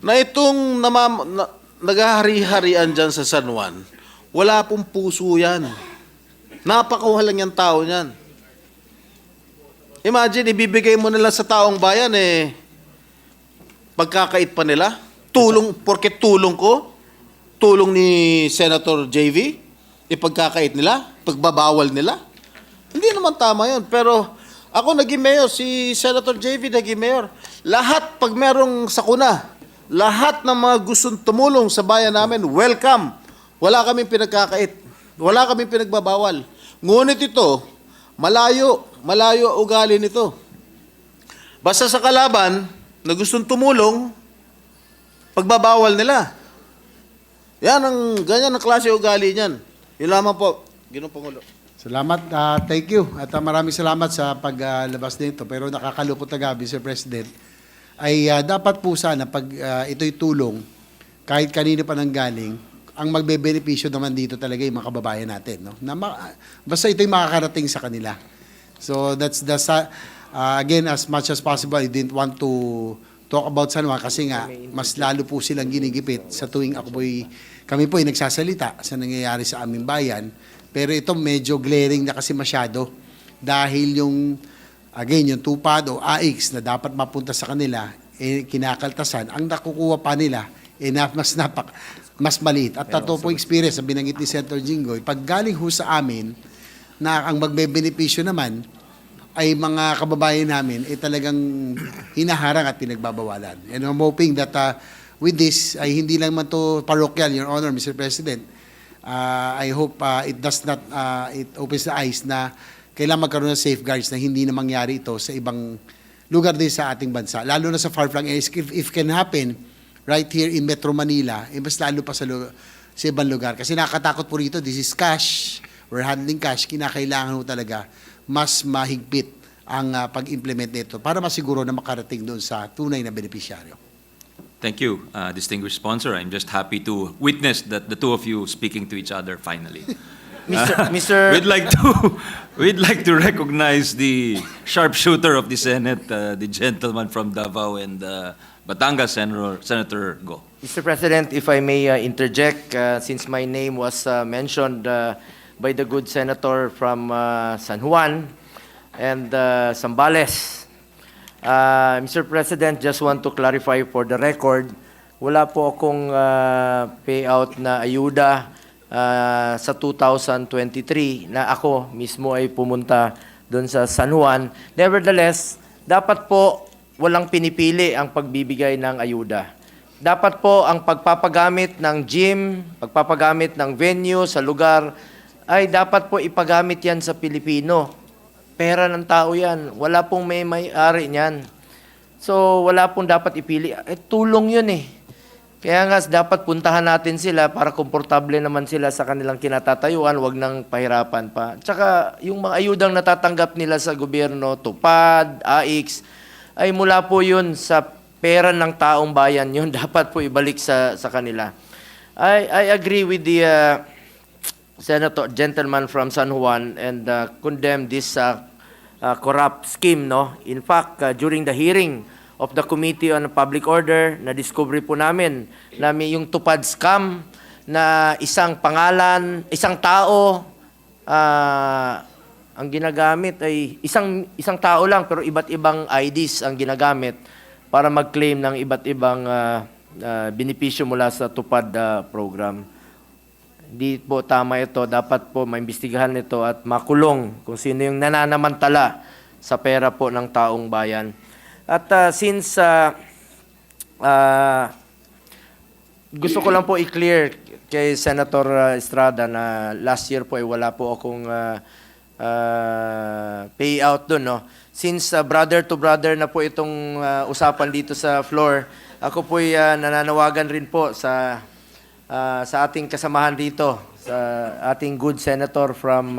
na itong naghahari-harian dyan sa San Juan, wala pong puso yan. Napakawalang yung tao niyan. Imagine, ibibigay mo nila sa taong bayan, pagkakait pa nila, porque tulong ko, tulong ni Senator JV, ipagkakait nila, pagbabawal nila. Hindi naman tama yun. Pero ako naging mayor, si Senator JV naging mayor. Lahat, pag merong sakuna, lahat ng mga gustong tumulong sa bayan namin, welcome. Wala kaming pinagkakait. Wala kaming pinagbabawal. Ngunit ito, malayo ugali nito. Basta sa kalaban na gustong tumulong, pagbabawal nila. Ganyan ang klase ugali niyan. Yun lamang po, Ginoong Pangulo. Salamat, thank you. At maraming salamat sa paglabas nito. Pero nakakalupot na gabi, Sir President, ay dapat po sana pag ito'y tulong, kahit kanino pa nang galing, ang magbebenepisyo naman dito talaga yung mga kababayan natin. No? Basta ito'y makakarating sa kanila. So that's again, as much as possible, I didn't want to talk about San Juan kasi nga, mas lalo po silang ginigipit sa tuwing kami po ay nagsasalita sa nangyayari sa aming bayan. Pero ito medyo glaring na kasi masyado dahil yung TUPAD o AIX na dapat mapunta sa kanila, kinakaltasan, ang nakukuha pa nila, mas maliit. At totoo po experience, ang binanggit ni Senator Jinggoy, pag galing ho sa amin, na ang magbebenepisyo naman, ay mga kababayan namin talagang hinaharang at pinagbabawalan. And I'm hoping that with this, ay hindi lang man to parochial, Your Honor, Mr. President. I hope it does not, it opens the eyes na kailangan magkaroon ng safeguards na hindi na mangyari ito sa ibang lugar din sa ating bansa. Lalo na sa far-flung areas, if can happen right here in Metro Manila, mas lalo pa sa ibang lugar. Kasi nakakatakot po rito, this is cash, we're handling cash, kinakailangan ho talaga mas mahigpit ang pag-implement nito para masiguro na makarating doon sa tunay na benepisyaryo. Thank you, distinguished sponsor. I'm just happy to witness that the two of you speaking to each other finally. We'd like to recognize the sharpshooter of the Senate, the gentleman from Davao and Batangas, Senator Go. Mr. President, if I may interject, since my name was mentioned by the good senator from San Juan and Zambales. Mr. President, just want to clarify for the record, wala po akong payout na ayuda sa 2023 na ako mismo ay pumunta doon sa San Juan. Nevertheless, dapat po walang pinipili ang pagbibigay ng ayuda. Dapat po ang pagpapagamit ng gym, pagpapagamit ng venue sa lugar, ay dapat po ipagamit yan sa Pilipino. Pera ng tao yan. Wala pong may-ari niyan. So, wala pong dapat ipili. Tulong yun eh. Kaya nga dapat puntahan natin sila para komportable naman sila sa kanilang kinatatayuan, wag nang pahirapan pa. Tsaka yung mga ayudang natatanggap nila sa gobyerno, TUPAD, AIX, ay mula po yun sa pera ng taong bayan yun. Dapat po ibalik sa kanila. I agree with the Senator, gentleman from San Juan, and condemn this corrupt scheme. No? In fact, during the hearing of the Committee on Public Order, na-discovery po namin yung TUPAD scam na isang pangalan, isang tao, ang ginagamit ay isang tao lang pero iba't ibang IDs ang ginagamit para mag-claim ng iba't ibang benepisyo mula sa TUPAD program. Hindi po tama ito. Dapat po maimbestigahan ito at makulong kung sino yung nananamantala sa pera po ng taong bayan. At since gusto ko lang po i-clear kay Senator Estrada na last year po ay wala po akong payout doon. No? Since brother to brother na po itong usapan dito sa floor, ako po ay nananawagan rin po sa ating kasamahan dito, sa ating good senator from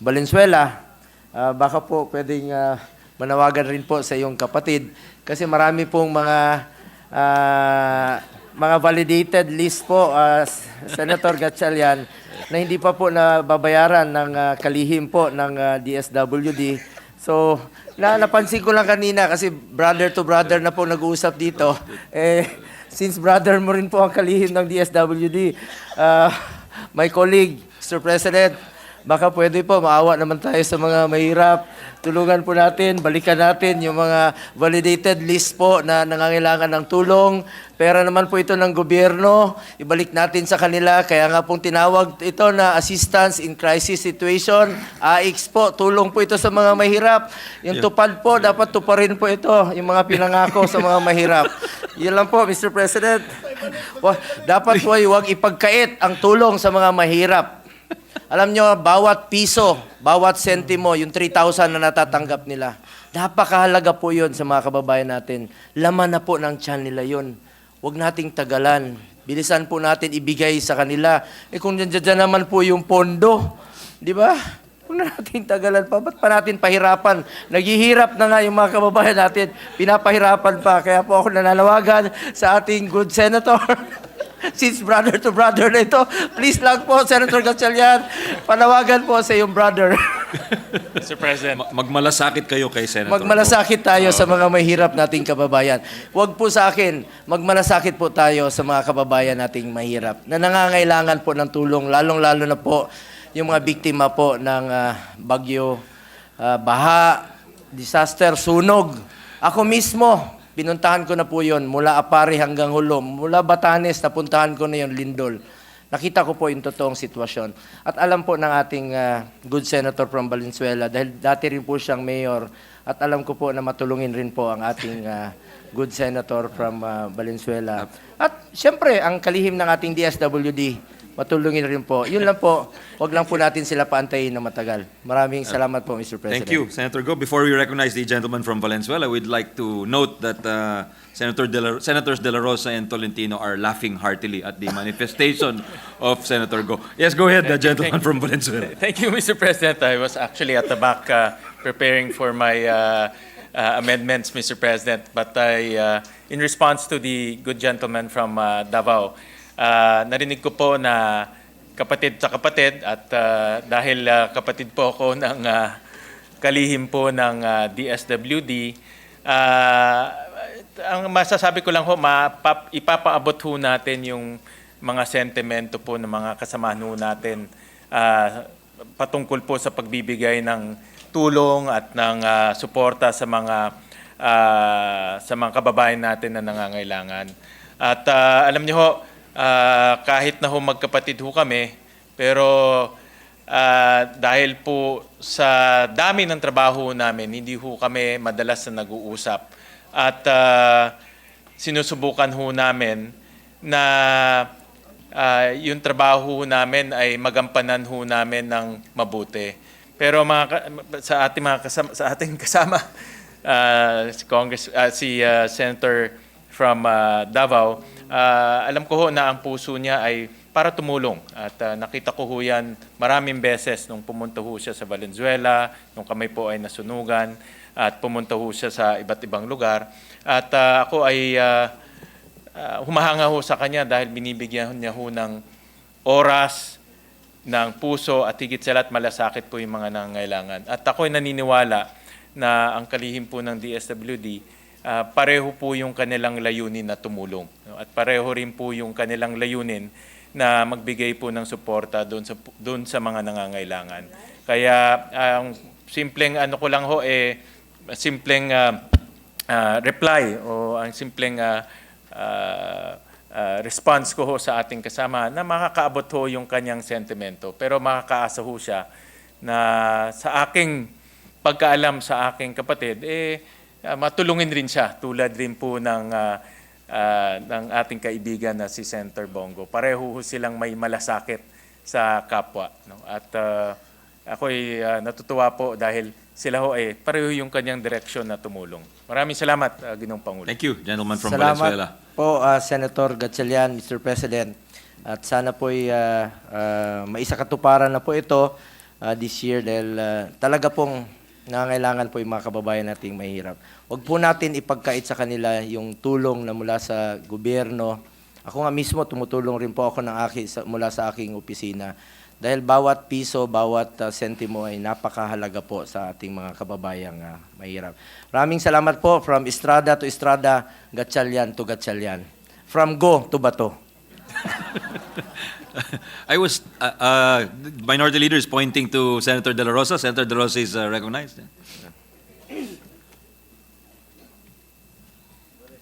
Valenzuela. Baka po pwedeng manawagan rin po sa iyong kapatid kasi marami pong mga validated list po, Senator Gatchalian, na hindi pa po nababayaran ng kalihim po ng DSWD. So, napansin ko lang kanina kasi brother to brother na po nag-uusap dito. Since brother mo rin po ang kalihim ng DSWD, my colleague, Mr. President, baka pwede po, maawa naman tayo sa mga mahirap. Tulungan po natin, balikan natin yung mga validated list po na nangangailangan ng tulong. Pera naman po ito ng gobyerno, ibalik natin sa kanila. Kaya nga pong tinawag ito na Assistance in Crisis Situation. AIX po, tulong po ito sa mga mahirap. Yung TUPAD po, dapat tuparin po ito, yung mga pinangako sa mga mahirap. Yun lang po, Mr. President. Dapat po ay huwag ipagkait ang tulong sa mga mahirap. Alam nyo, bawat piso, bawat sentimo, yung 3,000 na natatanggap nila, napakahalaga po yun sa mga kababayan natin. Laman na po ng tiyan nila yun. Huwag nating tagalan. Bilisan po natin ibigay sa kanila. Kung dyan naman po yung pondo, di ba? Huwag na natin tagalan pa. Ba't pa natin pahirapan? Naghihirap na nga yung mga kababayan natin. Pinapahirapan pa. Kaya po ako nananawagan sa ating good senator. Since brother to brother na ito, please lang po, Senator Gatchalian, panawagan po sa iyong brother. Mr. President. Magmalasakit kayo kay Senator. Magmalasakit tayo sa mga mahirap nating kababayan. Huwag po sa akin, magmalasakit po tayo sa mga kababayan nating mahirap na nangangailangan po ng tulong, lalong-lalo na po yung mga biktima po ng bagyo, baha, disaster, sunog. Ako mismo, pinuntahan ko na po yun, mula Apari hanggang Hulom. Mula Batanes, napuntahan ko na yun, Lindol. Nakita ko po yung totoong sitwasyon. At alam po ng ating good senator from Valenzuela, dahil dati rin po siyang mayor, at alam ko po na matulungin rin po ang ating good senator from Valenzuela. At siyempre, ang kalihim ng ating DSWD, matulungin rin po. Yun lang po, wag lang po natin sila paantayin na matagal. Maraming salamat po, Mr. President. Thank you, Senator Go. Before we recognize the gentleman from Valenzuela, we'd like to note that Senators Dela Rosa and Tolentino are laughing heartily at the manifestation of Senator Go. Yes, go ahead, the gentleman from Valenzuela. Thank you, Mr. President. I was actually at the back preparing for my amendments, Mr. President. But in response to the good gentleman from Davao, narinig ko po na kapatid sa kapatid at dahil kapatid po ako ng kalihim po ng DSWD, ang masasabi ko lang ho, ipapaabot ho natin yung mga sentimento po ng mga kasamahan ho natin patungkol po sa pagbibigay ng tulong at ng suporta sa mga kababayan natin na nangangailangan. At alam niyo ho, kahit na ho magkapatid ho kami, pero dahil po sa dami ng trabaho namin, hindi ho kami madalas na nag-uusap. At sinusubukan ho namin na yung trabaho namin ay magampanan ho namin ng mabuti. Pero sa ating kasama, si Senator from Davao, alam ko ho na ang puso niya ay para tumulong. At nakita ko ho yan maraming beses nung pumunta ho siya sa Valenzuela, nung kami po ay nasunugan, at pumunta ho siya sa iba't ibang lugar. At ako ay humahanga ho sa kanya dahil binibigyan niya ho ng oras, ng puso, at higit sa lahat malasakit po yung mga nangangailangan. At ako ay naniniwala na ang kalihim po ng DSWD, pareho po yung kanilang layunin na tumulong. At pareho rin po yung kanilang layunin na magbigay po ng suporta doon sa mga nangangailangan. Kaya ang simpleng ano ko lang ho simpleng reply o ang simpleng response ko ho sa ating kasama na makakaabot ho yung kanyang sentimento. Pero makakaasa ho siya na sa aking pagkaalam sa aking kapatid, matulungin rin siya tulad rin po ng ating kaibigan na si Senator Bongo. Pareho silang may malasakit sa kapwa. No? At ako'y natutuwa po dahil sila ho pareho yung kanyang direksyon na tumulong. Maraming salamat, Ginoong Pangulo. Thank you, gentleman from Salamat Valenzuela. po, Senator Gatchalian, Mr. President. At sana po'y maisakatuparan na po ito this year dahil talaga pong nangangailangan po yung mga kababayan nating mahirap. Huwag po natin ipagkait sa kanila yung tulong na mula sa gobyerno. Ako nga mismo, tumutulong rin po ako mula sa aking opisina. Dahil bawat piso, bawat sentimo ay napakahalaga po sa ating mga kababayang mahirap. Maraming salamat po from Estrada to Estrada, Gatchalian to Gatchalian. From Go to Bato. I was, Minority Leader is pointing to Senator Dela Rosa. Senator Dela Rosa is recognized.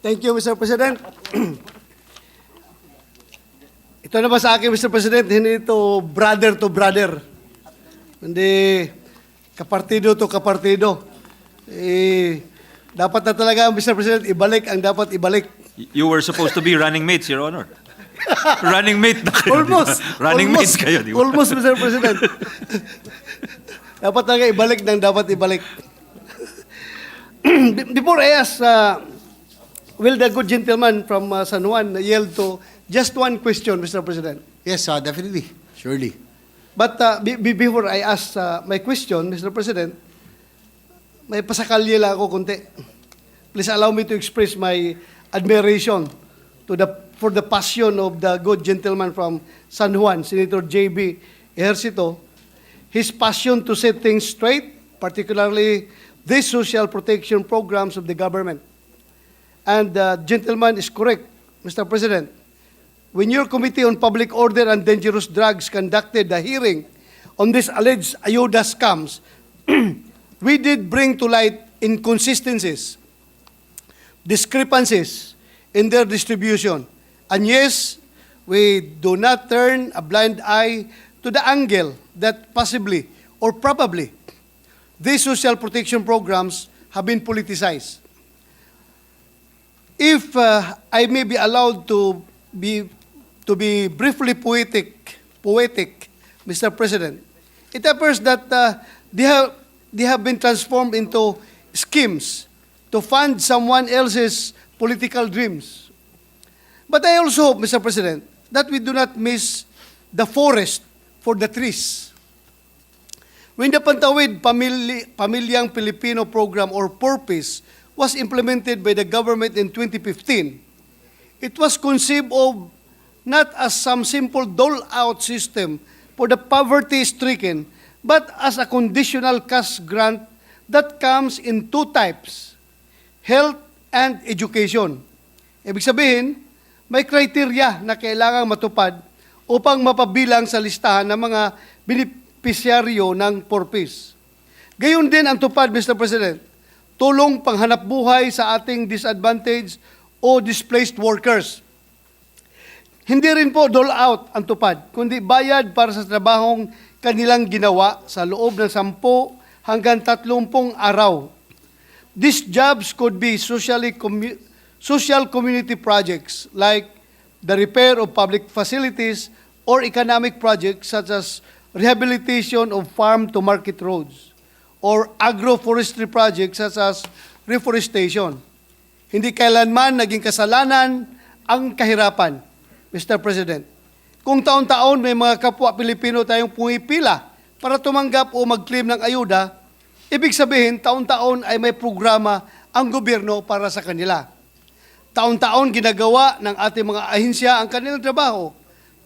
Thank you, Mr. President. Ito naman sa akin, Mr. President, hindi ito brother to brother. Hindi kapartido to kapartido. Dapat na talaga, Mr. President, ibalik ang dapat ibalik. You were supposed to be running mates, Your Honor. Running mate na kayo. Almost. Running mates kayo, di ba? Almost, Mr. President. Dapat talaga ibalik ng dapat ibalik. Before I ask, will the good gentleman from San Juan yield to just one question, Mr. President? Yes, definitely. Surely. But before I ask my question, Mr. President, may pasakalye lang ako konti. Please allow me to express my admiration for the passion of the good gentleman from San Juan, Senator J.B. Ejercito, his passion to set things straight, particularly these social protection programs of the government. And the gentleman is correct, Mr. President. When your Committee on Public Order and Dangerous Drugs conducted a hearing on this alleged ayuda scams, we did bring to light inconsistencies, discrepancies in their distribution. And yes, we do not turn a blind eye to the angle that possibly or probably these social protection programs have been politicized. If I may be allowed to be briefly poetic, Mr. President, it appears that they have been transformed into schemes to fund someone else's political dreams. But I also hope, Mr. President, that we do not miss the forest for the trees. When the Pantawid Pamilyang Pilipino Program or PURPIS was implemented by the government in 2015, it was conceived of not as some simple dole-out system for the poverty-stricken, but as a conditional cash grant that comes in two types, health and education. Ibig sabihin, may kriteria na kailangang matupad upang mapabilang sa listahan ng mga benepisyaryo ng PURPIS. Gayon din ang tupad, Mr. President, tulong panghanap buhay sa ating disadvantaged o displaced workers. Hindi rin po dole-out ang tupad, kundi bayad para sa trabahong kanilang ginawa sa loob ng 10 hanggang 30 araw. These jobs could be social community projects like the repair of public facilities or economic projects such as rehabilitation of farm-to-market roads or agroforestry projects such as reforestation. Hindi kailanman naging kasalanan ang kahirapan, Mr. President. Kung taon-taon may mga kapwa Pilipino tayong pumipila para tumanggap o mag-claim ng ayuda, ibig sabihin taon-taon ay may programa ang gobyerno para sa kanila. Taon-taon ginagawa ng ating mga ahensya ang kanilang trabaho,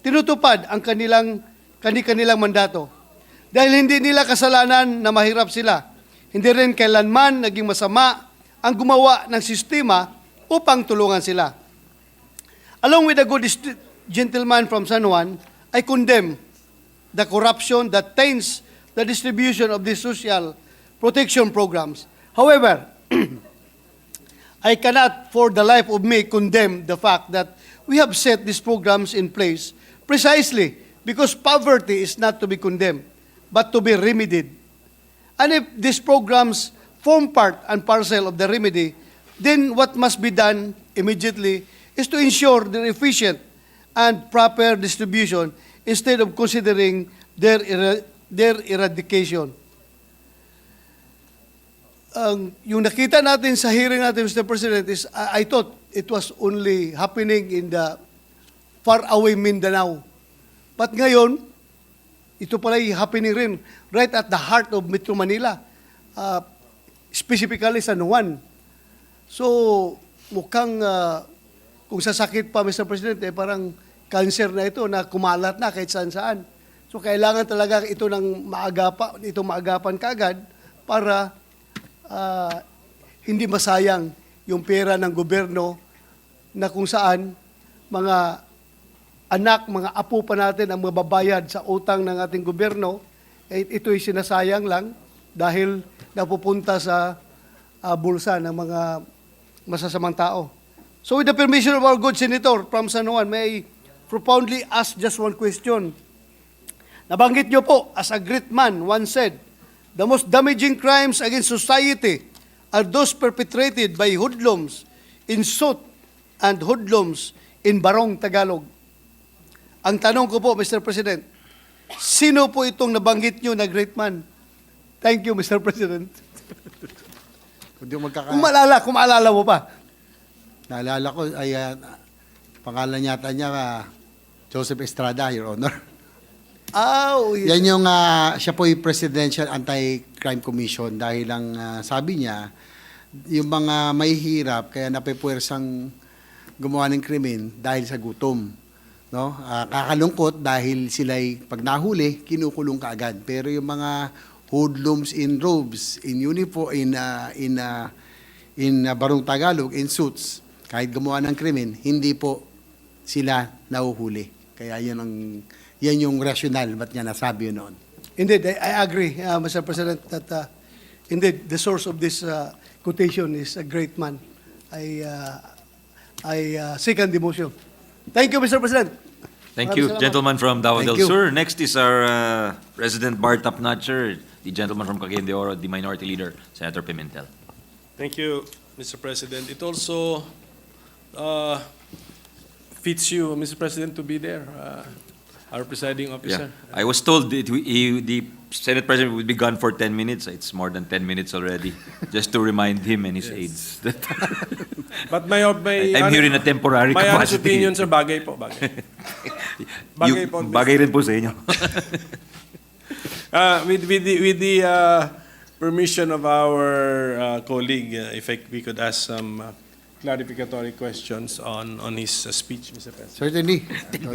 tinutupad ang kanilang mandato. Dahil hindi nila kasalanan na mahirap sila, hindi rin kailanman naging masama ang gumawa ng sistema upang tulungan sila. Along with the good gentleman from San Juan, I condemn the corruption that taints the distribution of these social protection programs. However, I cannot for the life of me condemn the fact that we have set these programs in place precisely because poverty is not to be condemned, but to be remedied. And if these programs form part and parcel of the remedy, then what must be done immediately is to ensure their efficient and proper distribution instead of considering their eradication. Yung nakita natin sa hearing natin, Mr. President, is I thought it was only happening in the faraway Mindanao. But ngayon, ito pala happening rin right at the heart of Metro Manila, specifically San Juan. So, mukhang kung sasakit pa, Mr. President, parang cancer na ito na kumalat na kahit saan-saan. So, kailangan talaga ito maagapan kaagad para hindi masayang yung pera ng gobyerno na kung saan mga anak, mga apo pa natin ang mababayad sa utang ng ating gobyerno, ito'y sinasayang lang dahil napupunta sa bulsa ng mga masasamang tao. So with the permission of our good senator from San Juan, may I profoundly ask just one question. Nabanggit niyo po, as a great man once said, the most damaging crimes against society are those perpetrated by hoodlums in Sot and hoodlums in Barong, Tagalog. Ang tanong ko po, Mr. President, sino po itong nabanggit nyo na great man? Thank you, Mr. President. Kung maalala mo pa. Naalala ko, ay pangalan yata niya, Joseph Estrada, Your Honor. Yes. Yan yung, siya po yung Presidential Anti-Crime Commission dahil lang sabi niya, yung mga mahihirap, kaya napipuwersang gumawa ng krimen dahil sa gutom. No? Kakalungkot dahil sila'y pag nahuli, kinukulong kaagad. Pero yung mga hoodlums in robes, in uniform, in Barong Tagalog, in suits, kahit gumawa ng krimen, hindi po sila nahuhuli. Kaya yan yung rationale ba't niya nasabi yun noon. Indeed, I agree, Mr. President, that indeed the source of this quotation is a great man. I second the motion. Thank you, Mr. President. Thank you, gentleman from Davao Thank del you. Sur. Next is our resident Bar Tapnatcher, the gentleman from Cagayan de Oro, the Minority Leader, Senator Pimentel. Thank you, Mr. President. It also fits you, Mr. President, to be there, our presiding officer. Yeah. I was told that the Senate President would be gone for 10 minutes. It's more than 10 minutes already, just to remind him and his aides. That But I'm here in a temporary my honest capacity. opinion, sir, bagay po, bagay. Bagay po. Bagay rin po sa inyo. With the permission of our colleague, if we could ask some clarificatory questions on his speech, Mr. President. Certainly,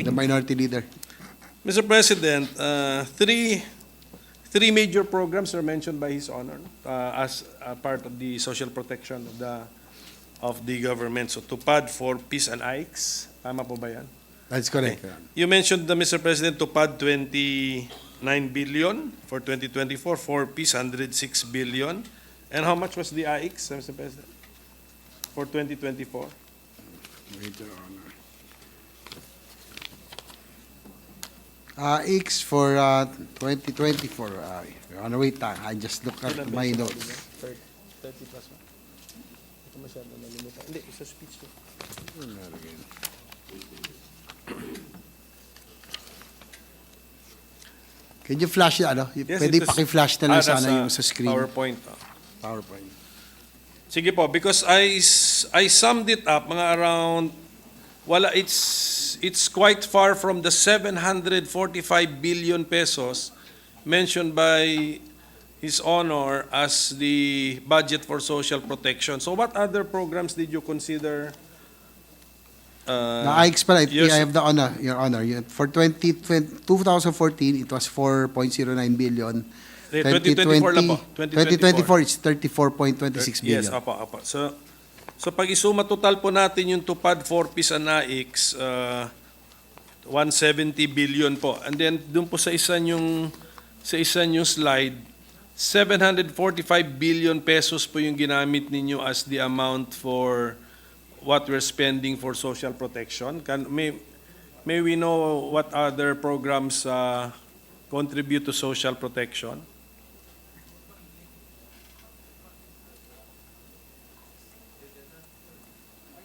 the Minority Leader. Mr. President, three major programs are mentioned by His Honor as a part of the social protection of the government. So TUPAD for Peace and AICS. Tama po ba yan? That's correct. You mentioned, Mr. President, TUPAD 29 billion for 2024, for Peace 106 billion. And how much was the AICS, Mr. President, for 2024? Major Honor. X for 2024. Your Honor, wait, I just look at my notes. 30 plus 1. Ito masyado nalimutan. Hindi, sa speech ko. Can you flash it? Yes, Pwede it is- paki-flash na lang sana nasa yung sa screen. PowerPoint. PowerPoint. Sige po, because I summed it up, mga around wala, it's quite far from the 745 billion pesos mentioned by His Honor as the budget for social protection. So what other programs did you consider? The AICS pala, yes. I have the honor, Your Honor. For 2014, it was 4.09 billion. 2024 lang po. 2024, it's 34.26 billion. Yes, apa. So pag isuma total po natin yung TUPAD, 4Ps and AICS, 170 billion po. And then dun po sa isa yung slide, 745 billion pesos po yung ginamit ninyo as the amount for what we're spending for social protection. May we know what other programs contribute to social protection?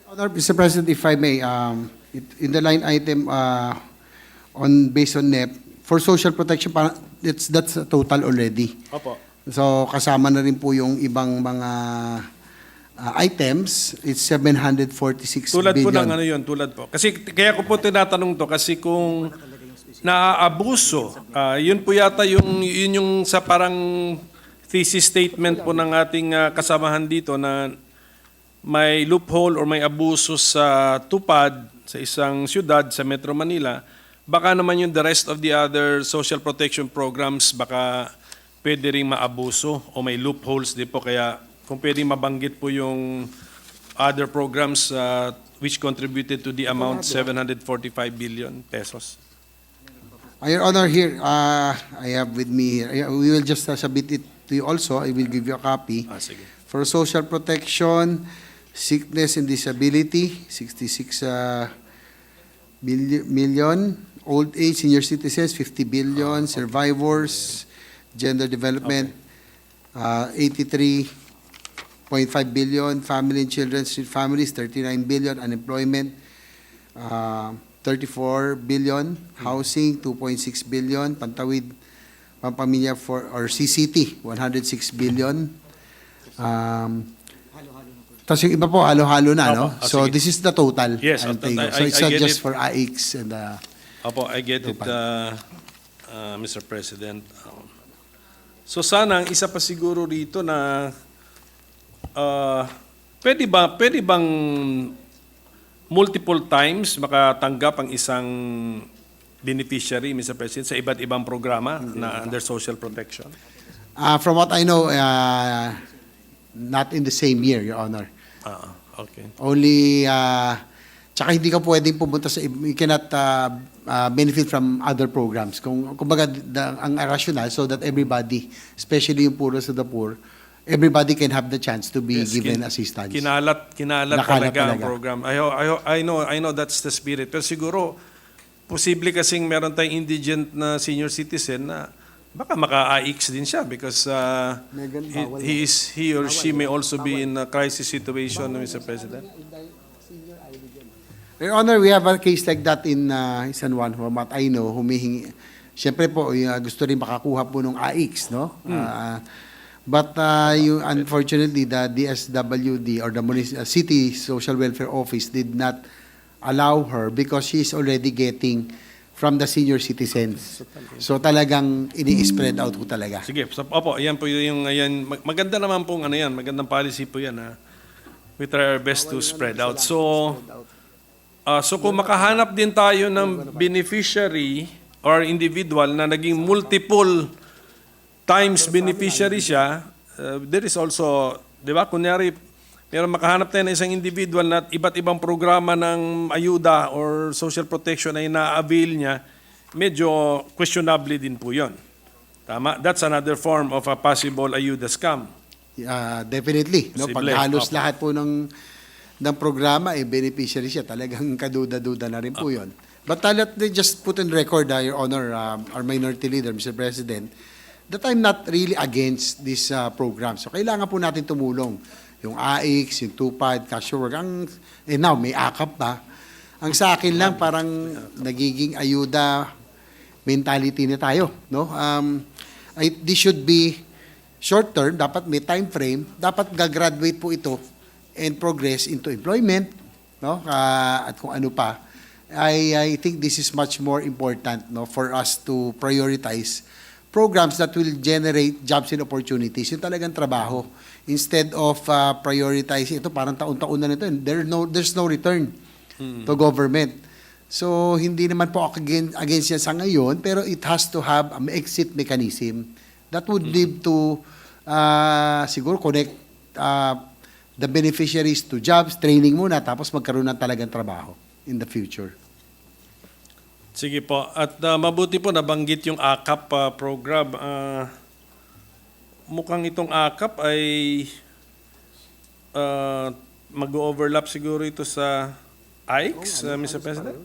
Honor, Mr. President, if I may, in the line item based on NEP, for social protection, that's a total already. Opo. So kasama na rin po yung ibang mga items, it's 746 Tulad billion. po ng ano yun, tulad po. Kasi kaya ko po tinatanong to kasi kung naaabuso, yun po yata yung sa parang thesis statement po ng ating kasamahan dito na may loophole or may abuso sa TUPAD sa isang syudad sa Metro Manila, baka naman yung the rest of the other social protection programs baka pwede rin maabuso o may loopholes din po. Kaya kung pwede mabanggit po yung other programs which contributed to the amount 745 billion pesos. Your Honor, here, I have with me here, we will just submit it to you also. I will give you a copy. Sige. For social protection, sickness and disability, 66 million. Old age, senior citizens, 50 billion. Survivors, gender development, 83.5 billion. Family and children's families, 39 billion. Unemployment, 34 billion. Housing, 2.6 billion. Pantawid, Pampamilya or CCT, 106 billion. Tapos yung iba po, halo-halo na, no? So sige. this is the total. Yes, I'll take it. So it's I not get just it. for AICS and Opo, I get it, Mr. President. So sana ang isa pa siguro rito na pwede bang multiple times makatanggap ang isang beneficiary, Mr. President, sa iba't ibang programa na under social protection? from what I know, not in the same year, Your Honor. Okay. Only, tsaka hindi ka pwedeng pumunta sa, you cannot benefit from other programs. Kumbaga, ang rational, so that everybody, especially yung poorest of the poor, everybody can have the chance to be given assistance. Kinalat talaga ang program. I know that's the spirit. Pero siguro, posible kasing meron tayong indigent na senior citizen na baka maka-AICS din siya because he or she may also be in a crisis situation, Mr. President. Your Honor, we have a case like that in San Juan, from what I know, humihingi. Siyempre po, gusto rin makakuha po ng AICS, no? But unfortunately, the DSWD or the City Social Welfare Office did not allow her because she is already getting from the senior citizens. So talagang ini-spread out po talaga. Sige, so, opo, yan po yung yan. Maganda naman pong yan, magandang policy po yan. We try our best to spread out. So kung makahanap din tayo ng beneficiary or individual na naging multiple times beneficiary siya, there is also, di ba, kunyari, pero makahanap tayo ng isang individual na iba't ibang programa ng ayuda or social protection ay na-avail niya, medyo questionable din po yun. Tama? That's another form of a possible ayuda scam. Definitely. No? Posible. Pag halos lahat po ng programa, beneficiary siya, talagang kaduda-duda na rin po yun. But let me just put on record, Your Honor, our minority leader, Mr. President, that I'm not really against this program. So kailangan po natin tumulong. Yung AICS, yung TUPAD, cashier work. Now, may AKAP pa. Ang sa akin lang, parang nagiging ayuda mentality na tayo. No? This should be short term, dapat may time frame, dapat gagraduate po ito and progress into employment, no? At kung ano pa. I think this is much more important, no, for us to prioritize programs that will generate jobs and opportunities. Yung talagang trabaho. Instead of prioritizing, ito parang taon-taon na nito, there's no return to government. So, hindi naman po ako against yan sa ngayon, pero it has to have an exit mechanism that would lead to, siguro, connect the beneficiaries to jobs, training muna, tapos magkaroon ng talagang trabaho in the future. Sige po. At mabuti po nabanggit yung AKAP program. Mukhang itong AKAP ay mag-overlap siguro ito sa AICS, Mr. President?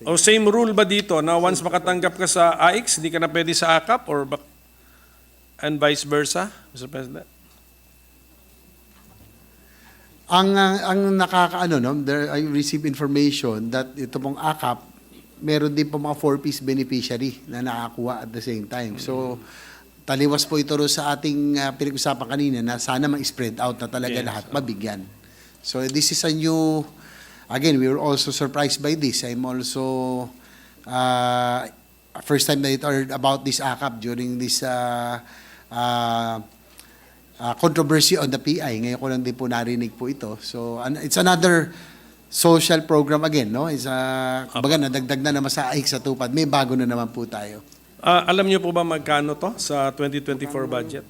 O same rule ba dito na once makatanggap ka sa AICS, hindi ka na pwede sa AKAP and vice versa, Mr. President? Ang nakakaano, no, I receive information that ito pong AKAP, meron din po mga 4-piece beneficiary na nakakuha at the same time. So, taliwas po ito sa ating pinag-usapan kanina na sana ma-spread out na talaga lahat, mabigyan. So, this is a new, again, we were also surprised by this. I'm also, first time that I heard about this AKAP during this controversy on the PI. Ngayon ko lang din po narinig po ito. So, it's another social program again, no? It's baga nadagdag na naman sa AIC sa TUPAD. May bago na naman po tayo. Alam niyo po ba magkano to sa 2024 budget?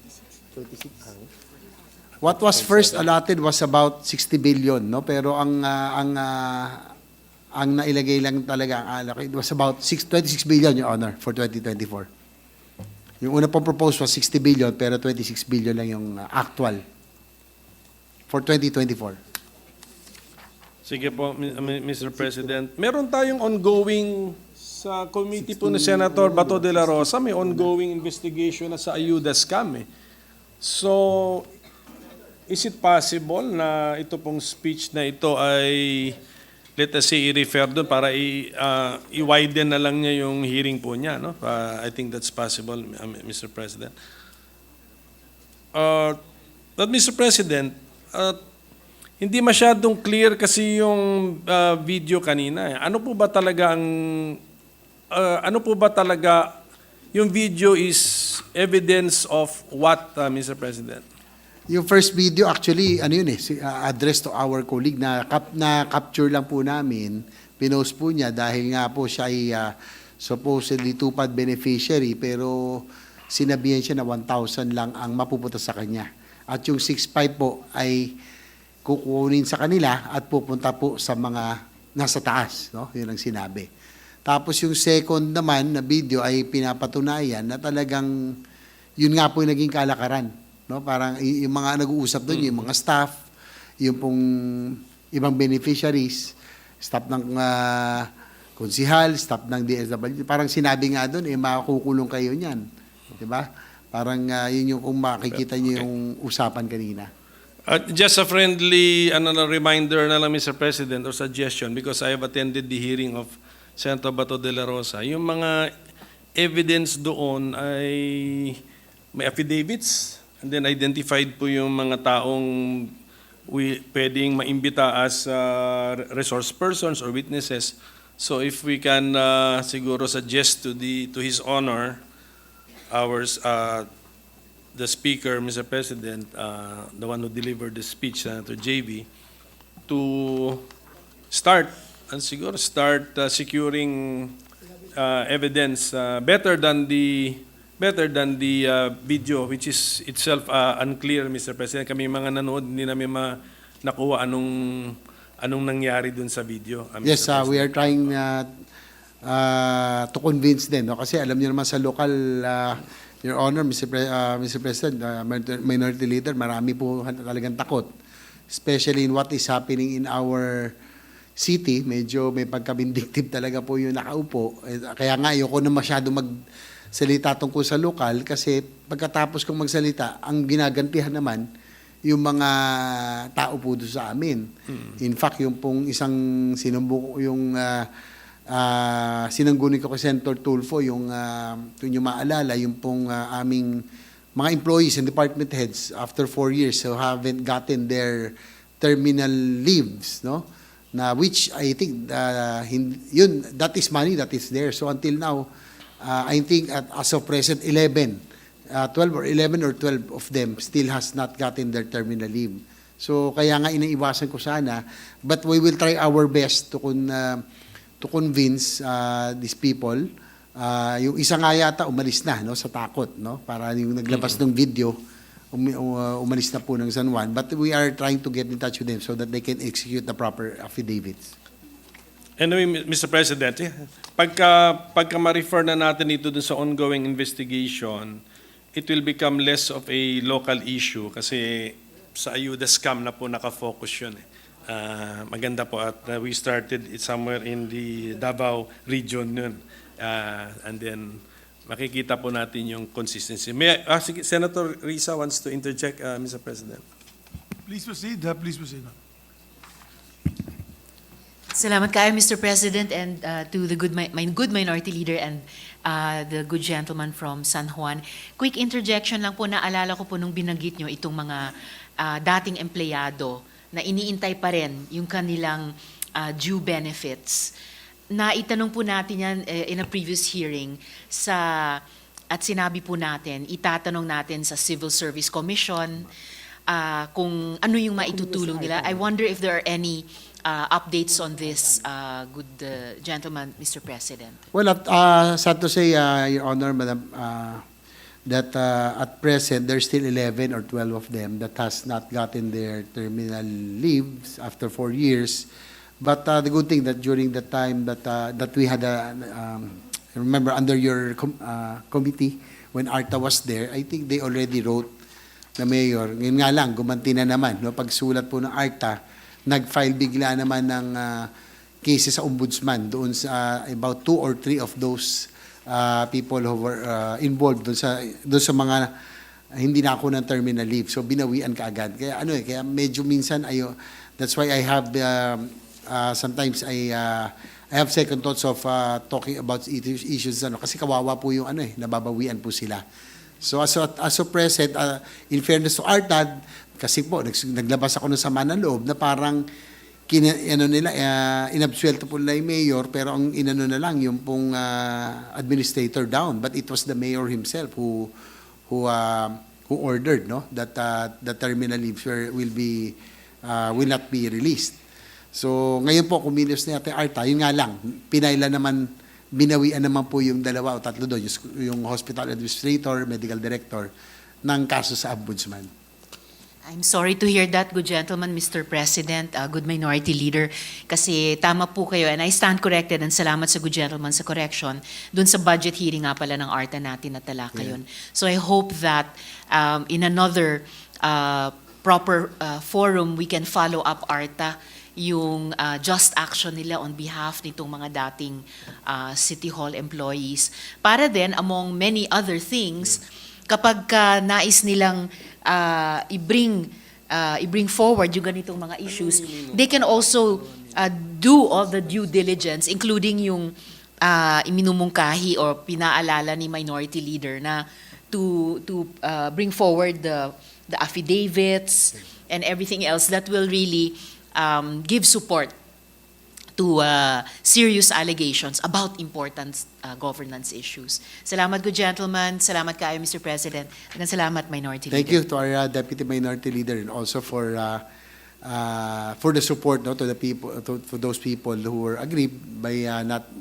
What was first allotted was about 60 billion, no? Pero ang nailagay lang talaga ang allocate was about 26 billion, Your Honor, for 2024. Yung una pong proposed was 60 billion, pero 26 billion lang yung actual for 2024. Sige po, Mr. President. Meron tayong ongoing sa committee po ni Senator Bato Dela Rosa, may ongoing investigation na sa ayuda scam eh. So, is it possible na ito pong speech na ito ay, let us say, i-refer doon para i-widen na lang niya yung hearing po niya, no? I think that's possible, Mr. President. But Mr. President, hindi masyadong clear kasi yung video kanina. Ano po ba talaga yung video is evidence of what, Mr. President? Yung first video actually, address to our colleague na capture lang po namin, pinost po niya dahil nga po siya ay supposedly TUPAD beneficiary pero sinabihan siya na 1,000 lang ang mapupunta sa kanya. At yung 6,500 po ay kukunin sa kanila at pupunta po sa mga nasa taas, no? Yun ang sinabi. Tapos yung second naman na video ay pinapatunayan na talagang yun nga po yung naging kalakaran. No, parang yung mga nag-uusap doon, yung mga staff, yung pong ibang beneficiaries, staff ng konsihal, staff ng DSWD, parang sinabi nga doon, makukulong kayo niyan. Diba? Parang yun yung kung makikita niyo yung usapan kanina. Just a friendly reminder na lang, Mr. President, or suggestion, because I have attended the hearing of Senator Bato Dela Rosa. Yung mga evidence doon ay may affidavits, and then identified po yung mga taong pwedeng maimbita as resource persons or witnesses. So if we can siguro suggest to His Honor, the Speaker, Mr. President, the one who delivered the speech, Senator JV, to start securing evidence better than the video, which is itself unclear, Mr. President. Kami mga nanood, hindi namin nakuha anong nangyari dun sa video. Yes, we are trying to convince din, no? Kasi alam niyo naman sa local, Your Honor, Mr. President, Minority Leader, marami po talagang takot. Especially in what is happening in our city, medyo may pagkabindictive talaga po yung nakaupo. Kaya nga, ayoko na masyado salita tungkol sa lokal kasi pagkatapos kong magsalita, ang ginagantihan naman yung mga tao po doon sa amin. In fact, yung pong isang sinanggunin ko kay Senator Tulfo, yung maalala, yung pong aming mga employees and department heads after 4 years so haven't gotten their terminal leaves, no? Na which I think yun, that is money that is there. So until now, I think as of present 12 or 12 of them still has not gotten their terminal leave. So kaya nga iniiwasan ko sana, but we will try our best to convince these people. Yung isa nga yata umalis na, no, sa takot, no, para yung naglabas ng video umalis na po ng San Juan, but we are trying to get in touch with them so that they can execute the proper affidavits. Anyway, Mr. President, pagka ma-refer na natin ito dun sa ongoing investigation, it will become less of a local issue kasi sa ayuda scam na po nakafocus yun. Maganda po at we started it somewhere in the Davao region yun. And then makikita po natin yung consistency. Sige, Senator Risa wants to interject, Mr. President. Please proceed. Please proceed. Salamat kayo, Mr. President, and to the good minority leader and the good gentleman from San Juan. Quick interjection lang po, naalala ko po nung binanggit nyo itong mga dating empleyado na iniintay pa rin yung kanilang due benefits. Naitanong po natin yan in a previous hearing at sinabi po natin, itatanong natin sa Civil Service Commission kung ano yung maitutulong nila. I wonder if there are any updates on this, good gentleman, Mr. President. Well, sad to say, Your Honor, Madam, that at present, there's still 11 or 12 of them that has not gotten their terminal leaves after 4 years. But the good thing that during the time that we had, remember under your committee, when ARTA was there, I think they already wrote the mayor. Ngayon nga lang, gumanti na naman. No? Pagsulat po ng ARTA, nag-file bigla naman ng cases sa ombudsman doon sa about 2 or 3 of those people who were involved doon sa mga hindi na ako ng terminal leave. So binawian kaagad. Kaya kaya medyo minsan that's why I have sometimes I have second thoughts of talking about issues kasi kawawa po yung nababawian po sila. So as of present, in fairness to ARTAD, kasi po naglabas ako ng sama ng loob na parang inabsuelto po nila yung mayor, pero ang inano na lang yung pong administrator down, but it was the mayor himself who ordered that the terminal leaves will not be released. So ngayon po kumilos na yata ARTA, yun nga lang pinaila naman, binawian naman po yung 2 o 3 doon, yung hospital administrator, medical director ng kaso sa ombudsman. I'm sorry to hear that, good gentleman, Mr. President, good minority leader, kasi tama po kayo, and I stand corrected, and salamat sa good gentleman sa correction, dun sa budget hearing nga pala ng ARTA natin na talaka yun. So I hope that in another proper forum, we can follow up ARTA, yung just action nila on behalf nitong mga dating City Hall employees. Para din, among many other things, kapag nais nilang i-bring forward yung ganitong mga issues, they can also do all the due diligence, including yung iminumungkahi or pinaalala ni minority leader na to bring forward the affidavits and everything else that will really give support to serious allegations about important governance issues. Salamat, good gentleman. Salamat kayo, Mr. President. And salamat, Minority Leader. Thank you to our Deputy Minority Leader and also for the support to the people, for those people who were aggrieved by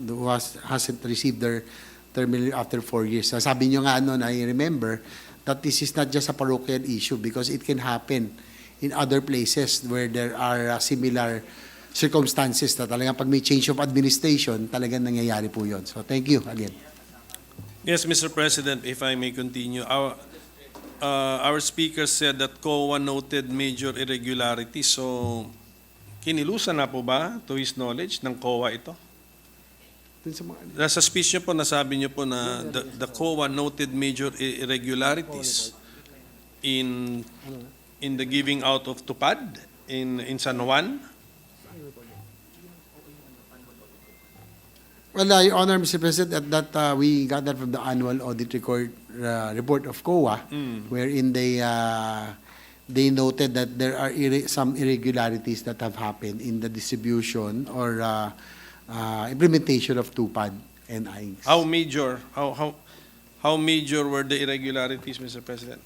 who hasn't received their terminal after 4 years. Sabi nyo nga I remember that this is not just a parochial issue because it can happen in other places where there are similar circumstances na talagang pag may change of administration, talagang nangyayari po yun. So thank you again. Yes, Mr. President, if I may continue. Our speaker said that COA noted major irregularities. So kinilusan na po ba, to his knowledge, ng COA ito? Nasa speech niyo po, nasabi niyo po na the COA noted major irregularities in the giving out of TUPAD in San Juan. Well, Your Honor, Mr. President, that we got that from the annual audit report of COA, wherein they they noted that there are some irregularities that have happened in the distribution or implementation of TUPAD and IEX. How major? How major were the irregularities, Mr. President?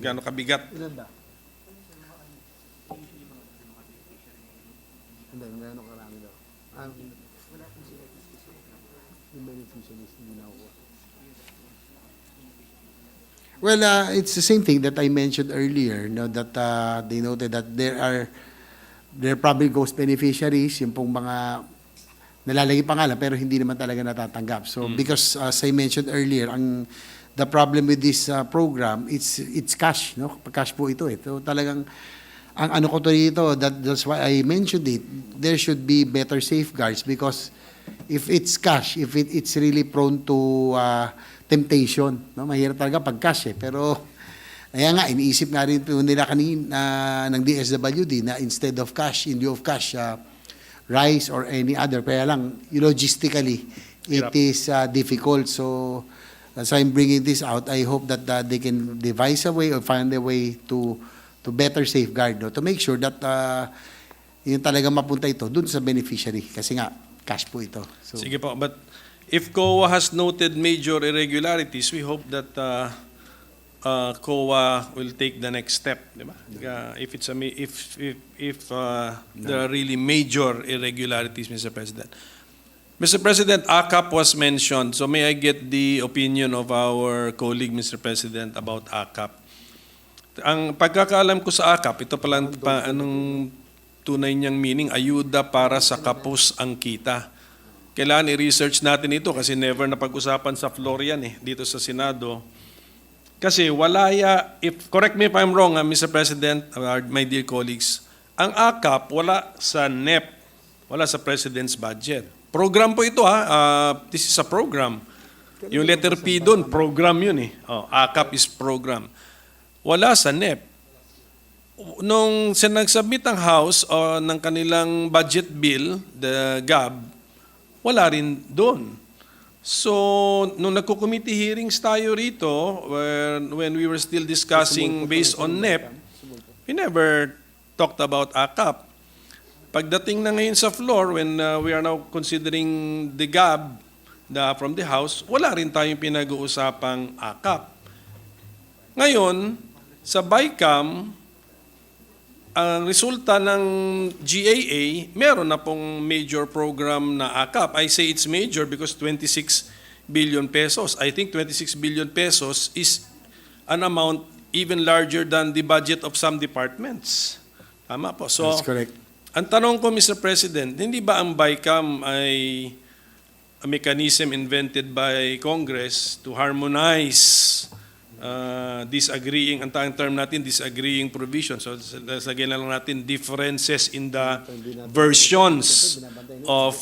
Gaano kabigat? Well, it's the same thing that I mentioned earlier, no, that they noted that there probably ghost beneficiaries, yung pong mga nalalagay pangalan pero hindi naman talaga natatanggap. So because as I mentioned earlier, the problem with this program, it's cash, no? Cash po ito eh. So talagang ang ano ko to dito, that's why I mentioned it. There should be better safeguards because if it's cash, if it's really prone to temptation, no? Mahirap talaga pag cash eh. Pero kaya nga iniisip nga rin po nila kanina ng DSWD na instead of cash, in lieu of cash, rice or any other. Kaya lang logistically it is difficult. So as I'm bringing this out, I hope that they can devise a way or find a way to better safeguard, no? To make sure that yung talaga mapunta ito dun sa beneficiary kasi nga cash po ito. So, sige po, but if COA has noted major irregularities, we hope that COA will take the next step, di ba? If it's there are really major irregularities, Mr. President. Mr. President, ACAP was mentioned, so may I get the opinion of our colleague, Mr. President, about ACAP? Ang pagkakaalam ko sa ACAP, ito palang anong tunay niyang meaning, ayuda para sa kapos ang kita. Kailangan i-research natin ito kasi never na pag-usapan sa floor yan eh, dito sa Senado. Kasi correct me if I'm wrong, Mr. President, my dear colleagues, ang ACAP wala sa NEP, wala sa President's budget. Program po ito this is a program. Yung letter P doon, program yun eh. ACAP is program. Wala sa NEP. Nung nagsubmit ang House ng kanilang budget bill, the GAB, wala rin doon. So, nung nagko-committee hearings tayo rito, when we were still discussing based on NEP, we never talked about ACAP. Pagdating na ngayon sa floor, when we are now considering the GAB from the House, wala rin tayong pinag-uusapang ACAP. Ngayon, sa BICAM, ang resulta ng GAA, meron na pong major program na ACAP. I say it's major because 26 billion pesos. I think 26 billion pesos is an amount even larger than the budget of some departments. Tama po. So, that's correct. Ang tanong ko, Mr. President, hindi ba ang BICAM ay a mechanism invented by Congress to harmonize disagreeing, ang tawag term natin, disagreeing provisions. So, lagyan na lang natin differences in the versions of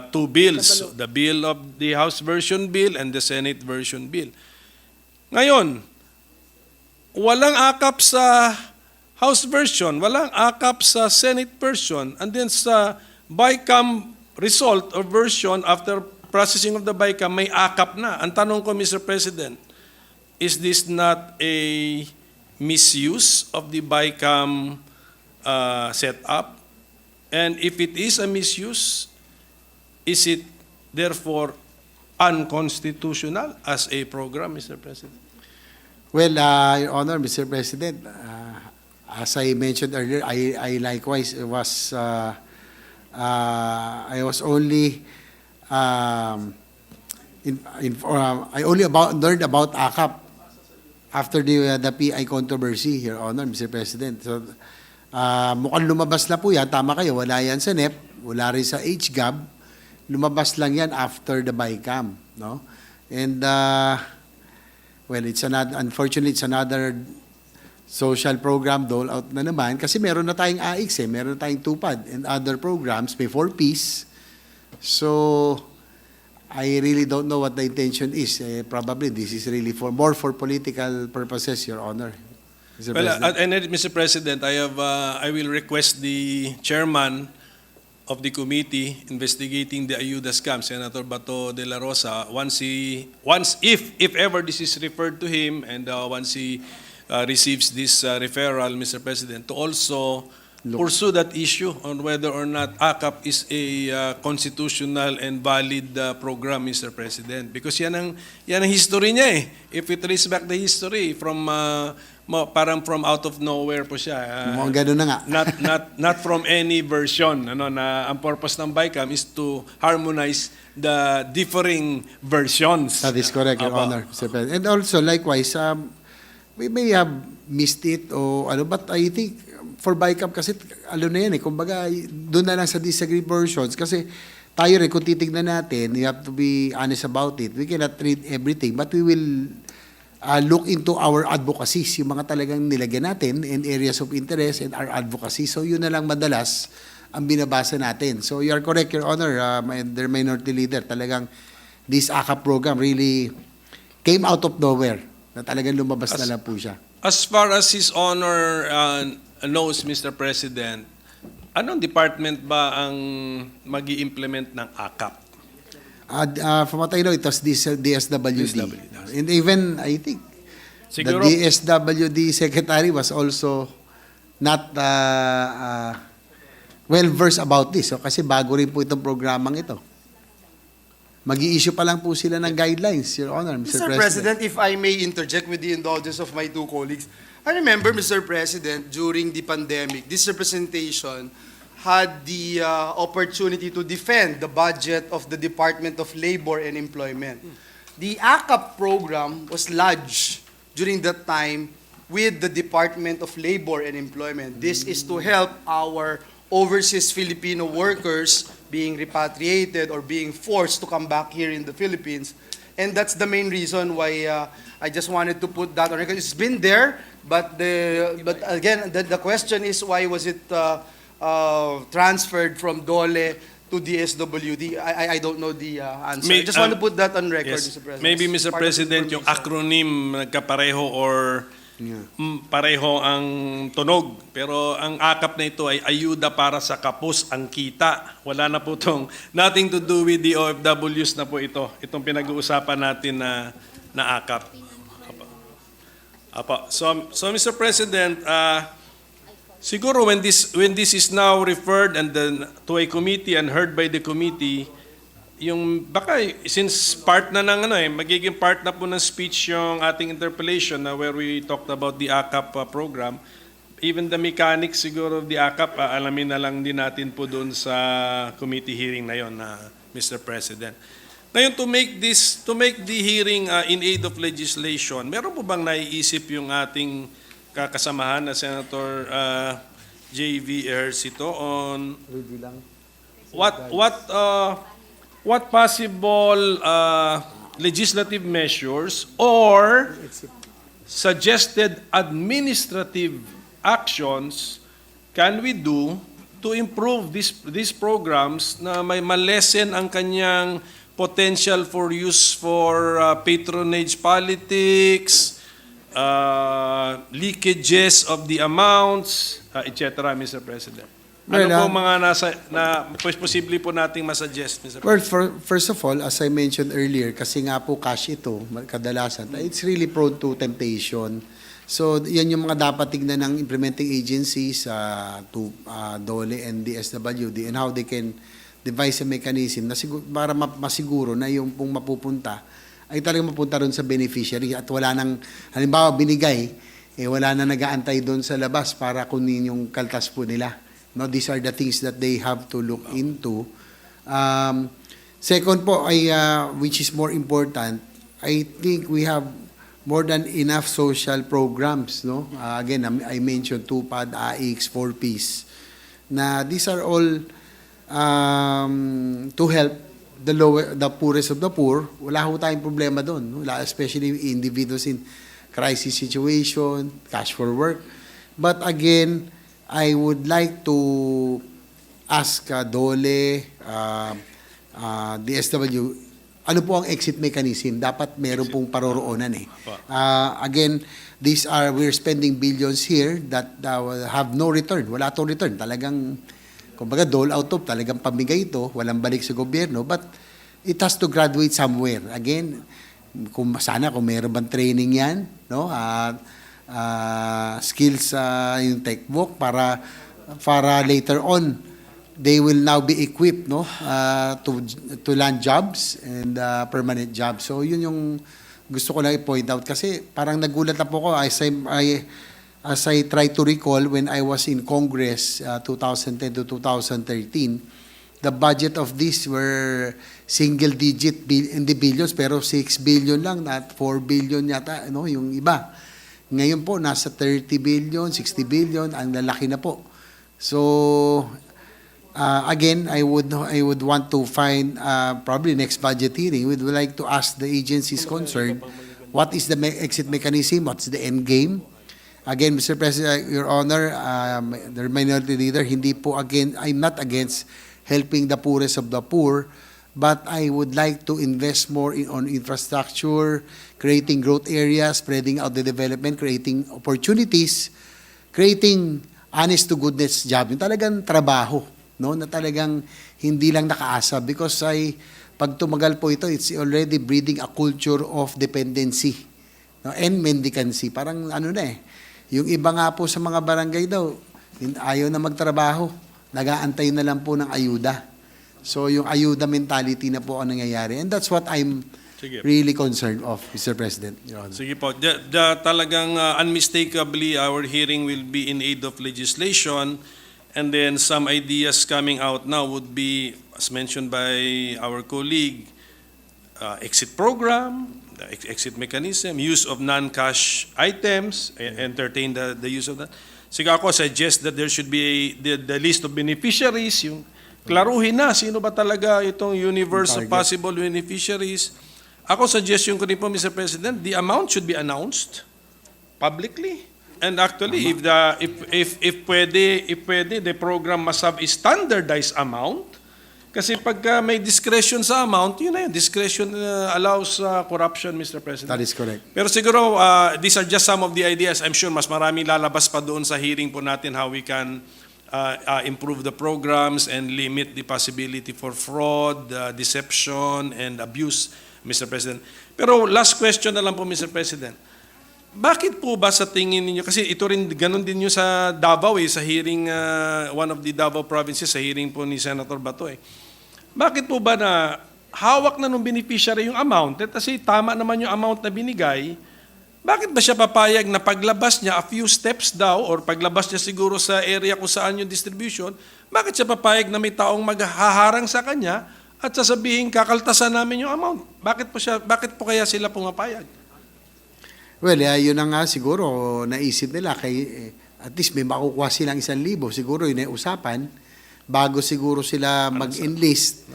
two bills. The bill of the House version bill and the Senate version bill. Ngayon, walang ACAP sa House version, walang ACAP sa Senate version, and then sa BICAM result or version after processing of the BICAM, may ACAP na. Ang tanong ko, Mr. President, is this not a misuse of the BICAM setup? And if it is a misuse, is it therefore unconstitutional as a program, Mr. President? Well, Your Honor, Mr. President, as I mentioned earlier, I likewise was I only I only learned about ACAP after the PI controversy, Your Honor, Mr. President. So, mukhang lumabas na po yan. Tama kayo, wala yan sa NEP, wala rin sa HGAB. Lumabas lang yan after the BICAM, no? And, well, unfortunately, it's another social program dole out na naman kasi meron na tayong AIX meron na tayong TUPAD and other programs before peace. So, I really don't know what the intention is. Probably this is really more for political purposes, Your Honor. Mr. President. And Mr. President, I will request the chairman of the committee investigating the Ayuda scam, Senator Bato Dela Rosa, if ever this is referred to him, and once he receives this referral, Mr. President, to also pursue that issue on whether or not AKAP is a constitutional and valid program, Mr. President. Because yan ang history niya eh. If we trace back the history from parang from out of nowhere po siya. Mukhang ganun na nga. Not from any version. Na ang purpose ng BICAM is to harmonize the differing versions. That is correct, Your Honor, Mr. President. And also, likewise, we may have missed it o ano, but I think for BICAM kasi na yan eh, kumbaga doon na lang sa disagree versions kasi tayo rin kung titignan natin, you have to be honest about it. We cannot read everything, but we will look into our advocacies, yung mga talagang nilagyan natin in areas of interest and our advocacy. So yun na lang madalas ang binabasa natin. So you are correct, Your Honor, their minority leader, talagang this AKAP program really came out of nowhere na talagang lumabas na lang po siya. As far as His Honor knows, Mr. President, anong department ba ang mag-i-implement ng AKAP? From what I know, it was DSWD. And even, I think, Siguro, the DSWD secretary was also not well-versed about this. So, kasi bago rin po itong programang ito. Mag-i-issue pa lang po sila ng guidelines, Your Honor, Mr. President, if I may interject with the indulgence of my two colleagues, I remember, Mr. President, during the pandemic, this representation had the opportunity to defend the budget of the Department of Labor and Employment. The AKAP program was lodged during that time with the Department of Labor and Employment. This is to help our overseas Filipino workers being repatriated or being forced to come back here in the Philippines. And that's the main reason why I just wanted to put that on record. It's been there, but again, the question is why was it transferred from DOLE to DSWD? I don't know the answer. I just want to put that on record, yes. Mr. President. Maybe, Mr. President, yung acronym nagkapareho or pareho ang tunog. Pero ang AKAP na ito ay ayuda para sa kapos ang kita. Wala na po itong nothing to do with the OFWs na po ito. Itong pinag-uusapan natin na AKAP. So Mr. President, siguro when this is now referred and then to a committee and heard by the committee, yung baka since part na ng magiging part na po ng speech yung ating interpellation na where we talked about the AKAP program, even the mechanics siguro of the AKAP, alamin na lang din natin po doon sa committee hearing na yon, Mr. President. Ngayon, to make the hearing in aid of legislation, meron po bang naiisip yung ating kakasamahan na Senator J.V. Ejercito on what possible legislative measures or suggested administrative actions can we do to improve these programs na may malesen ang kanyang potential for use for patronage politics, leakages of the amounts, etc., Mr. President? Ano po mga posible po nating masuggest, Mr. President? Well, first of all, as I mentioned earlier, kasi nga po cash ito, kadalasan, it's really prone to temptation. So, yan yung mga dapat tignan ng implementing agencies to DOLE and DSWD and how they can devise a mechanism na para masiguro na yung pong mapupunta ay talagang mapunta ron sa beneficiary at wala nang, halimbawa binigay, wala na nag-aantay doon sa labas para kunin yung kaltas po nila. No, these are the things that they have to look into. Second po, which is more important, I think we have more than enough social programs. No? Again, I mentioned TUPAD, AIX, 4Ps. Na these are all to help the poorest of the poor. Wala ho tayong problema doon. No? Especially individuals in crisis situation, cash for work. But again, I would like to ask DOLE, DSW, ano po ang exit mechanism? Dapat meron pong paroroonan eh. Again, we're spending billions here that have no return. Wala tong return. Talagang, kumbaga, dole out of, talagang pamigay ito, walang balik sa gobyerno, but it has to graduate somewhere. Again, kung meron bang training yan, no? skills yung textbook para later on they will now be equipped to land jobs and permanent jobs. So yun yung gusto ko lang i-point out kasi parang nagulat na po ako as I try to recall when I was in Congress 2010 to 2013, the budget of this were single digit in the billions pero 6 billion lang, not 4 billion yata yung iba. Ngayon po nasa 30 billion, 60 billion, ang lalaki na po. So again, I would want to find probably next budget hearing, we would like to ask the agencies concerned what is the exit mechanism, what's the end game. Again, Mr. President, Your Honor, the minority leader, I'm not against helping the poorest of the poor, but I would like to invest more on infrastructure, creating growth areas, spreading out the development, creating opportunities, creating honest to goodness job, yung talagang trabaho, na talagang hindi lang nakaasa because pag tumagal po ito, it's already breeding a culture of dependency and mendicancy. Parang yung iba nga po sa mga barangay daw, ayaw na magtrabaho, nag-aantay na lang po ng ayuda. So yung ayuda mentality na po ang nangyayari. And that's what I'm really concerned of, Mr. President, Your Honor. Sige po. Talagang unmistakably, our hearing will be in aid of legislation. And then some ideas coming out now would be, as mentioned by our colleague, exit program, exit mechanism, use of non-cash items, entertain the use of that. Sige ako, suggest that there should be the list of beneficiaries, yung klaruhin na, sino ba talaga itong universe of possible beneficiaries. Ako, suggestion ko rin po, Mr. President, the amount should be announced publicly. And actually, if pwede, the program must have a standardized amount. Kasi pagka may discretion sa amount, yun na yun. Discretion allows corruption, Mr. President. That is correct. Pero siguro, these are just some of the ideas. I'm sure mas maraming lalabas pa doon sa hearing po natin how we can improve the programs and limit the possibility for fraud, deception, and abuse, Mr. President. Pero last question na lang po, Mr. President. Bakit po ba sa tingin ninyo, kasi ito rin, ganun din nyo sa Davao sa hearing, one of the Davao provinces, sa hearing po ni Senator Bato Bakit po ba na hawak na nung beneficiary yung amount, kasi tama naman yung amount na binigay, bakit ba siya papayag na paglabas niya, a few steps daw, or paglabas niya siguro sa area kung saan yung distribution, bakit siya papayag na may taong maghaharang sa kanya at sasabihin kakaltasan namin yung amount? Bakit po kaya sila pumapayag? Well, yun na nga siguro naisip nila at least may makukuha silang 1,000. Siguro yun ay usapan. Bago siguro sila mag-enlist,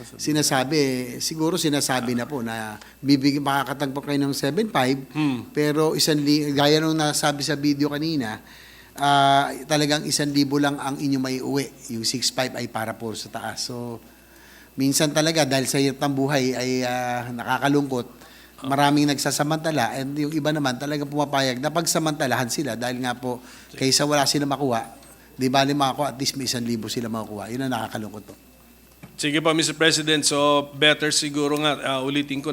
siguro sinasabi na po na makakatagpo kayo ng 7,500, pero gaya nung nasabi sa video kanina, talagang 1,000 lang ang inyo may uwi. Yung 6,500 ay para po sa taas. So, minsan talaga dahil sa hirap ng buhay ay nakakalungkot, maraming nagsasamantala and yung iba naman talaga pumapayag na pagsamantalahan sila dahil nga po kaysa wala sila makuha, di bali makakuha at least may 1,000 sila makukuha. Yun ang nakakalungkot po. Sige po, Mr. President. So, better siguro nga, ulitin ko,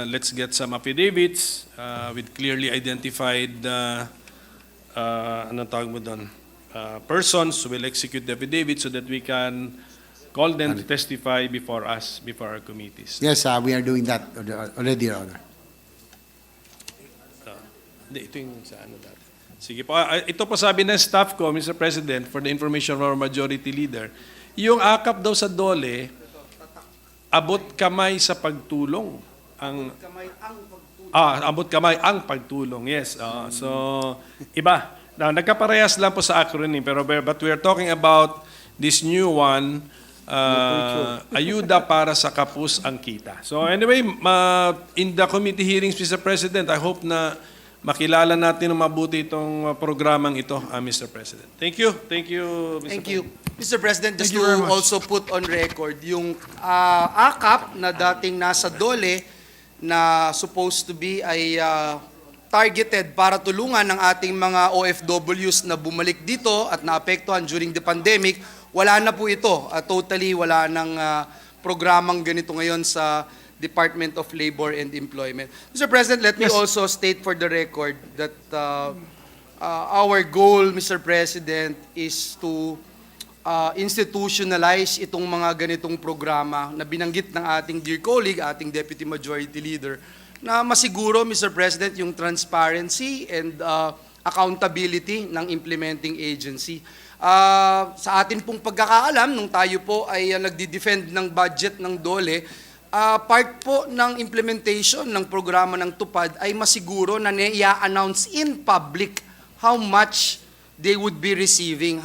let's get some affidavits with clearly identified, anong tawag mo doon? Persons who will execute the affidavit so that we can call them to testify before us, before our committees. Yes, we are doing that already, Your Honor. Ito yung sa dati. Sige po. Ito po sabi ng staff ko, Mr. President, for the information of our majority leader, yung akap daw sa DOLE, abot kamay sa pagtulong. Abot kamay ang pagtulong. Yes. So, iba. Now, nagkaparehas lang po sa acronym, but we are talking about this new one, ayuda para sa kapus ang kita. So anyway, in the committee hearings, Mr. President, I hope na makilala natin ng mabuti itong programang ito, Mr. President. Thank you. Thank you, Mr. Thank you. Mr. President, just to also put on record, yung AKAP na dating nasa DOLE na supposed to be ay targeted para tulungan ng ating mga OFWs na bumalik dito at naapektuhan during the pandemic, wala na po ito. Totally wala ng programang ganito ngayon sa Department of Labor and Employment. Mr. President, let me also state for the record that our goal, Mr. President, is to institutionalize itong mga ganitong programa na binanggit ng ating dear colleague, ating Deputy Majority Leader, na masiguro, Mr. President, yung transparency and accountability ng implementing agency. Sa atin pong pagkakaalam, nung tayo po ay nagdi-defend ng budget ng DOLE, part po ng implementation ng programa ng TUPAD ay masiguro na i-announce in public how much they would be receiving,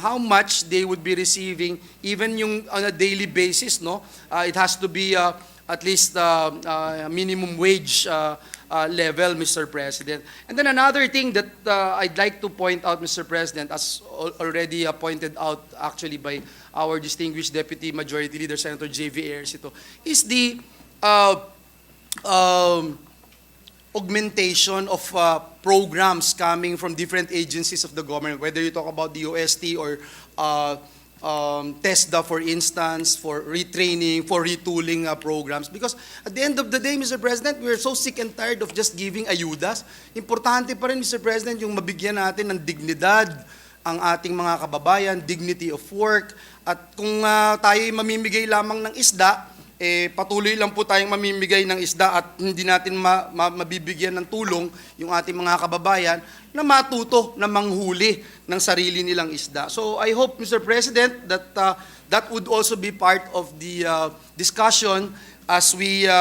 even yung on a daily basis, no? It has to be at least minimum wage level, Mr. President. And then another thing that I'd like to point out, Mr. President, as already pointed out actually by our distinguished Deputy Majority Leader, Senator J.V. Ejercito, is the augmentation of programs coming from different agencies of the government, whether you talk about the OST or TESDA, for instance, for retraining, for retooling programs. Because at the end of the day, Mr. President, we're so sick and tired of just giving ayudas. Importante pa rin, Mr. President, yung mabigyan natin ng dignidad ang ating mga kababayan, dignity of work. At kung tayo'y mamimigay lamang ng isda, patuloy lang po tayong mamimigay ng isda at hindi natin mabibigyan ng tulong yung ating mga kababayan na matuto na manghuli ng sarili nilang isda. So I hope, Mr. President, that that would also be part of the discussion as we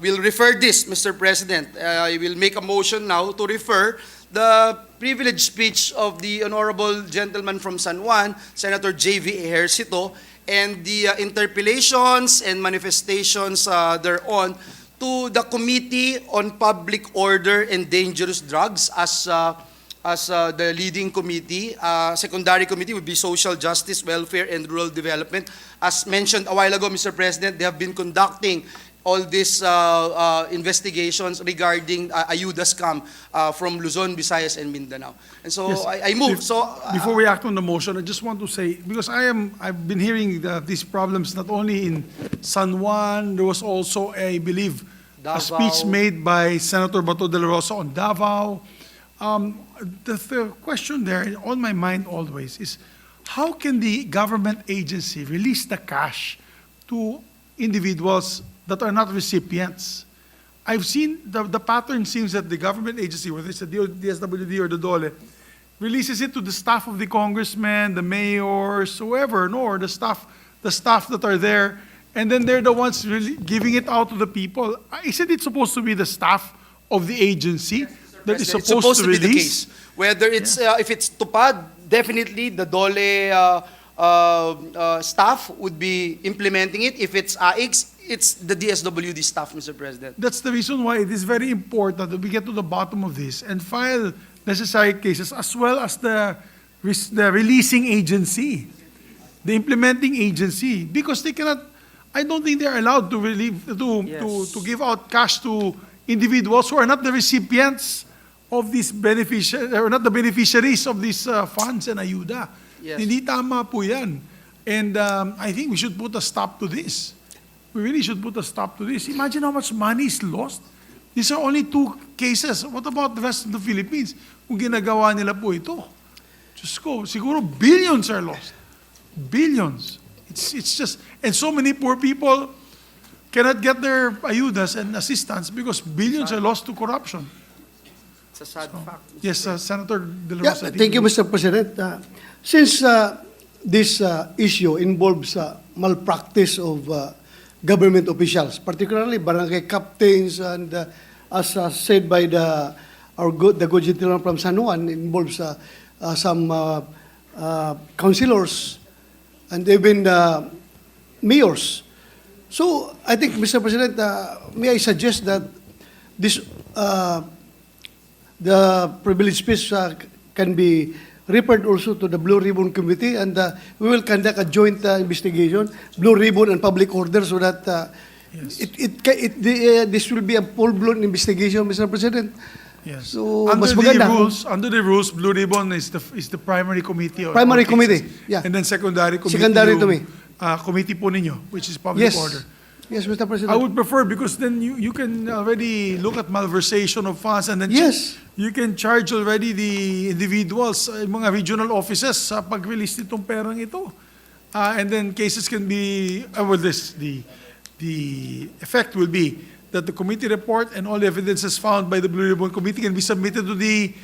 will refer this, Mr. President. I will make a motion now to refer the privileged speech of the honorable gentleman from San Juan, Senator J.V. Ejercito, and the interpellations and manifestations thereon to the Committee on Public Order and Dangerous Drugs as the leading committee. Secondary committee would be Social Justice, Welfare, and Rural Development. As mentioned a while ago, Mr. President, they have been conducting all these investigations regarding ayuda scam from Luzon, Visayas, and Mindanao. And so Yes. I move. Before we act on the motion, I just want to say, because I've been hearing these problems not only in San Juan, there was also, I believe, a Davao. speech made by Senator Dela Rosa on Davao. The question there on my mind always is, how can the government agency release the cash to individuals that are not recipients? I've seen the pattern seems that the government agency, whether it's the DSWD or the DOLE, releases it to the staff of the congressmen, the mayors, whoever, or the staff that are there, and then they're the ones really giving it out to the people. Isn't it supposed to be the staff of the agency that is It's supposed to be the release? case. Whether it's if it's TUPAD, definitely the DOLE staff would be implementing it. If it's AIX, it's the DSWD staff, Mr. President. That's the reason why it is very important that we get to the bottom of this and file necessary cases as well as the releasing agency, the implementing agency, because they cannot. I don't think they are allowed to to give out cash to individuals who are not the recipients of these or not the beneficiaries of these funds and ayuda. Yes. Hindi tama po yan. And I think we should put a stop to this. We really should put a stop to this. Imagine how much money is lost. These are only 2 cases. What about the rest of the Philippines? Kung ginagawa nila po ito. Diyos ko, siguro billions are lost. Billions. It's just, and so many poor people cannot get their ayudas and assistance because billions are lost to corruption. It's a sad fact. Yes, Senator Dela Yeah, Rosa. thank you, Mr. President. Since this issue involves malpractice of government officials, particularly barangay captains, and as said by the good gentleman from San Juan, involves some councilors and even mayors. So I think, Mr. President, may I suggest that this the privilege speech can be referred also to the Blue Ribbon Committee, and we will conduct a joint investigation, Blue Ribbon and Public Order, so that this will be a full-blown investigation, Mr. President. Yes. So, Under mas maganda. under the rules, Blue Ribbon is the primary committee. Primary of committee, cases. yeah. And then secondary committee. Secondary yung, to me. committee po ninyo, which is public Yes. order. Yes, Mr. President. I would prefer because then you can already look at malversation of funds and then Yes. you can charge already the individuals, mga regional offices sa pag-release nitong perang ito. And then cases can be, the effect will be that the committee report and all evidences found by the Blue Ribbon Committee can be submitted to the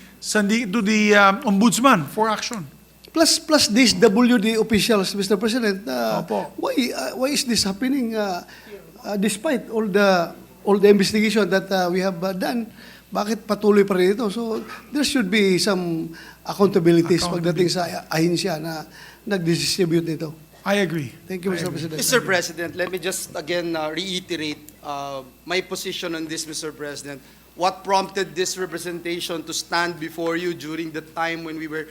Ombudsman for action. Plus these WD officials, Mr. President, Opo. why is this happening despite all the investigation that we have done? Bakit patuloy pa rin ito? So there should be some accountabilities pagdating sa ahinsya na nag-distribute nito. I agree. Thank you, Mr. President. Mr. President, let me just again reiterate my position on this, Mr. President. What prompted this representation to stand before you during the time when we were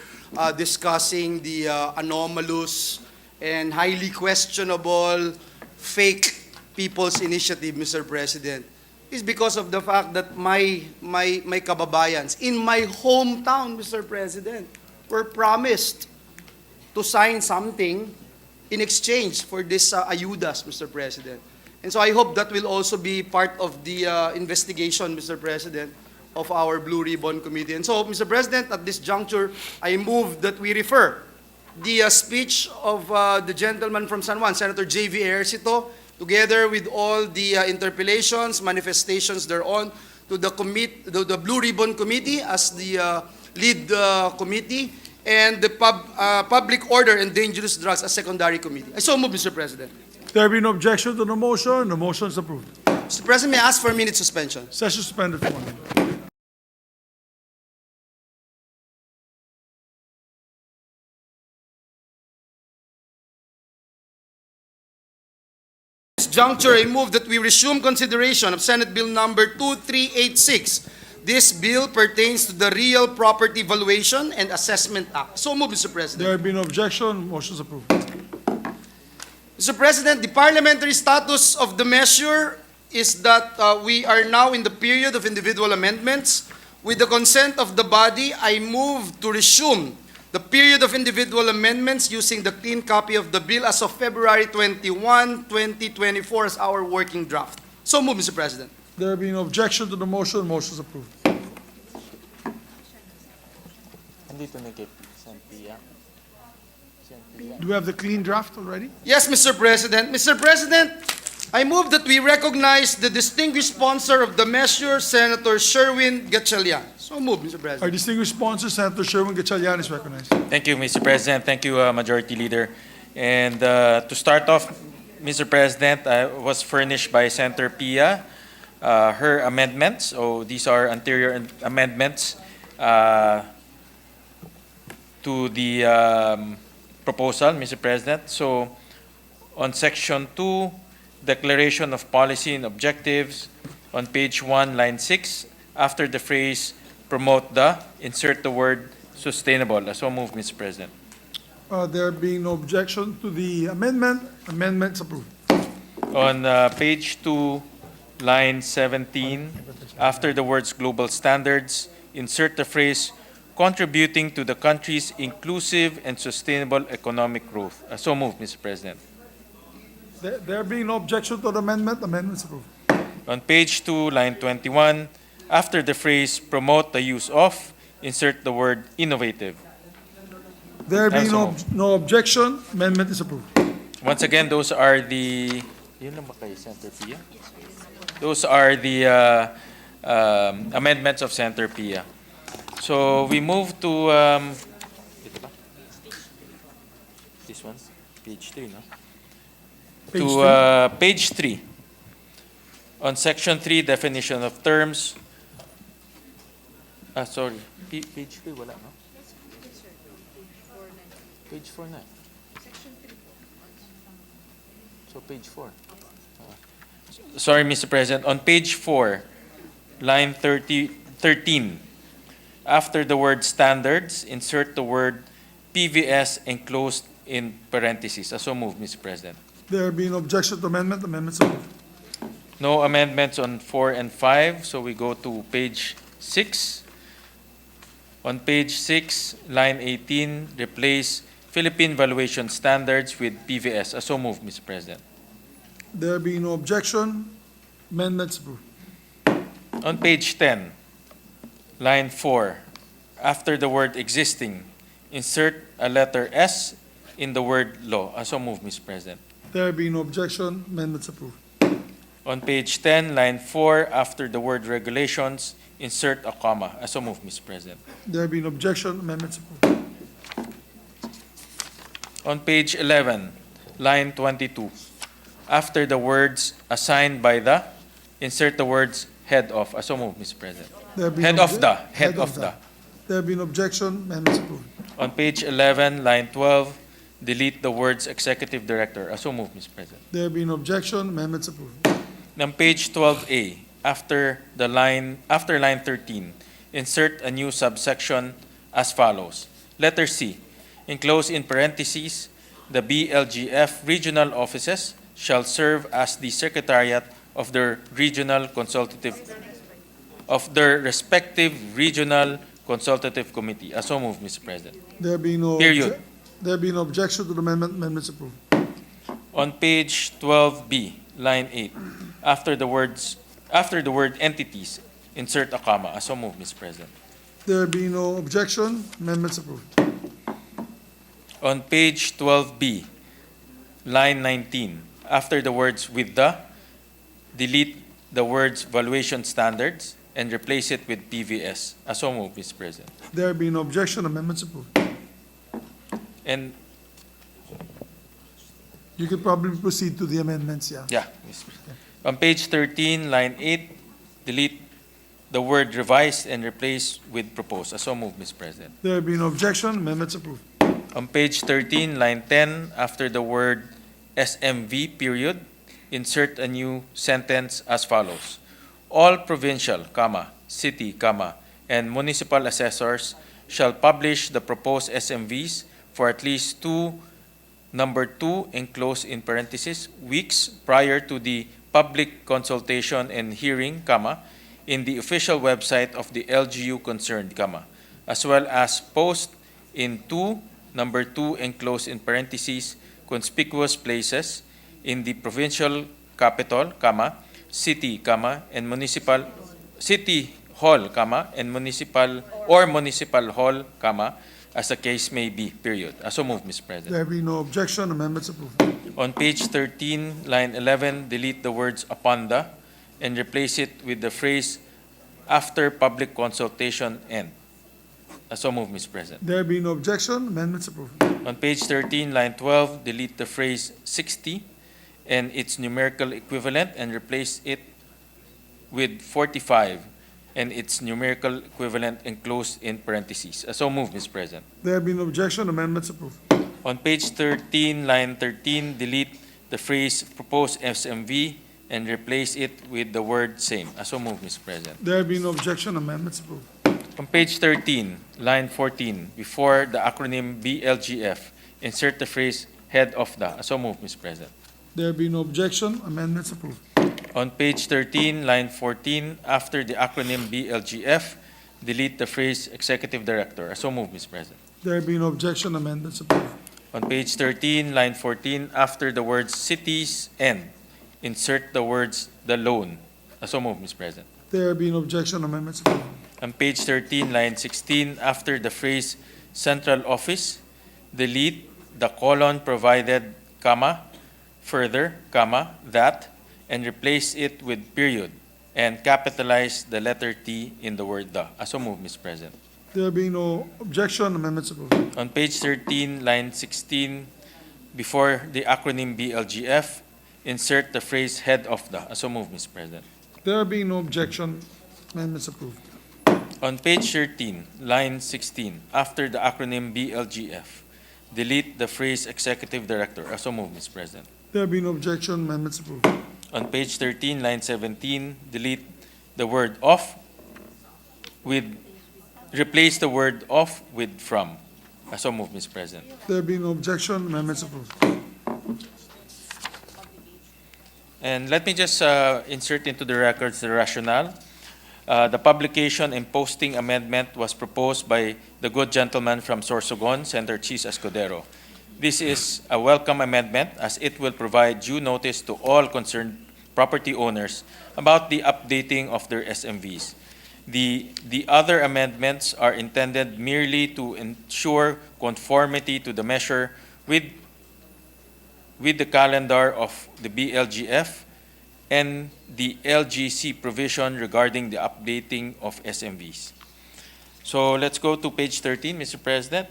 discussing the anomalous and highly questionable fake People's Initiative, Mr. President, is because of the fact that my kababayans in my hometown, Mr. President, were promised to sign something in exchange for this ayudas, Mr. President. And so I hope that will also be part of the investigation, Mr. President, of our Blue Ribbon Committee. And so, Mr. President, at this juncture, I move that we refer the speech of the gentleman from San Juan, Senator J.V. Ejercito, together with all the interpellations, manifestations thereon, to the Blue Ribbon Committee as the lead committee, and the Public Order and Dangerous Drugs as secondary committee. I so move, Mr. President. There be no objection to the motion is approved. Mr. President, may I ask for a minute suspension? Session suspended for 1 minute. At this juncture, I move that we resume consideration of Senate Bill number 2386. This bill pertains to the Real Property Valuation and Assessment Act. So move, Mr. President. There be no objection, motion is approved. Mr. President, the parliamentary status of the measure is that we are now in the period of individual amendments. With the consent of the body, I move to resume the period of individual amendments using the clean copy of the bill as of February 21, 2024 as our working draft. So move, Mr. President. There be no objection to the motion is approved. Do we have the clean draft already? Yes, Mr. President. Mr. President, I move that we recognize the distinguished sponsor of the measure, Senator Sherwin Gatchalian. So move, Mr. Our President. distinguished sponsor, Senator Sherwin Gatchalian, is recognized. Thank you, Mr. President. Thank you, Majority Leader. And to start off, Mr. President, was furnished by Senator Pia her amendments. So these are anterior amendments to the proposal, Mr. President. So on Section 2, Declaration of Policy and Objectives, on page 1, line 6, after the phrase promote the, insert the word sustainable. So move, Mr. President. There being no objection to the amendments approved. On page 2, line 17, after the words global standards, insert the phrase contributing to the country's inclusive and sustainable economic growth. So move, Mr. President. There being no objection to the amendments approved. On page 2, line 21, after the phrase promote the use of, insert the word innovative. There being So no objection, amendment is approved. Once again, those are the yun lang ba kayo, Senator Pia? Those are the amendments of Senator Pia. So we move to ito ba? This one, page 3, no? Page 3. On Section 3, definition of terms. Sorry. Page 3, wala, no? Page 4 na. So page 4. Sorry, Mr. President. On page 4, line 13, after the word standards, insert the word PVS enclosed in parentheses. So move, Mr. President. There being no objection to amendments approved. No amendments on 4 and 5, so we go to page 6. On page 6, line 18, replace Philippine valuation standards with PVS. So move, Mr. President. There being no objection, amendments approved. On page 10, line 4, after the word existing, insert a letter S in the word law. So move, Mr. President. There being no objection, amendments approved. On page 10, line 4, after the word regulations, insert a comma. So move, Mr. President. There being no objection, amendments approved. On page 11, line 22, after the words assigned by the, insert the words head of. So move, Mr. President. There being Head no of the, head of the. There being no objection, amendments approved. On page 11, line 12, delete the words executive director. So move, Mr. President. There being no objection, amendments approved. On page 12A, after line 13, insert a new subsection as follows. Letter C, enclosed in parentheses, the BLGF regional offices shall serve as the secretariat of their respective regional consultative committee. So move, Mr. President. There being no Period. There being no objection to the amendment, amendments approved. On page 12B, line 8, after the word entities, insert a comma. So move, Mr. President. There being no objection, amendments approved. On page 12B, line 19, after the words with the, delete the words valuation standards and replace it with PVS. So move, Mr. President. There being no objection, amendments approved. And You could probably proceed to the amendments, yeah. yeah, Mr. President. On page 13, line 8, delete the word revised and replace with proposed. So move, Mr. President. There being no objection, amendments approved. On page 13, line 10, after the word SMV period, insert a new sentence as follows. All provincial, city, and municipal assessors shall publish the proposed SMVs for at least number 2, enclosed in parentheses, weeks prior to the public consultation and hearing, in the official website of the LGU concerned, as well as post in number 2, enclosed in parentheses, conspicuous places in the provincial capital, city, and municipal, city hall, and municipal hall, as the case may be, period. So move, Mr. President. There be no objection, amendments approved. On page 13, line 11, delete the words upon the and replace it with the phrase after public consultation end. So move, Mr. President. There be no objection, amendments approved. On page 13, line 12, delete the phrase 60 and its numerical equivalent and replace it with 45 and its numerical equivalent enclosed in parentheses. So move, Mr. President. There be no objection, amendments approved. On page 13, line 13, delete the phrase proposed SMV and replace it with the word same. So move, Mr. President. There be no objection, amendments approved. On page 13, line 14, before the acronym BLGF, insert the phrase head of the. So move, Mr. President. There be no objection, amendments approved. On page 13, line 14, after the acronym BLGF, delete the phrase executive director. So move, Mr. President. There be no objection, amendments approved. On page 13, line 14, after the words cities end, insert the words the loan. So move, Mr. President. There be no objection, amendments approved. On page 13, line 16, after the phrase central office, delete the colon provided, further, that, and replace it with period, and capitalize the letter T in the word the. So move, Mr. President. There being no objection, amendments approved. On page 13, line 16, before the acronym BLGF, insert the phrase head of the. So move, Mr. President. There being no objection, amendments approved. On page 13, line 16, after the acronym BLGF, delete the phrase executive director. So move, Mr. President. There being no objection, amendments approved. On page 13, line 17, delete the word of with, replace the word of with from. So move, Mr. President. There being no objection, amendments approved. And let me just insert into the records the rationale. The publication and posting amendment was proposed by the good gentleman from Sorsogon, Senator Chis Escudero. This is a welcome amendment as it will provide due notice to all concerned property owners about the updating of their SMVs. The other amendments are intended merely to ensure conformity to the measure with the calendar of the BLGF and the LGC provision regarding the updating of SMVs. So let's go to page 13, Mr. President.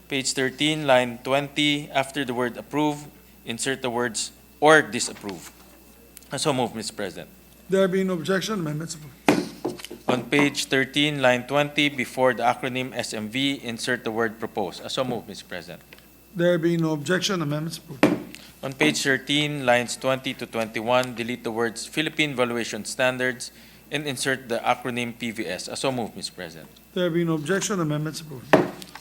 Page 13, line 20, after the word approve, insert the words or disapprove. So move, Mr. President. There being no objection, amendments approved. On page 13, line 20, before the acronym SMV, insert the word propose. So move, Mr. President. There being no objection, amendments approved. On page 13, lines 20 to 21, delete the words Philippine Valuation Standards and insert the acronym PVS. So move, Mr. President. There being no objection, amendments approved.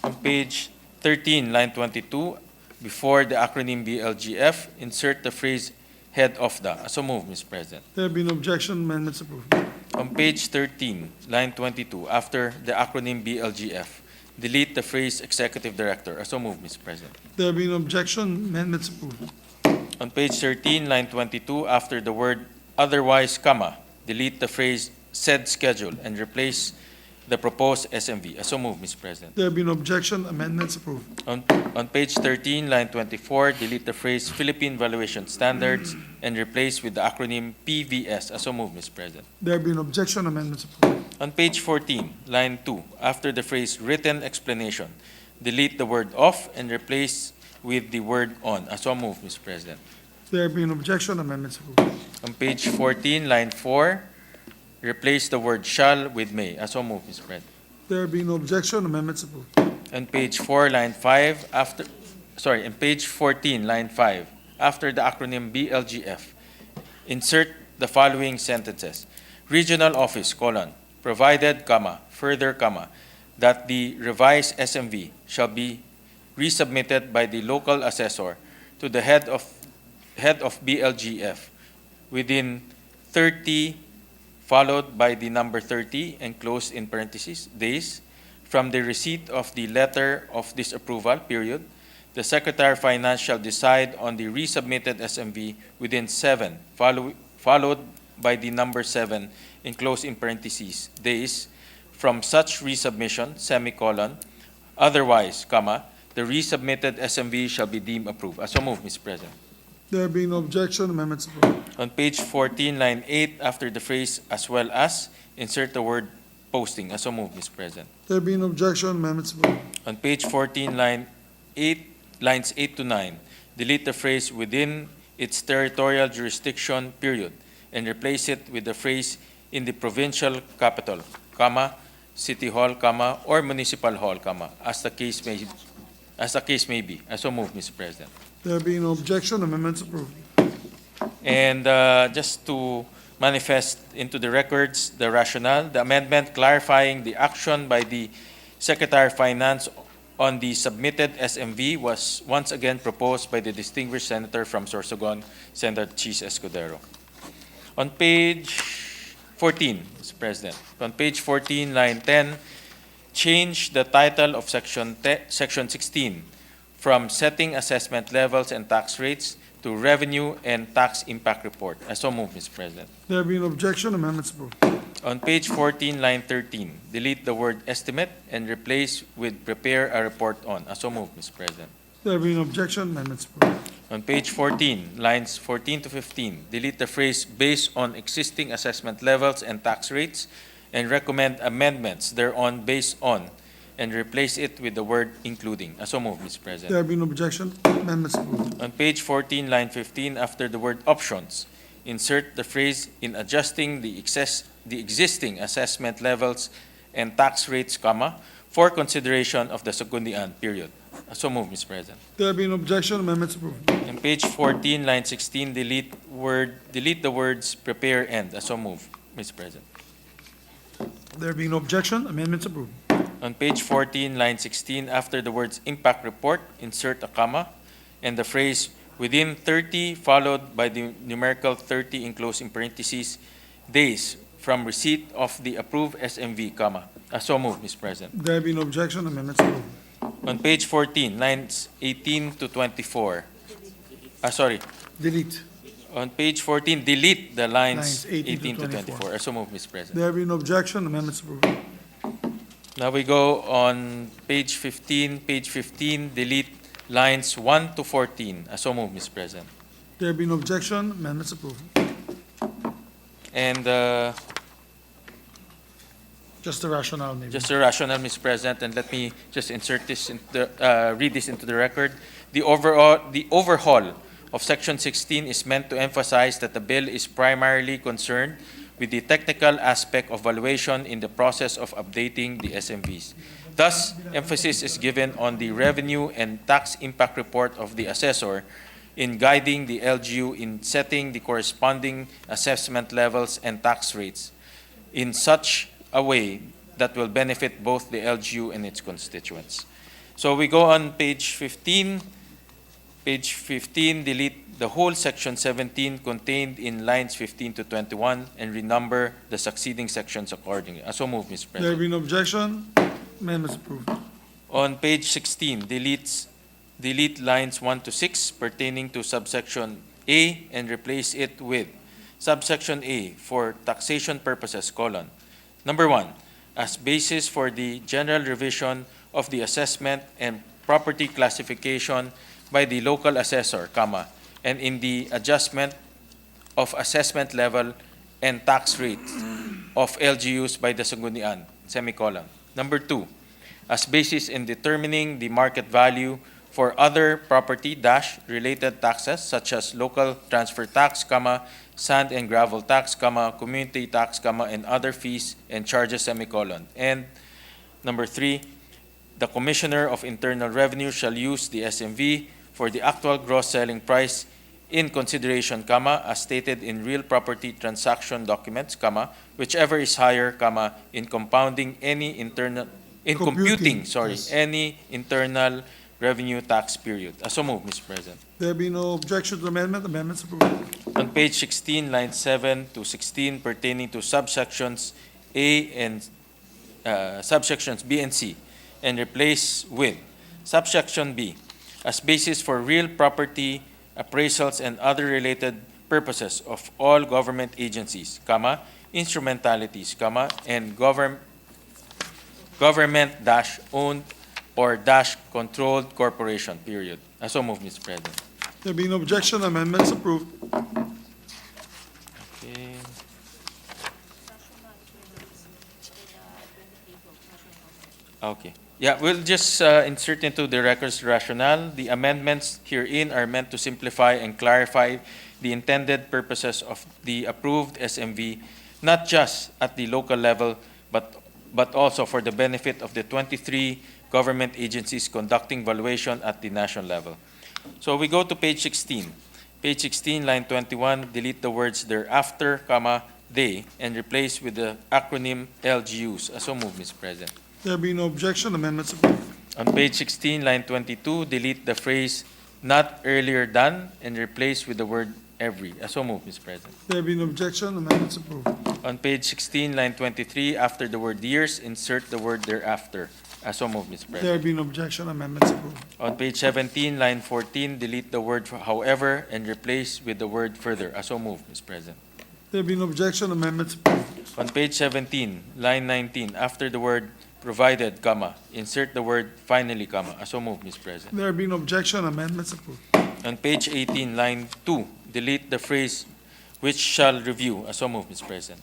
On page 13, line 22, before the acronym BLGF, insert the phrase head of the. So move, Mr. President. There being no objection, amendments approved. On page 13, line 22, after the acronym BLGF, delete the phrase executive director. So move, Mr. President. There being no objection, amendments approved. On page 13, line 22, after the word otherwise, comma, delete the phrase said schedule and replace the proposed SMV. So move, Mr. President. There being no objection, amendments approved. On page 13, line 24, delete the phrase Philippine Valuation Standards and replace with the acronym PVS. So move, Mr. President. There being no objection, amendments approved. On page 14, line 2, after the phrase written explanation, delete the word off and replace with the word on. So move, Mr. President. There being no objection, amendments approved. On page 14, line 4, replace the word shall with may. So move, Mr. President. There being no objection, amendments approved. On page 4, line 5, on page 14, line 5, after the acronym BLGF, insert the following sentences. Regional office, provided, further, that the revised SMV shall be resubmitted by the local assessor to the head of BLGF within 30, followed by the number 30 and closed in parentheses, days from the receipt of the letter of disapproval, period. The Secretary of Finance shall decide on the resubmitted SMV within 7, followed by the number 7 enclosed in parentheses, days from such resubmission, semicolon. Otherwise, the resubmitted SMV shall be deemed approved. So move, Mr. President. There being no objection, amendments approved. On page 14, line 8, after the phrase as well as, insert the word posting. So move, Mr. President. There being no objection, amendments approved. On page 14, line 8, lines 8 to 9, delete the phrase within its territorial jurisdiction, period, and replace it with the phrase in the provincial capital, city hall, or municipal hall, as the case may be. So move, Mr. President. There being no objection, amendments approved. And just to manifest into the records the rationale, the amendment clarifying the action by the Secretary of Finance on the submitted SMV was once again proposed by the distinguished senator from Sorsogon, Senator Chis Escudero. On page 14, Mr. President, on page 14, line 10, change the title of section 16 from setting assessment levels and tax rates to revenue and tax impact report. So move, Mr. President. There being no objection, amendments approved. On page 14, line 13, delete the word estimate and replace with prepare a report on. So move, Mr. President. There being no objection, amendments approved. On page 14, lines 14 to 15, delete the phrase based on existing assessment levels and tax rates and recommend amendments thereon based on and replace it with the word including. So move, Mr. President. There being no objection, amendments approved. On page 14, line 15, after the word options, insert the phrase in adjusting the existing assessment levels and tax rates, for consideration of the Sagundian, period. So move, Mr. President. There being no objection, amendments approved. On page 14, line 16, delete the words prepare and. So move, Mr. President. There being no objection, amendments approved. On page 14, line 16, after the words impact report, insert a comma and the phrase within 30, followed by the numerical 30 enclosed in parentheses, days from receipt of the approved SMV, So move, Mr. President. There being no objection, amendments approved. On page 14, lines 18 to 24. Sorry. Delete. On page 14, delete the lines Lines 18 18 to to 24. 24. So moved, Mr. President. There being no objection, amendments approved. Now we go on page 15. Page 15, delete lines 1 to 14. So moved, Mr. President. There being no objection, amendments approved. And Just the rationale, maybe. just a rationale, Mr. President, and let me just insert this read this into the record. The overhaul of Section 16 is meant to emphasize that the bill is primarily concerned with the technical aspect of valuation in the process of updating the SMVs. Thus, emphasis is given on the revenue and tax impact report of the assessor in guiding the LGU in setting the corresponding assessment levels and tax rates in such a way that will benefit both the LGU and its constituents. So we go on page 15. Page 15, delete the whole section 17 contained in lines 15 to 21 and renumber the succeeding sections accordingly. So move, Mr. There President. being no objection, amendments approved. On page 16, delete lines 1 to 6 pertaining to subsection A and replace it with subsection A for taxation purposes, colon. Number 1, as basis for the general revision of the assessment and property classification by the local assessor, comma, and in the adjustment of assessment level and tax rates of LGUs by the Sanggunian, semicolon. Number 2, as basis in determining the market value for other property dash related taxes such as local transfer tax, comma, sand and gravel tax, comma, community tax, comma, and other fees and charges, semicolon. And number 3, the Commissioner of Internal Revenue shall use the SMV for the actual gross selling price in consideration, comma, as stated in real property transaction documents, comma, whichever is higher, comma, in compounding any internal, in computing, yes. any internal revenue tax period. So move, Mr. President. There be no objection to the amendment, amendments approved. On page 16, lines 7 to 16 pertaining to subsections A and subsections B and C, and replace with subsection B as basis for real property appraisals and other related purposes of all government agencies, comma, instrumentalities, comma, and government-owned or controlled corporation, period. So move, Mr. President. There being no objection, amendments approved. Okay. Okay. Yeah, we'll just insert into the record's rationale. The amendments herein are meant to simplify and clarify the intended purposes of the approved SMV, not just at the local level, but also for the benefit of the 23 government agencies conducting valuation at the national level. So we go to page 16. Page 16, line 21, delete the words thereafter, comma, they, and replace with the acronym LGUs. So move, Mr. President. There be no objection, amendments approved. On page 16, line 22, delete the phrase not earlier than and replace with the word every. So move, Mr. President. There be no objection, amendments approved. On page 16, line 23, after the word years, insert the word thereafter. So move, Mr. President. There be no objection, amendments approved. On page 17, line 14, delete the word however and replace with the word further. So move, Mr. President. There be no objection, amendments approved. On page 17, line 19, after the word provided, comma, insert the word finally, comma. So move, Mr. President. There be no objection, amendments approved. On page 18, line 2, delete the phrase which shall review. So move, Mr. President.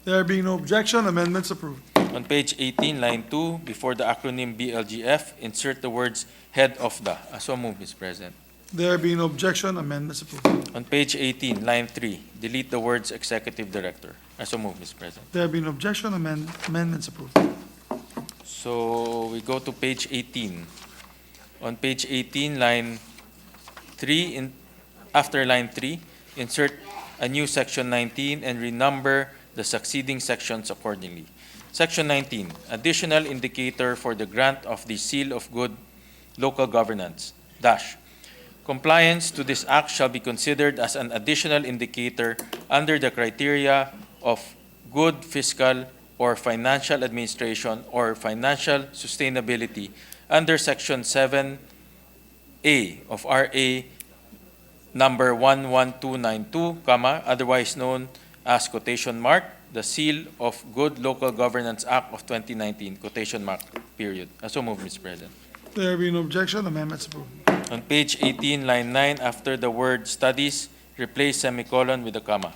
There being no objection, amendments approved. On page 18, line 2, before the acronym BLGF, insert the words head of the. So move, Mr. President. There being no objection, amendments approved. On page 18, line 3, delete the words executive director. So move, Mr. President. There being no objection, amendments approved. So we go to page 18. On page 18, line 3, after line 3, insert a new section 19 and renumber the succeeding sections accordingly. Section 19, additional indicator for the grant of the seal of good local governance, dash. Compliance to this act shall be considered as an additional indicator under the criteria of good fiscal or financial administration or financial sustainability under Section 7A of RA number 11292, otherwise known as quotation mark, the Seal of Good Local Governance Act of 2019, quotation mark, period. So moved, Mr. President. There being no objection, amendments approved. On page 18, line 9, after the word studies, replace semicolon with a comma.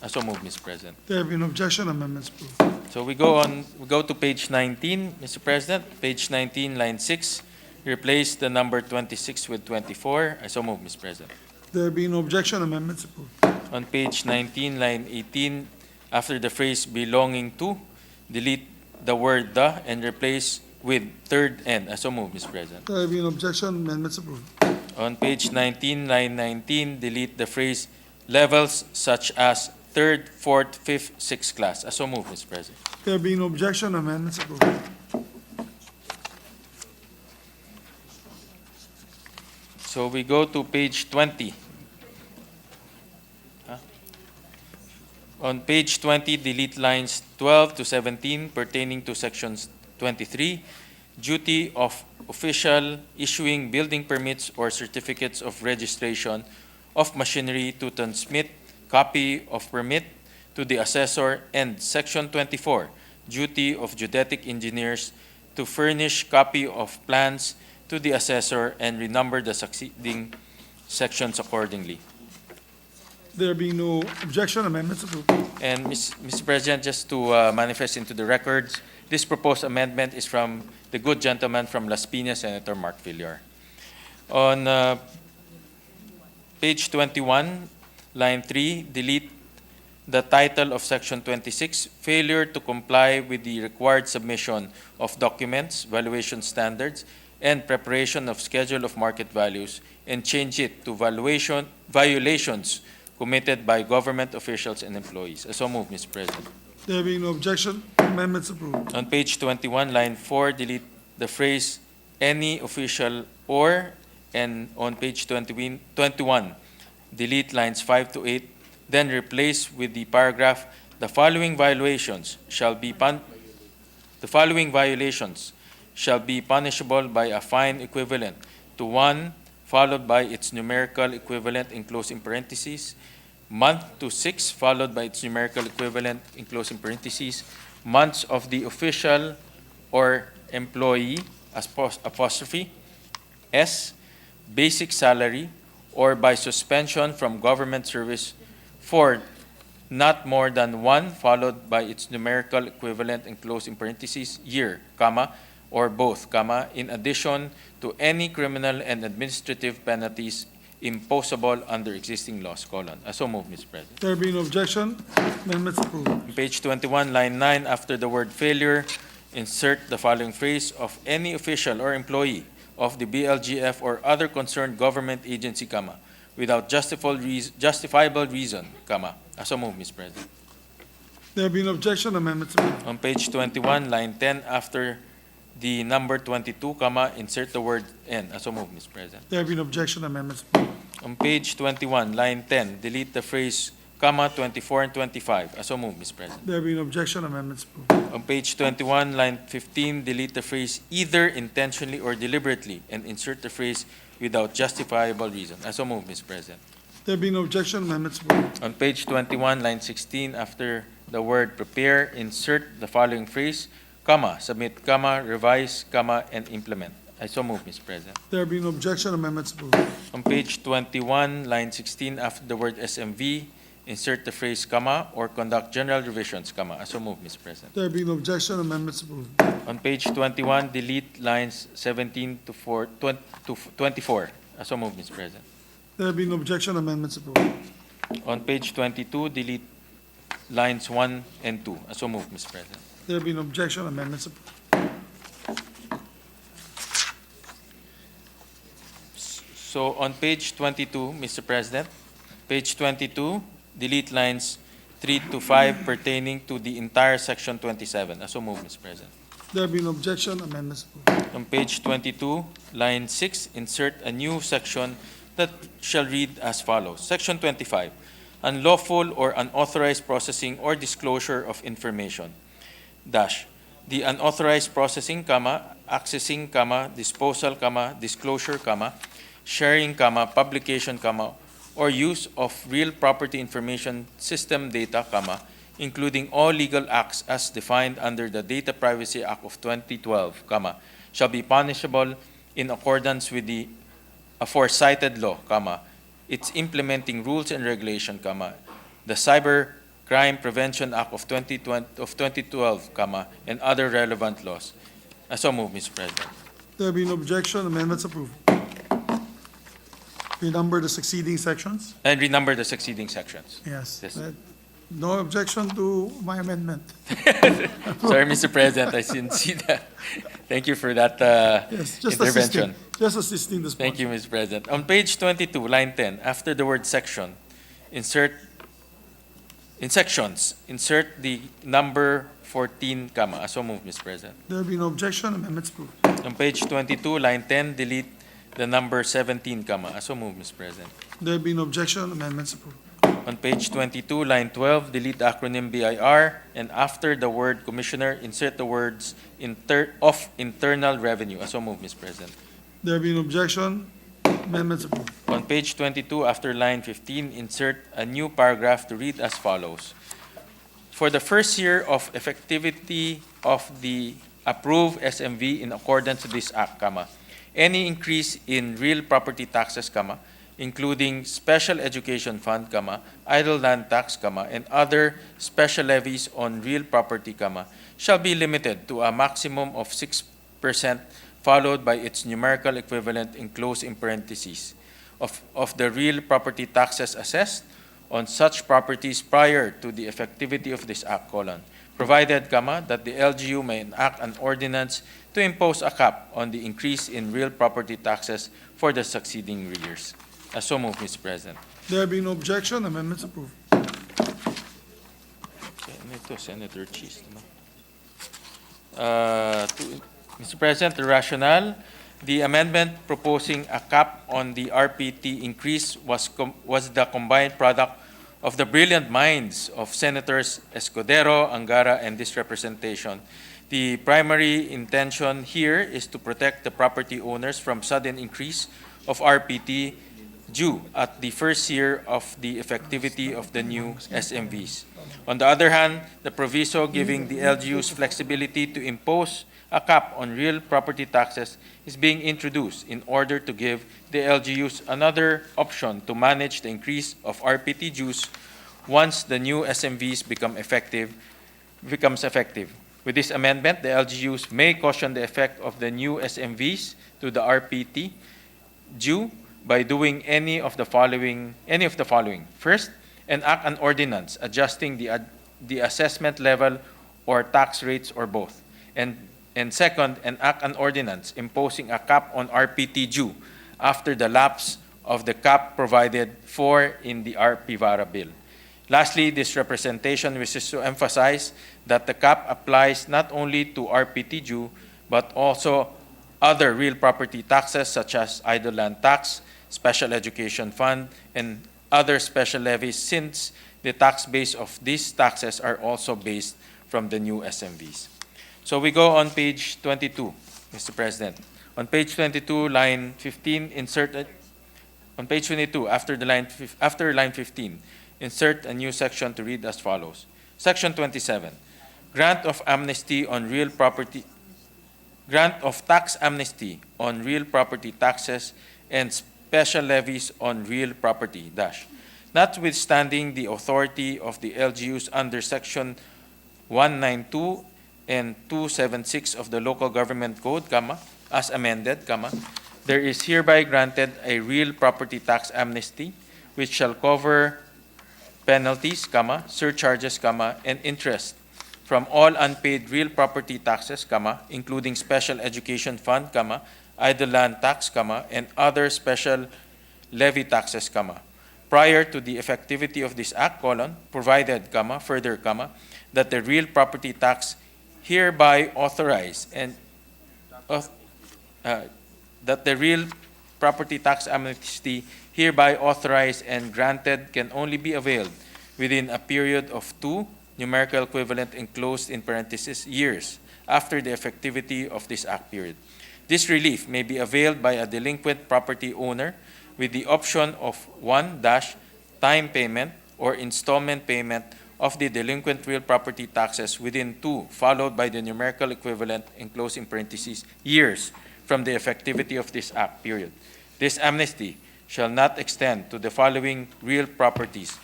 So moved, Mr. President. There being no objection, amendments approved. So we go to page 19, Mr. President. Page 19, line 6, replace the number 26 with 24. So moved, Mr. President. There being no objection, amendments approved. On page 19, line 18, after the phrase belonging to, delete the word the and replace with third and. So moved, Mr. President. There being no objection, amendments approved. On page 19, line 19, delete the phrase levels such as third, fourth, fifth, sixth class. So moved, Mr. President. There being no objection, amendments approved. So we go to page 20. On page 20, delete lines 12 to 17 pertaining to sections 23, duty of official issuing building permits or certificates of registration of machinery to transmit copy of permit to the assessor, and section 24, duty of geodetic engineers to furnish copy of plans to the assessor and renumber the succeeding sections accordingly. There being no objection, amendments approved. And Mr. President, just to manifest into the records, this proposed amendment is from the good gentleman from Las Piñas, Senator Mark Villar. On page 21, line 3, delete the title of section 26, failure to comply with the required submission of documents, valuation standards, and preparation of schedule of market values, and change it to violations committed by government officials and employees. So moved, Mr. President. There being no objection, amendments approved. On page 21, line 4, delete the phrase any official or, and on page 21, delete lines 5 to 8, then replace with the paragraph, the following violations shall be punishable by a fine equivalent to 1, followed by its numerical equivalent in closing parentheses, month to 6, followed by its numerical equivalent in closing parentheses, months of the official or employee, apostrophe, S, basic salary, or by suspension from government service for not more than 1, followed by its numerical equivalent in closing parentheses, year, comma, or both, comma, in addition to any criminal and administrative penalties imposable under existing laws, colon. So moved, Mr. President. There being no objection, amendments approved. On page 21, line 9, after the word failure, insert the following phrase, of any official or employee of the BLGF or other concerned government agency, comma, without justifiable reason, comma. So moved, Mr. President. There being no objection, amendments approved. On page 21, line 10, after the number 22, comma, insert the word N. So moved, Mr. President. There being no objection, amendments approved. On page 21, line 10, delete the phrase, comma, 24 and 25. So moved, Mr. President. There being no objection, amendments approved. On page 21, line 15, delete the phrase either intentionally or deliberately and insert the phrase without justifiable reason. So moved, Mr. President. There being no objection, amendments approved. On page 21, line 16, after the word prepare, insert the following phrase, comma, submit, comma, revise, comma, and implement. I so move, Mr. President. There being no objection, amendments approved. On page 21, line 16, after the word SMV, insert the phrase, comma, or conduct general revisions, comma. I so move, Mr. President. There being no objection, amendments approved. On page 21, delete lines 17 to 24. I so move, Mr. President. There being no objection, amendments approved. On page 22, delete lines 1 and 2. I so move, Mr. President. There being no objection, amendments approved. So on page 22, Mr. President, page 22, delete lines 3 to 5 pertaining to the entire section 27. So move, Mr. President. There being no objection, amendments approved. On page 22, line 6, insert a new section that shall read as follows. Section 25, unlawful or unauthorized processing or disclosure of information. dash, the unauthorized processing, comma, accessing, comma, disposal, comma, disclosure, comma, sharing, comma, publication, comma, or use of real property information system data, comma, including all legal acts as defined under the Data Privacy Act of 2012, comma, shall be punishable in accordance with the aforecited law, comma, its implementing rules and regulation, comma, the Cyber Crime Prevention Act of 2012, comma, and other relevant laws. I so move, Mr. President. There being no objection, amendments approved. Renumber the succeeding sections? And renumber the succeeding sections. Yes. Yes. No objection to my amendment. Sorry, Mr. President, I didn't see that. Thank you for that Yes, just intervention. Just assisting the sponsor. Thank you, Mr. President. On page 22, line 10, after the word section, insert the number 14, comma. So move, Mr. President. There be no objection, amendments approved. On page 22, line 10, delete the number 17, comma. So move, Mr. President. There be no objection, amendments approved. On page 22, line 12, delete the acronym BIR, and after the word commissioner, insert the words of internal revenue. So move, Mr. President. There be no objection, amendments approved. On page 22, after line 15, insert a new paragraph to read as follows. For the first year of effectivity of the approved SMV in accordance with this act, comma, any increase in real property taxes, comma, including special education fund, comma, idle land tax, comma, and other special levies on real property, comma, shall be limited to a maximum of 6%, followed by its numerical equivalent enclosed in parentheses of the real property taxes assessed on such properties prior to the effectivity of this act, colon, provided, comma, that the LGU may enact an ordinance to impose a cap on the increase in real property taxes for the succeeding years. So move, Mr. President. There be no objection, amendments approved. Senator Cheese. Mr. President, the rationale, the amendment proposing a cap on the RPT increase was the combined product of the brilliant minds of Senators Escudero, Angara, and this representation. The primary intention here is to protect the property owners from sudden increase of RPT due at the first year of the effectivity of the new SMVs. On the other hand, the proviso giving the LGUs flexibility to impose a cap on real property taxes is being introduced in order to give the LGUs another option to manage the increase of RPT dues once the new SMVs becomes effective. With this amendment, the LGUs may caution the effect of the new SMVs to the RPT due by doing any of the following. First, enact an ordinance adjusting the assessment level or tax rates or both. And second, enact an ordinance imposing a cap on RPT due after the lapse of the cap provided for in the RP-VARA bill. Lastly, this representation wishes to emphasize that the cap applies not only to RPT due, but also other real property taxes such as idle land tax, special education fund, and other special levies, since the tax base of these taxes are also based from the new SMVs. So we go on page 22, Mr. President. On page 22, line 15, on page 22, after line 15, insert a new section to read as follows. Section 27, grant of tax amnesty on real property taxes and special levies on real property, notwithstanding the authority of the LGUs under Section 192 and 276 of the Local Government Code, as amended, there is hereby granted a real property tax amnesty which shall cover penalties, surcharges, and interest from all unpaid real property taxes, including special education fund, idle land tax, and other special levy taxes, prior to the effectivity of this act, provided, further, that the real property tax hereby authorized and that the real property tax amnesty hereby authorized and granted can only be availed within a period of 2 numerical equivalent enclosed in parentheses, years after the effectivity of this act period. This relief may be availed by a delinquent property owner with the option of 1- time payment or installment payment of the delinquent real property taxes within 2, followed by the numerical equivalent enclosed in parentheses, years from the effectivity of this act period. This amnesty shall not extend to the following real properties,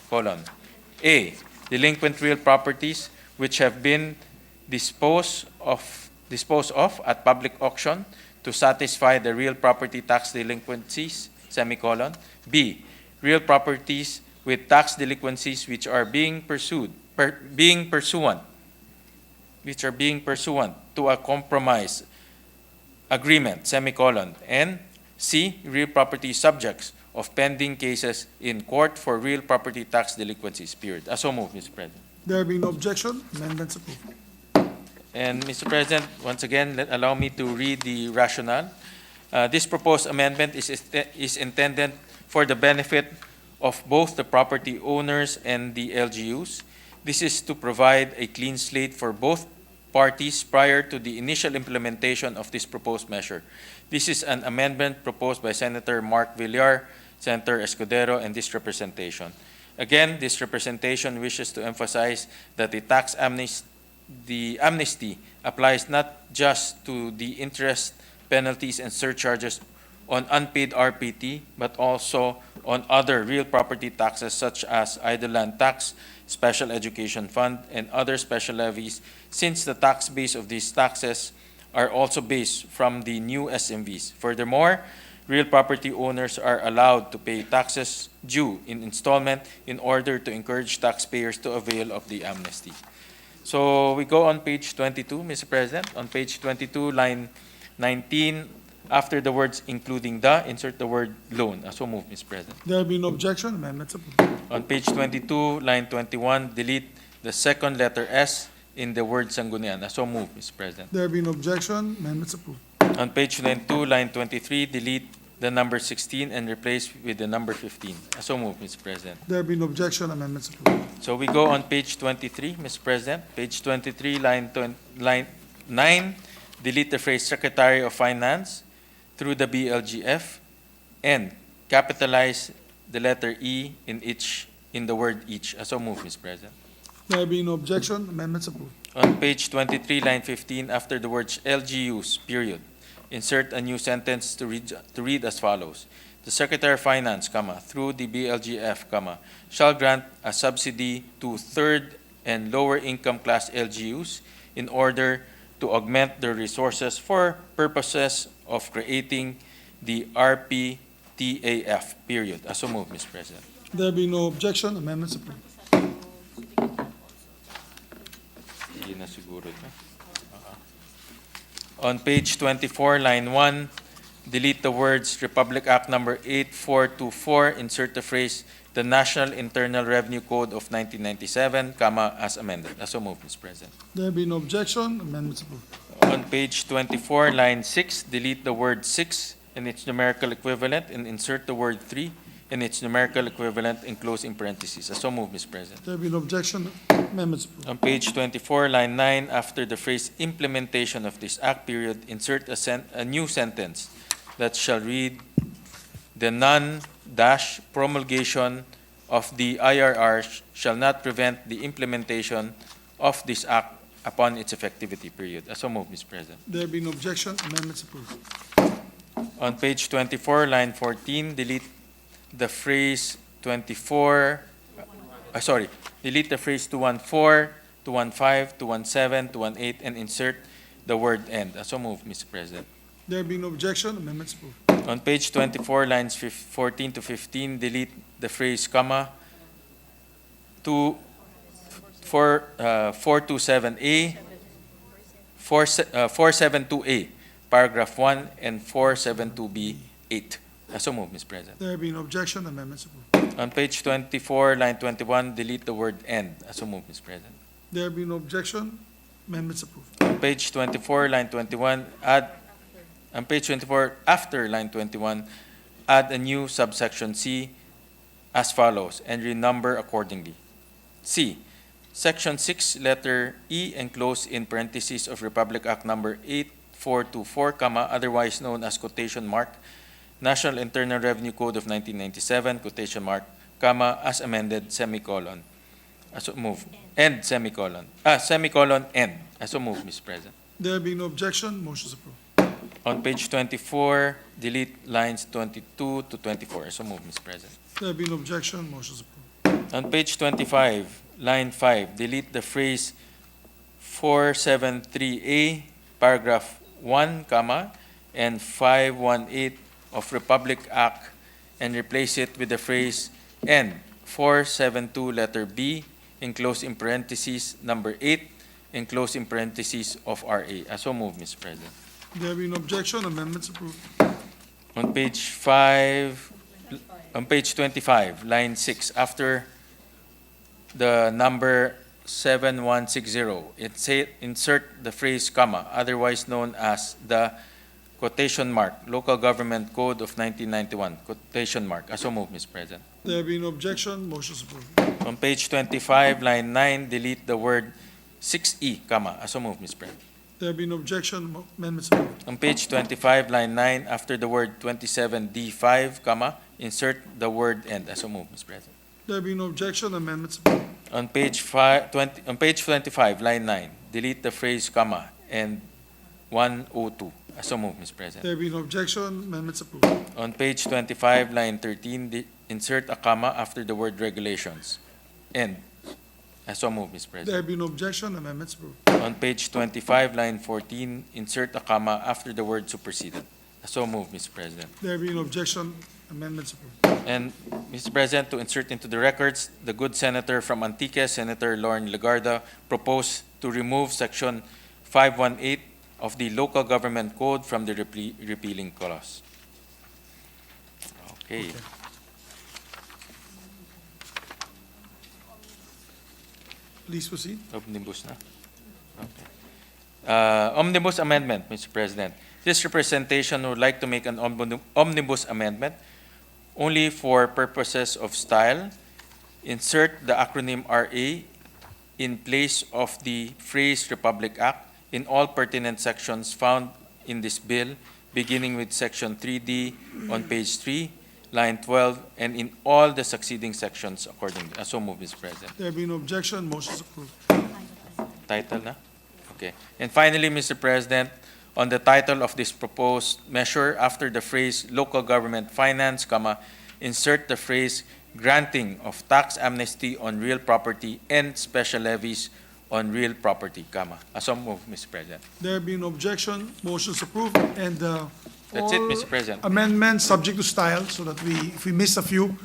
A, delinquent real properties which have been disposed of at public auction to satisfy the real property tax delinquencies, B, real properties with tax delinquencies which are being pursuant to a compromise agreement, and C, real property subjects of pending cases in court for real property tax delinquencies, period. So moved, Mr. President. There being no objection, amendments approved. And Mr. President, once again, allow me to read the rationale. This proposed amendment is intended for the benefit of both the property owners and the LGUs. This is to provide a clean slate for both parties prior to the initial implementation of this proposed measure. This is an amendment proposed by Senator Mark Villar, Senator Escudero, and this representation. Again, this representation wishes to emphasize that the amnesty applies not just to the interest, penalties, and surcharges on unpaid RPT, but also on other real property taxes such as idle land tax, special education fund, and other special levies, since the tax base of these taxes are also based from the new SMVs. Furthermore, real property owners are allowed to pay taxes due in installment in order to encourage taxpayers to avail of the amnesty. So we go on page 22, Mr. President. On page 22, line 19, after the words including the, insert the word loan. So move, Mr. President. There being no objection, amendments approved. On page 22, line 21, delete the second letter S in the word Sanggunian. So move, Mr. President. There being no objection, amendments approved. On page 22, line 23, delete the number 16 and replace with the number 15. So move, Mr. President. There being no objection, amendments approved. So we go on page 23, Mr. President. Page 23, line 9, delete the phrase Secretary of Finance through the BLGF and capitalize the letter E in the word each. So move, Mr. President. There being no objection, amendments approved. On page 23, line 15, after the words LGUs, period, insert a new sentence to read as follows. The Secretary of Finance, through the BLGF, shall grant a subsidy to third and lower income class LGUs in order to augment their resources for purposes of creating the RPTAF, period. So move, Mr. President. There being no objection, amendments approved. On page 24, line 1, delete the words Republic Act number 8424, insert the phrase the National Internal Revenue Code of 1997, as amended. So move, Mr. President. There being no objection, amendments approved. On page 24, line 6, delete the word 6 and its numerical equivalent and insert the word 3 and its numerical equivalent enclosed in parentheses. So move, Mr. President. There being no objection, amendments approved. On page 24, line 9, after the phrase implementation of this act period, insert a new sentence that shall read, the non-promulgation of the IRR shall not prevent the implementation of this act upon its effectivity, period. So move, Mr. President. There being no objection, amendments approved. On page 24, line 14, delete the phrase 214, delete the phrase 214, 215, 217, 218, and insert the word end. So move, Mr. President. There being no objection, amendments approved. On page 24, lines 14 to 15, delete the phrase comma 427A, 472A, paragraph 1, and 472B, 8. So move, Mr. President. There being no objection, amendments approved. On page 24, line 21, delete the word end. So move, Mr. President. There being no objection, amendments approved. On page 24, line 21, on page 24, after line 21, add a new subsection C as follows and renumber accordingly. C, Section 6, letter E, enclosed in parentheses of Republic Act number 8424, comma, otherwise known as quotation mark, National Internal Revenue Code of 1997, quotation mark, comma, as amended, semicolon. So move. End, semicolon. Semicolon, end. So move, Mr. President. There being no objection, motion is approved. On page 24, delete lines 22 to 24. So move, Mr. President. There being no objection, motion is approved. On page 25, line 5, delete the phrase 473A, paragraph 1, comma, and 518 of Republic Act and replace it with the phrase N 472 letter B, enclosed in parentheses number 8, enclosed in parentheses of RA. So move, Mr. President. There being no objection, amendments approved. On page 5, on page 25, line 6, after the number 7160, insert the phrase comma, otherwise known as the quotation mark, Local Government Code of 1991, quotation mark. So move, Mr. President. There being no objection, motion is approved. On page 25, line 9, delete the word 6E, comma. So move, Mr. President. There being no objection, amendments approved. On page 25, line 9, after the word 27D5, comma, insert the word end. So move, Mr. President. There being no objection, amendments approved. On page 25, line 9, delete the phrase comma and 102. So move, Mr. President. There being no objection, amendments approved. On page 25, line 13, insert a comma after the word regulations. End. So move, Mr. President. There being no objection, amendments approved. On page 25, line 14, insert a comma after the word superseded. So move, Mr. President. There being no objection, amendments approved. And, Mr. President, to insert into the records, the good senator from Antique, Senator Lauren Legarda, proposed to remove section 518 of the Local Government Code from the repealing clause. Okay. Please proceed. Omnibus na. Okay. Omnibus amendment, Mr. President. This representation would like to make an omnibus amendment only for purposes of style. Insert the acronym RA in place of the phrase Republic Act in all pertinent sections found in this bill, beginning with section 3D on page 3, line 12, and in all the succeeding sections accordingly. So move, Mr. President. There being no objection, motion is approved. Title na? Okay. And finally, Mr. President, on the title of this proposed measure, after the phrase local government finance, comma, insert the phrase granting of tax amnesty on real property and special levies on real property, comma. So move, Mr. President. There being no objection, motion is approved. And That's it, Mr. President. amendments subject to style, so that if we miss a few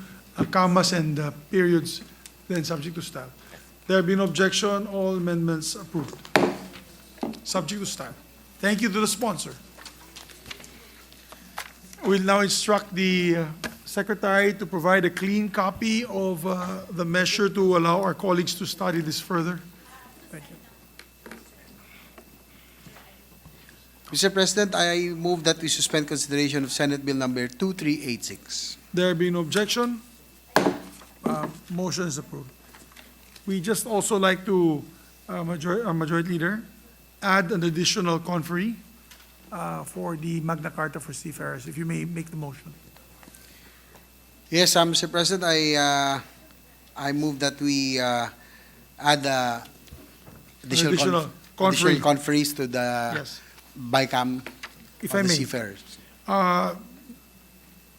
commas and periods, then subject to style. There being no objection, all amendments approved. Subject to style. Thank you to the sponsor. We'll now instruct the Secretary to provide a clean copy of the measure to allow our colleagues to study this further. Thank you. Mr. President, I move that we suspend consideration of Senate Bill number 2386. There being no objection, motion is approved. We just also like to, Majority Leader, add an additional conferee for the Magna Carta for seafarers, if you may make the motion. Yes, Mr. President, I move that we add additional conferees to the Yes. BICAM If of I the may. seafarers.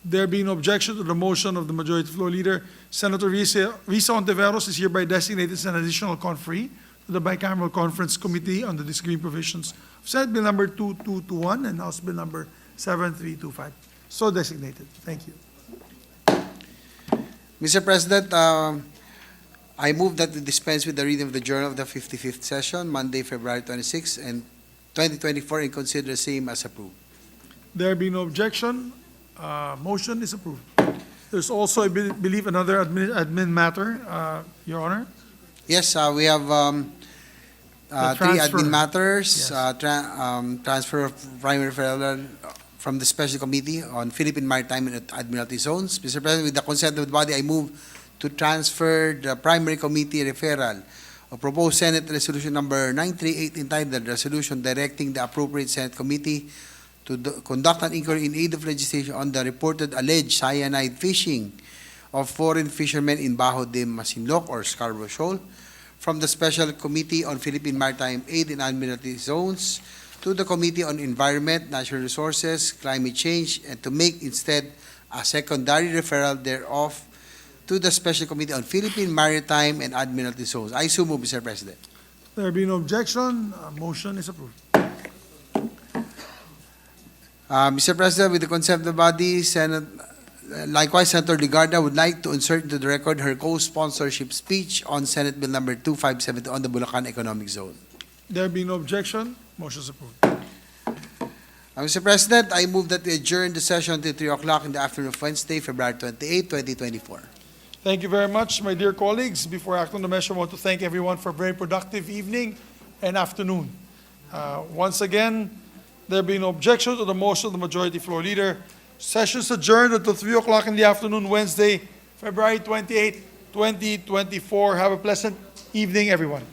There being no objection to the motion of the Majority Floor Leader, Senator Risa Hontiveros is hereby designated as an additional conferee to the Bicameral Conference Committee on the Disagreeing Provisions of Senate Bill number 2221 and House Bill number 7325. So designated. Thank you. Mr. President, I move that we dispense with the reading of the Journal of the 55th Session, Monday, February 26, and 2024, and consider the same as approved. There being no objection, motion is approved. There's also, I believe, another admin matter, Your Honor. Yes, we have three transfer. admin matters. Yes. Transfer of primary referral from the Special Committee on Philippine Maritime and Admiralty Zones. Mr. President, with the consent of the body, I move to transfer the primary committee referral of proposed Senate Resolution number 938 entitled Resolution Directing the Appropriate Senate Committee to conduct an inquiry in aid of legislation on the reported alleged cyanide fishing of foreign fishermen in Bajo de Masinloc or Scarborough Shoal from the Special Committee on Philippine Maritime Aid in Admiralty Zones to the Committee on Environment, Natural Resources, Climate Change, and to make instead a secondary referral thereof to the Special Committee on Philippine Maritime and Admiralty Zones. I so move, Mr. President. There being no objection, motion is approved. Mr. President, with the consent of the body, likewise, Senator Ligarda would like to insert into the record her co-sponsorship speech on Senate Bill number 2570 on the Bulacan Economic Zone. There being no objection, motion is approved. Mr. President, I move that we adjourn the session until 3 o'clock in the afternoon of Wednesday, February 28, 2024. Thank you very much, my dear colleagues. Before acting on the measure, I want to thank everyone for a very productive evening and afternoon. Once again, there being no objection to the motion of the Majority Floor Leader, sessions adjourned until 3 o'clock in the afternoon, Wednesday, February 28, 2024. Have a pleasant evening, everyone.